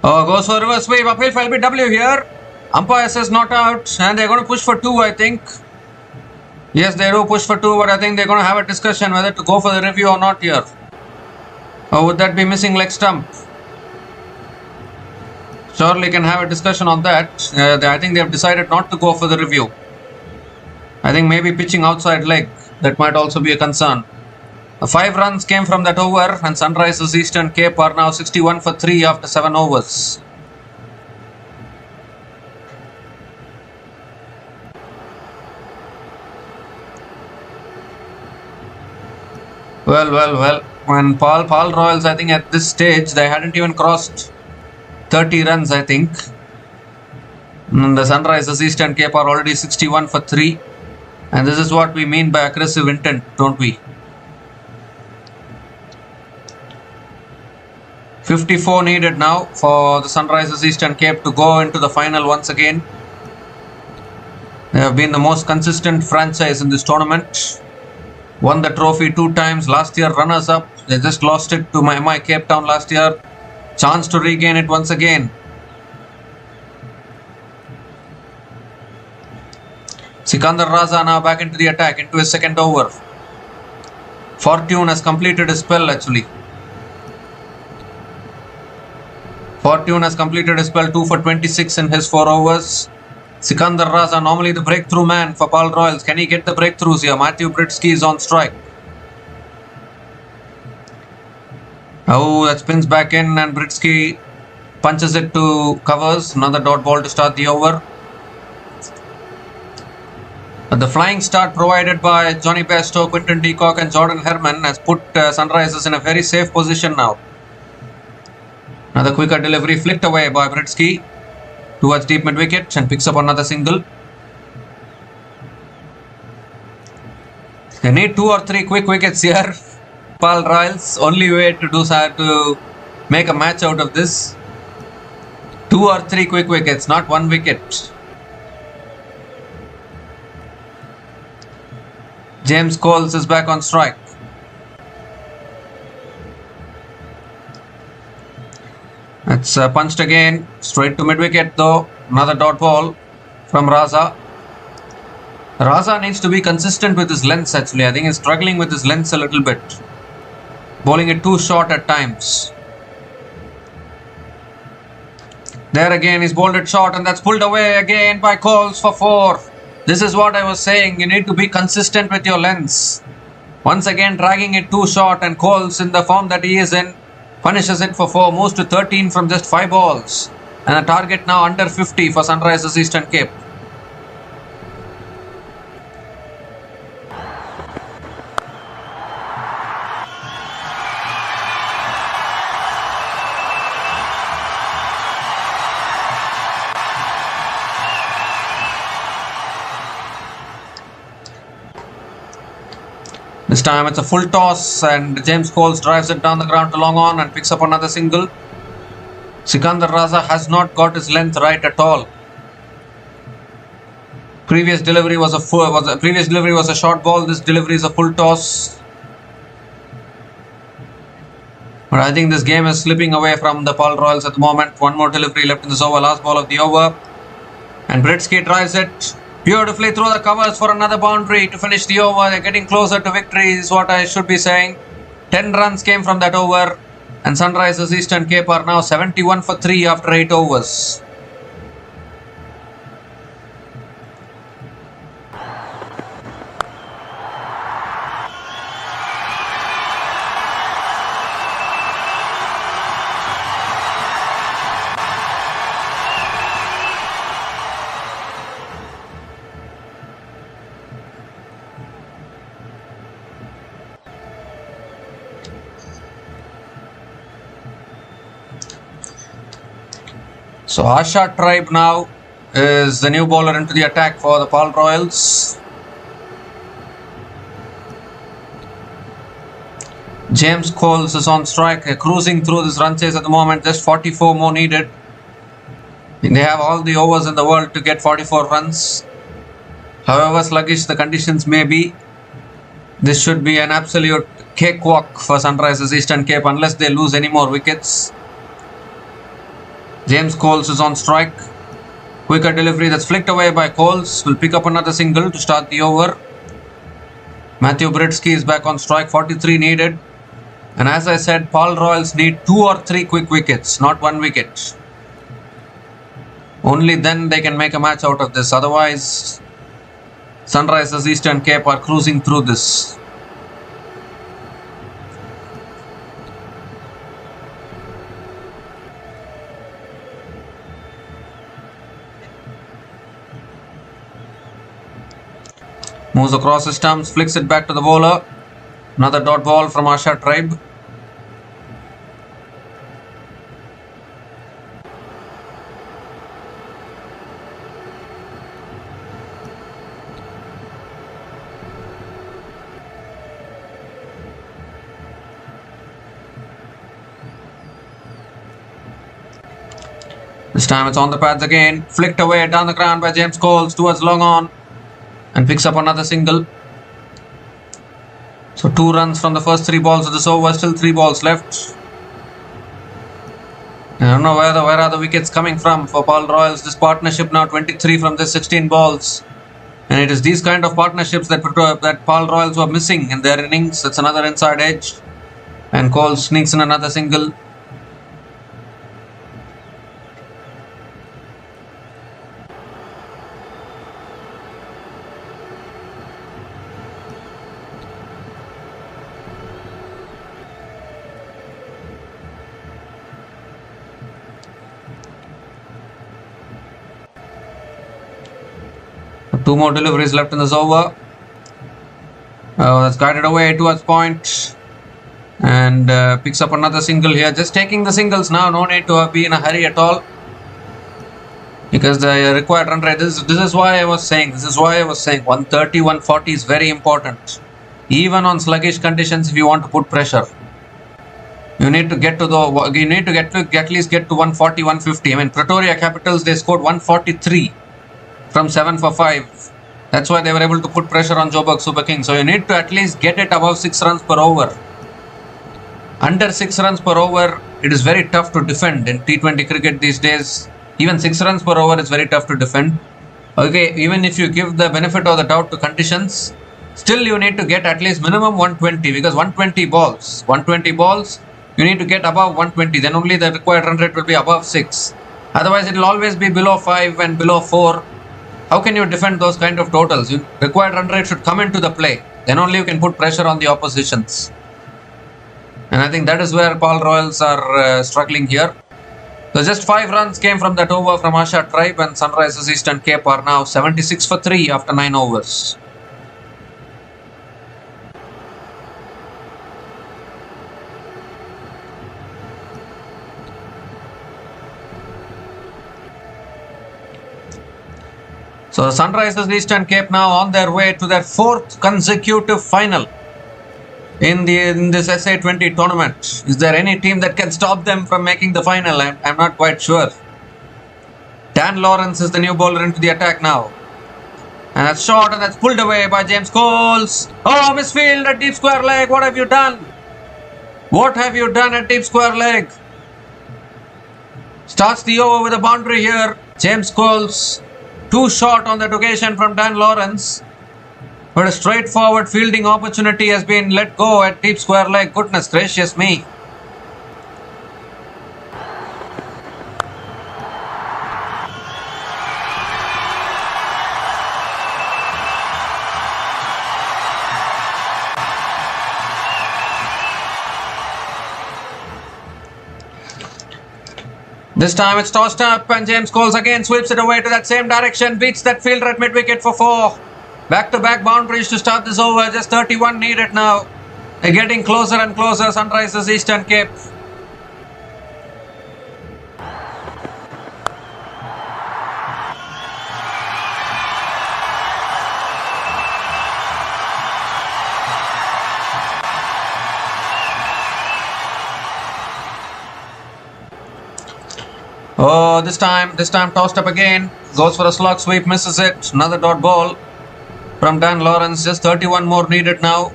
S1: Goes for reverse sweep. Uphill for LBW here. Umpire says not out, and they're going to push for 2, I think. Yes, they do push for 2, but I think they're going to have a discussion whether to go for the review or not here. Or would that be missing leg stump? Surely can have a discussion on that. I think they have decided not to go for the review. I think maybe pitching outside leg, that might also be a concern. 5 runs came from that over, and Sunrisers Eastern Cape are now 61 for 3 after 7 overs. Well. When Paarl Royals, I think at this stage, they hadn't even crossed 30 runs, I think. And the Sunrisers Eastern Cape are already 61 for 3. And this is what we mean by aggressive intent, don't we? 54 needed now for the Sunrisers Eastern Cape to go into the final once again. They have been the most consistent franchise in this tournament. Won the trophy 2 times. Last year runners up. They just lost it to MI Cape Town last year. Chance to regain it once again. Sikandar Raza now back into the attack, into his second over. Fortune has completed his spell actually. Fortune has completed his spell, 2 for 26 in his 4 overs. Sikandar Raza, normally the breakthrough man for Paarl Royals. Can he get the breakthroughs here? Matthew Britsky is on strike. Oh, that spins back in, and Britsky punches it to covers. Another dot ball to start the over. The flying start provided by Johnny Bairstow, Quinton de Kock and Jordan Herman has put Sunrisers in a very safe position now. Another quicker delivery flicked away by Britsky towards deep mid wicket and picks up another single. They need 2 or 3 quick wickets here. Paarl Royals, only way to do to make a match out of this. 2 or 3 quick wickets, not 1 wicket. James Coles is back on strike. It's punched again, straight to mid wicket though. Another dot ball from Raza. Raza needs to be consistent with his lengths actually. I think he's struggling with his lengths a little bit. Bowling it too short at times. There again, he's bowled it short and that's pulled away again by Coles for 4. This is what I was saying. You need to be consistent with your lengths. Once again, dragging it too short, and Coles, in the form that he is in, finishes it for 4, moves to 13 from just 5 balls. And a target now under 50 for Sunrisers Eastern Cape. This time it's a full toss and James Coles drives it down the ground to long on and picks up another single. Sikandar Raza has not got his length right at all. Previous delivery was a short ball. This delivery is a full toss. But I think this game is slipping away from the Paarl Royals at the moment. One more delivery left in this over, last ball of the over. And Britsky drives it beautifully through the covers for another boundary to finish the over. They're getting closer to victory is what I should be saying. 10 runs came from that over. And Sunrisers Eastern Cape are now 71 for 3 after 8 overs. So Asha Tribe now is the new bowler into the attack for the Paarl Royals. James Coles is on strike, cruising through this run chase at the moment. Just 44 more needed. They have all the overs in the world to get 44 runs. However sluggish the conditions may be, this should be an absolute cakewalk for Sunrisers Eastern Cape unless they lose any more wickets. James Coles is on strike. Quicker delivery that's flicked away by Coles. Will pick up another single to start the over. Matthew Britsky is back on strike. 43 needed. And as I said, Paarl Royals need 2 or 3 quick wickets, not 1 wicket. Only then they can make a match out of this. Otherwise, Sunrisers Eastern Cape are cruising through this. Moves across his stumps, flicks it back to the bowler. Another dot ball from Asha Tribe. This time it's on the pads again. Flicked away down the ground by James Coles towards long on. And picks up another single. So 2 runs from the first 3 balls of this over. Still 3 balls left. I don't know where are the wickets coming from for Paarl Royals. This partnership now 23 from the 16 balls. And it is these kind of partnerships that Paarl Royals were missing in their innings. That's another inside edge. And Coles sneaks in another single. 2 more deliveries left in this over. That's guided away towards point. And picks up another single here. Just taking the singles now. No need to be in a hurry at all. Because the required run rate. This is why I was saying. 130, 140 is very important. Even on sluggish conditions, if you want to put pressure, you need to get to at least get to 140, 150. I mean, Pretoria Capitals, they scored 143 from 7 for 5. That's why they were able to put pressure on Joburg Super Kings. So you need to at least get it above 6 runs per over. Under 6 runs per over, it is very tough to defend in T20 cricket these days. Even 6 runs per over is very tough to defend. Okay, even if you give the benefit of the doubt to conditions, still you need to get at least minimum 120, because 120 balls, you need to get above 120. Then only the required run rate will be above 6. Otherwise, it will always be below 5 and below 4. How can you defend those kind of totals? Required run rate should come into the play. Then only you can put pressure on the oppositions. And I think that is where Paarl Royals are struggling here. So just 5 runs came from that over from Asha Tribe, and Sunrisers Eastern Cape are now 76 for 3 after 9 overs. So the Sunrisers Eastern Cape now on their way to their 4th consecutive final in this SA20 tournament. Is there any team that can stop them from making the final? I'm not quite sure. Dan Lawrence is the new bowler into the attack now. And that's short, and that's pulled away by James Coles. Oh, misfield at deep square leg. What have you done? What have you done at deep square leg? Starts the over with a boundary here. James Coles. Too short on that occasion from Dan Lawrence. But a straightforward fielding opportunity has been let go at deep square leg. Goodness gracious me. This time it's tossed up, and James Coles again sweeps it away to that same direction. Beats that fielder at mid-wicket for 4. Back-to-back boundaries to start this over. Just 31 needed now. They're getting closer and closer, Sunrisers Eastern Cape. Oh, this time tossed up again. Goes for a slog sweep, misses it. Another dot ball from Dan Lawrence. Just 31 more needed now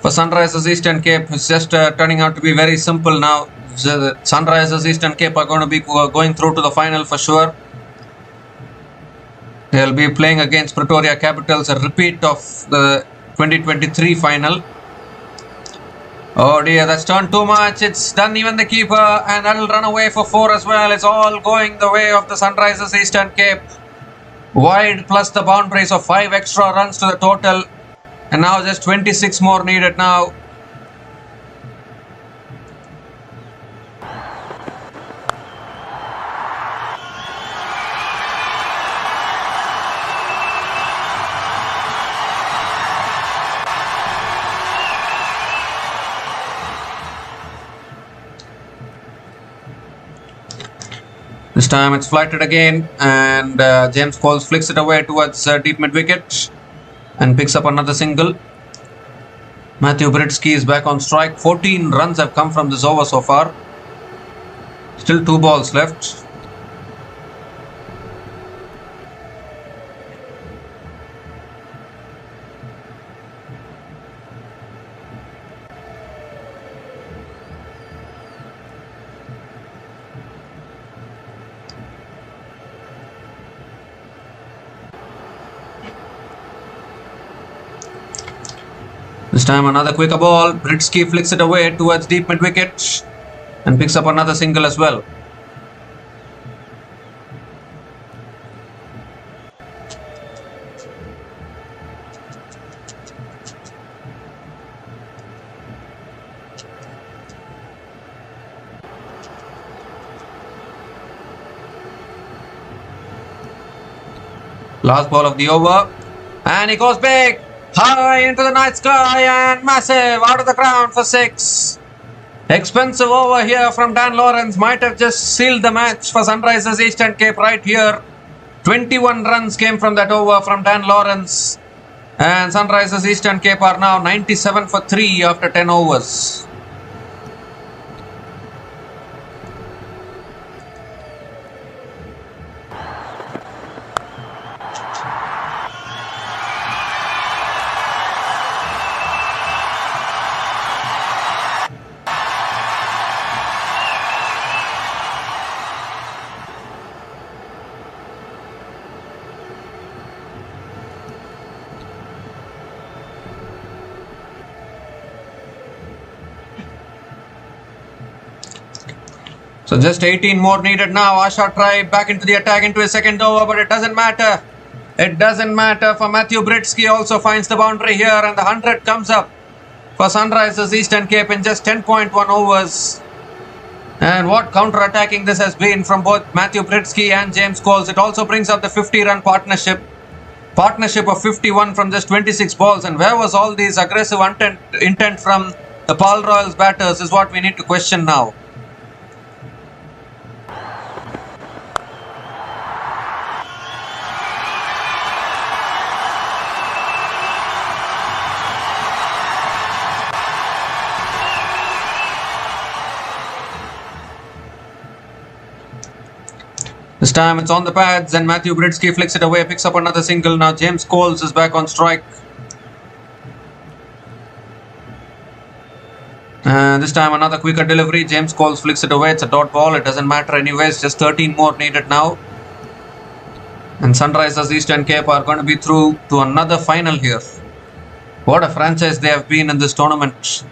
S1: for Sunrisers Eastern Cape. It's just turning out to be very simple now. Sunrisers Eastern Cape are going to be going through to the final for sure. They'll be playing against Pretoria Capitals, a repeat of the 2023 final. Oh dear, that's turned too much. It's done even the keeper, and that'll run away for 4 as well. It's all going the way of the Sunrisers Eastern Cape. Wide plus the boundaries of 5 extra runs to the total. And now just 26 more needed now. This time it's flighted again, and James Coles flicks it away towards deep mid-wicket and picks up another single. Matthew Britsky is back on strike. 14 runs have come from this over so far. Still 2 balls left. This time another quicker ball. Britsky flicks it away towards deep mid-wicket and picks up another single as well. Last ball of the over. And he goes big. High into the night sky and massive. Out of the ground for 6. Expensive over here from Dan Lawrence. Might have just sealed the match for Sunrisers Eastern Cape right here. 21 runs came from that over from Dan Lawrence. And Sunrisers Eastern Cape are now 97 for 3 after 10 overs. So just 18 more needed now. Asha tried back into the attack into his second over, but it doesn't matter. It doesn't matter for Matthew Britsky. Also finds the boundary here, and the 100 comes up for Sunrisers Eastern Cape in just 10.1 overs. And what counter-attacking this has been from both Matthew Britsky and James Coles. It also brings up the 50-run partnership of 51 from just 26 balls. And where was all these aggressive intent from the Paarl Royals batters is what we need to question now. This time it's on the pads and Matthew Britsky flicks it away, picks up another single. Now James Coles is back on strike. And this time another quicker delivery. James Coles flicks it away. It's a dot ball. It doesn't matter anyways. Just 13 more needed now. And Sunrisers Eastern Cape are going to be through to another final here. What a franchise they have been in this tournament.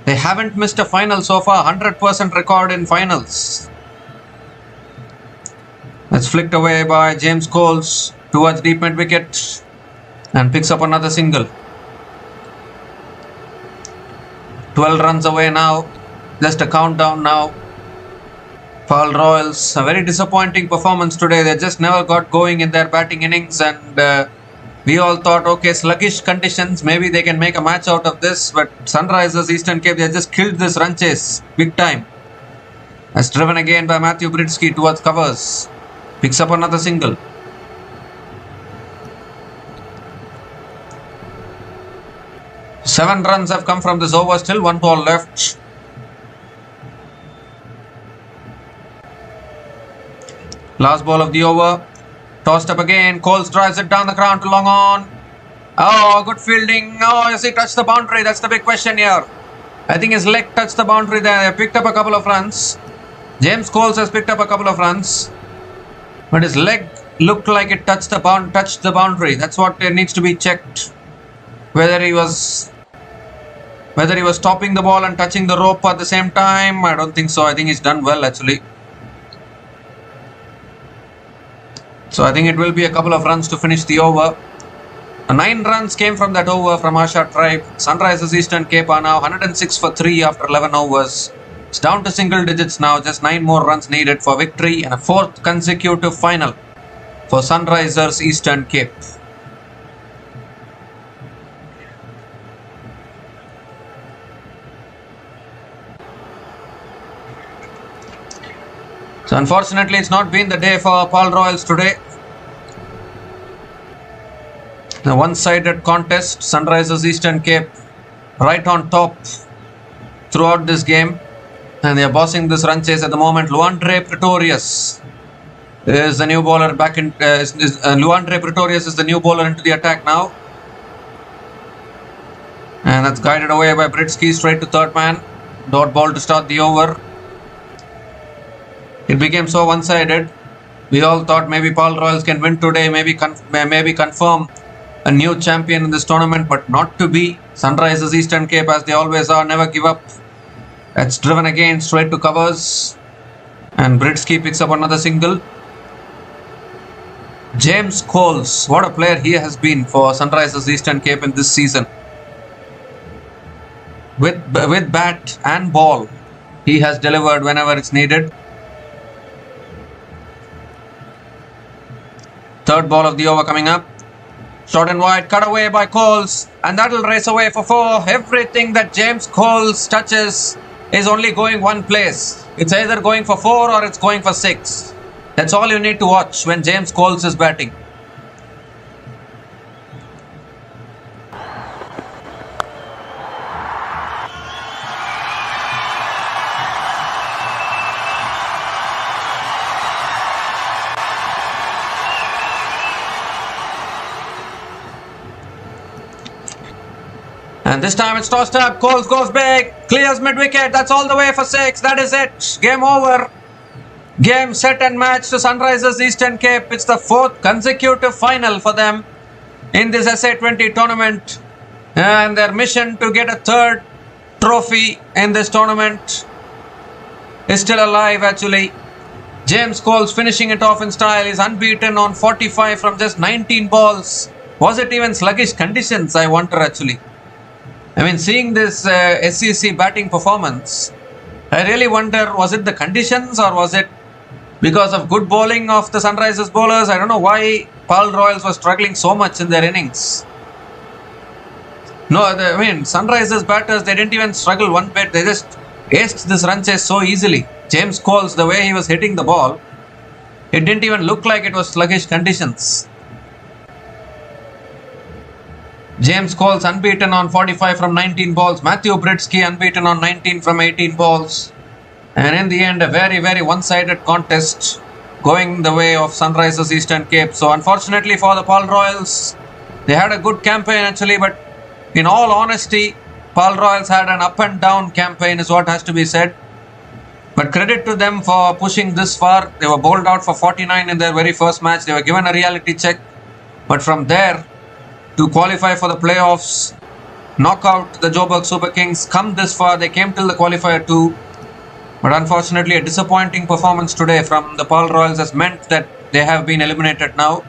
S1: They haven't missed a final so far. 100% record in finals. That's flicked away by James Coles towards deep mid wicket and picks up another single. 12 runs away now. Just a countdown now. Paarl Royals, a very disappointing performance today. They just never got going in their batting innings, and we all thought, okay, sluggish conditions, maybe they can make a match out of this. But Sunrisers Eastern Cape, they just killed this run chase big time. As driven again by Matthew Britsky towards covers. Picks up another single. Seven runs have come from this over. Still one ball left. Last ball of the over. Tossed up again. Coles drives it down the ground to long on. Oh, good fielding. Oh, yes, he touched the boundary. That's the big question here. I think his leg touched the boundary there. They picked up a couple of runs. James Coles has picked up a couple of runs. But his leg looked like it touched the boundary. That's what needs to be checked. Whether he was stopping the ball and touching the rope at the same time, I don't think so. I think he's done well actually. So I think it will be a couple of runs to finish the over. 9 runs came from that over from Asha Tribe. Sunrisers Eastern Cape are now 106 for 3 after 11 overs. It's down to single digits now, just 9 more runs needed for victory and a 4th consecutive final for Sunrisers Eastern Cape. So unfortunately it's not been the day for Paarl Royals today. A one-sided contest, Sunrisers Eastern Cape right on top throughout this game. And they are bossing this run chase at the moment. Luandre Pretorius is the new bowler back in. Luandre Pretorius is the new bowler into the attack now. And that's guided away by Britsky straight to third man. Dot ball to start the over. It became so one-sided. We all thought maybe Paarl Royals can win today, maybe confirm a new champion in this tournament, but not to be. Sunrisers Eastern Cape, as they always are, never give up. That's driven again straight to covers. And Britsky picks up another single. James Coles, what a player he has been for Sunrisers Eastern Cape in this season. With bat and ball, he has delivered whenever it's needed. Third ball of the over coming up. Short and wide, cut away by Coles, and that'll race away for 4. Everything that James Coles touches is only going one place. It's either going for 4 or it's going for 6. That's all you need to watch when James Coles is batting. And this time it's tossed up. Coles goes big. Clears mid-wicket. That's all the way for 6. That is it. Game over. Game set and match to Sunrisers Eastern Cape. It's the 4th consecutive final for them in this SA20 tournament. And their mission to get a 3rd trophy in this tournament is still alive actually. James Coles finishing it off in style. Is unbeaten on 45 from just 19 balls. Was it even sluggish conditions, I wonder actually. I mean, seeing this SEC batting performance, I really wonder, was it the conditions or was it because of good bowling of the Sunrisers bowlers? I don't know why Paarl Royals were struggling so much in their innings. No, I mean, Sunrisers batters, they didn't even struggle one bit. They just aced this run chase so easily. James Coles, the way he was hitting the ball, it didn't even look like it was sluggish conditions. James Coles unbeaten on 45 from 19 balls. Matthew Britsky unbeaten on 19 from 18 balls. And in the end, a very, very one-sided contest going the way of Sunrisers Eastern Cape. So unfortunately for the Paarl Royals, they had a good campaign actually, but in all honesty, Paarl Royals had an up and down campaign is what has to be said. But credit to them for pushing this far. They were bowled out for 49 in their very first match. They were given a reality check. But from there, to qualify for the playoffs, knock out the Joburg Super Kings, come this far. They came till the qualifier 2. But unfortunately, a disappointing performance today from the Paarl Royals has meant that they have been eliminated now.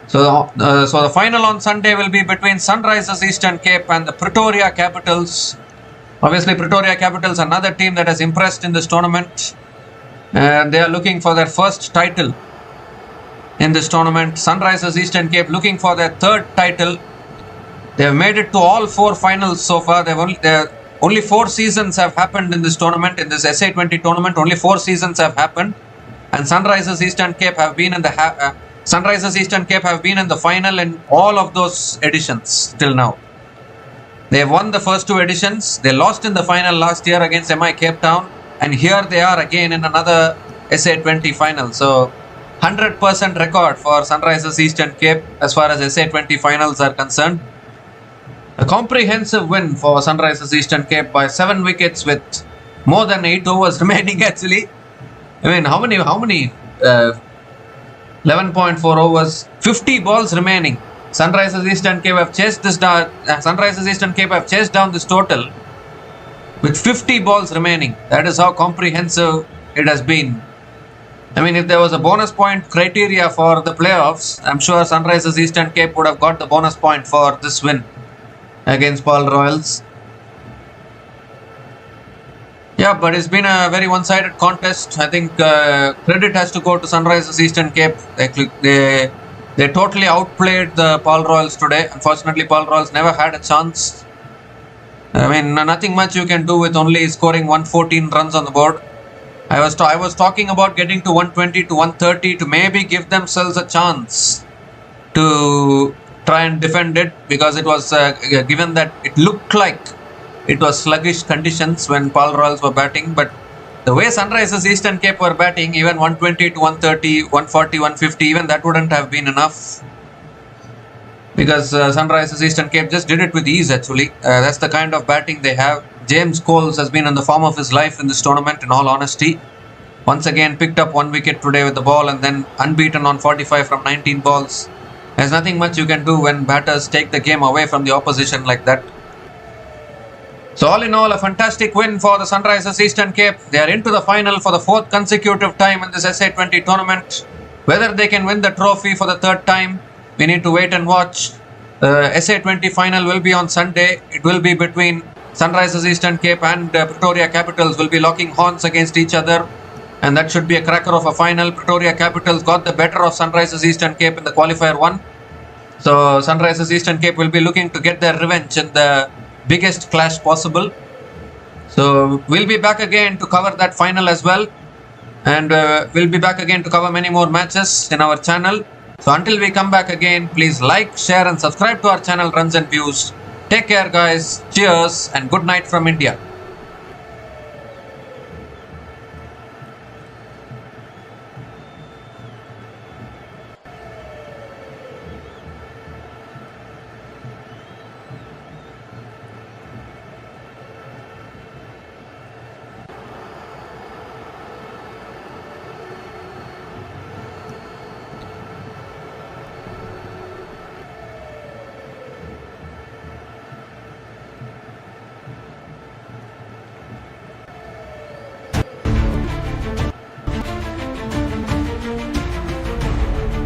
S1: So the final on Sunday will be between Sunrisers Eastern Cape and the Pretoria Capitals. Obviously, Pretoria Capitals, another team that has impressed in this tournament. They are looking for their first title in this tournament. Sunrisers Eastern Cape looking for their 3rd title. They have made it to all 4 finals so far. Only 4 seasons have happened in this tournament, in this SA20 tournament. Only 4 seasons have happened, and Sunrisers Eastern Cape have been in the final in all of those editions till now. They have won the first 2 editions. They lost in the final last year against MI Cape Town, and here they are again in another SA20 final. So 100% record for Sunrisers Eastern Cape as far as SA20 finals are concerned. A comprehensive win for Sunrisers Eastern Cape by 7 wickets with more than 8 overs remaining actually. I mean, how many 11.4 overs, 50 balls remaining. Sunrisers Eastern Cape have chased this down. Sunrisers Eastern Cape have chased down this total with 50 balls remaining. That is how comprehensive it has been. I mean, if there was a bonus point criteria for the playoffs, I'm sure Sunrisers Eastern Cape would have got the bonus point for this win against Paarl Royals. Yeah, but it's been a very one-sided contest. I think credit has to go to Sunrisers Eastern Cape. They totally outplayed the Paarl Royals today. Unfortunately, Paarl Royals never had a chance. I mean, nothing much you can do with only scoring 114 runs on the board. I was talking about getting to 120 to 130 to maybe give themselves a chance to try and defend it, because it was given that it looked like it was sluggish conditions when Paarl Royals were batting. But the way Sunrisers Eastern Cape were batting, even 120 to 130, 140, 150, even that wouldn't have been enough, because Sunrisers Eastern Cape just did it with ease actually. That's the kind of batting they have. James Coles has been in the form of his life in this tournament, in all honesty. Once again picked up 1 wicket today with the ball, and then unbeaten on 45 from 19 balls. There's nothing much you can do when batters take the game away from the opposition like that. So all in all, a fantastic win for the Sunrisers Eastern Cape. They are into the final for the 4th consecutive time in this SA20 tournament. Whether they can win the trophy for the 3rd time, we need to wait and watch. The SA20 final will be on Sunday. It will be between Sunrisers Eastern Cape and Pretoria Capitals will be locking horns against each other. And that should be a cracker of a final. Pretoria Capitals got the better of Sunrisers Eastern Cape in the qualifier 1. So Sunrisers Eastern Cape will be looking to get their revenge in the biggest clash possible. So we'll be back again to cover that final as well. And we'll be back again to cover many more matches in our channel. So until we come back again, please like, share and subscribe to our channel Runs and Views. Take care guys. Cheers and good night from India.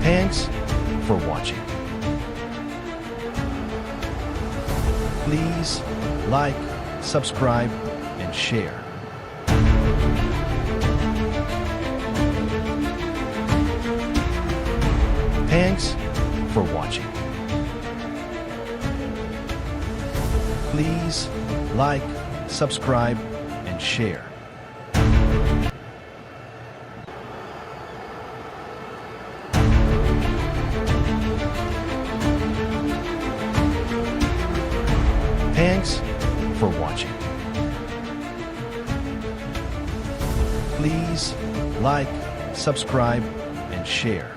S2: Thanks for watching. Please like, subscribe, and share. Thanks for watching. Please like, subscribe, and share. Thanks for watching. Please like, subscribe, and share.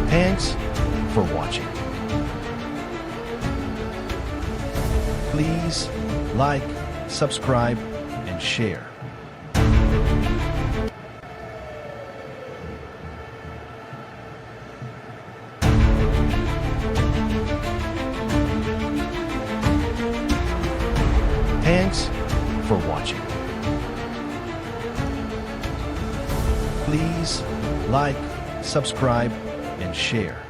S2: Thanks for watching. Please like, subscribe, and share. Thanks for watching. Please like, subscribe, and share.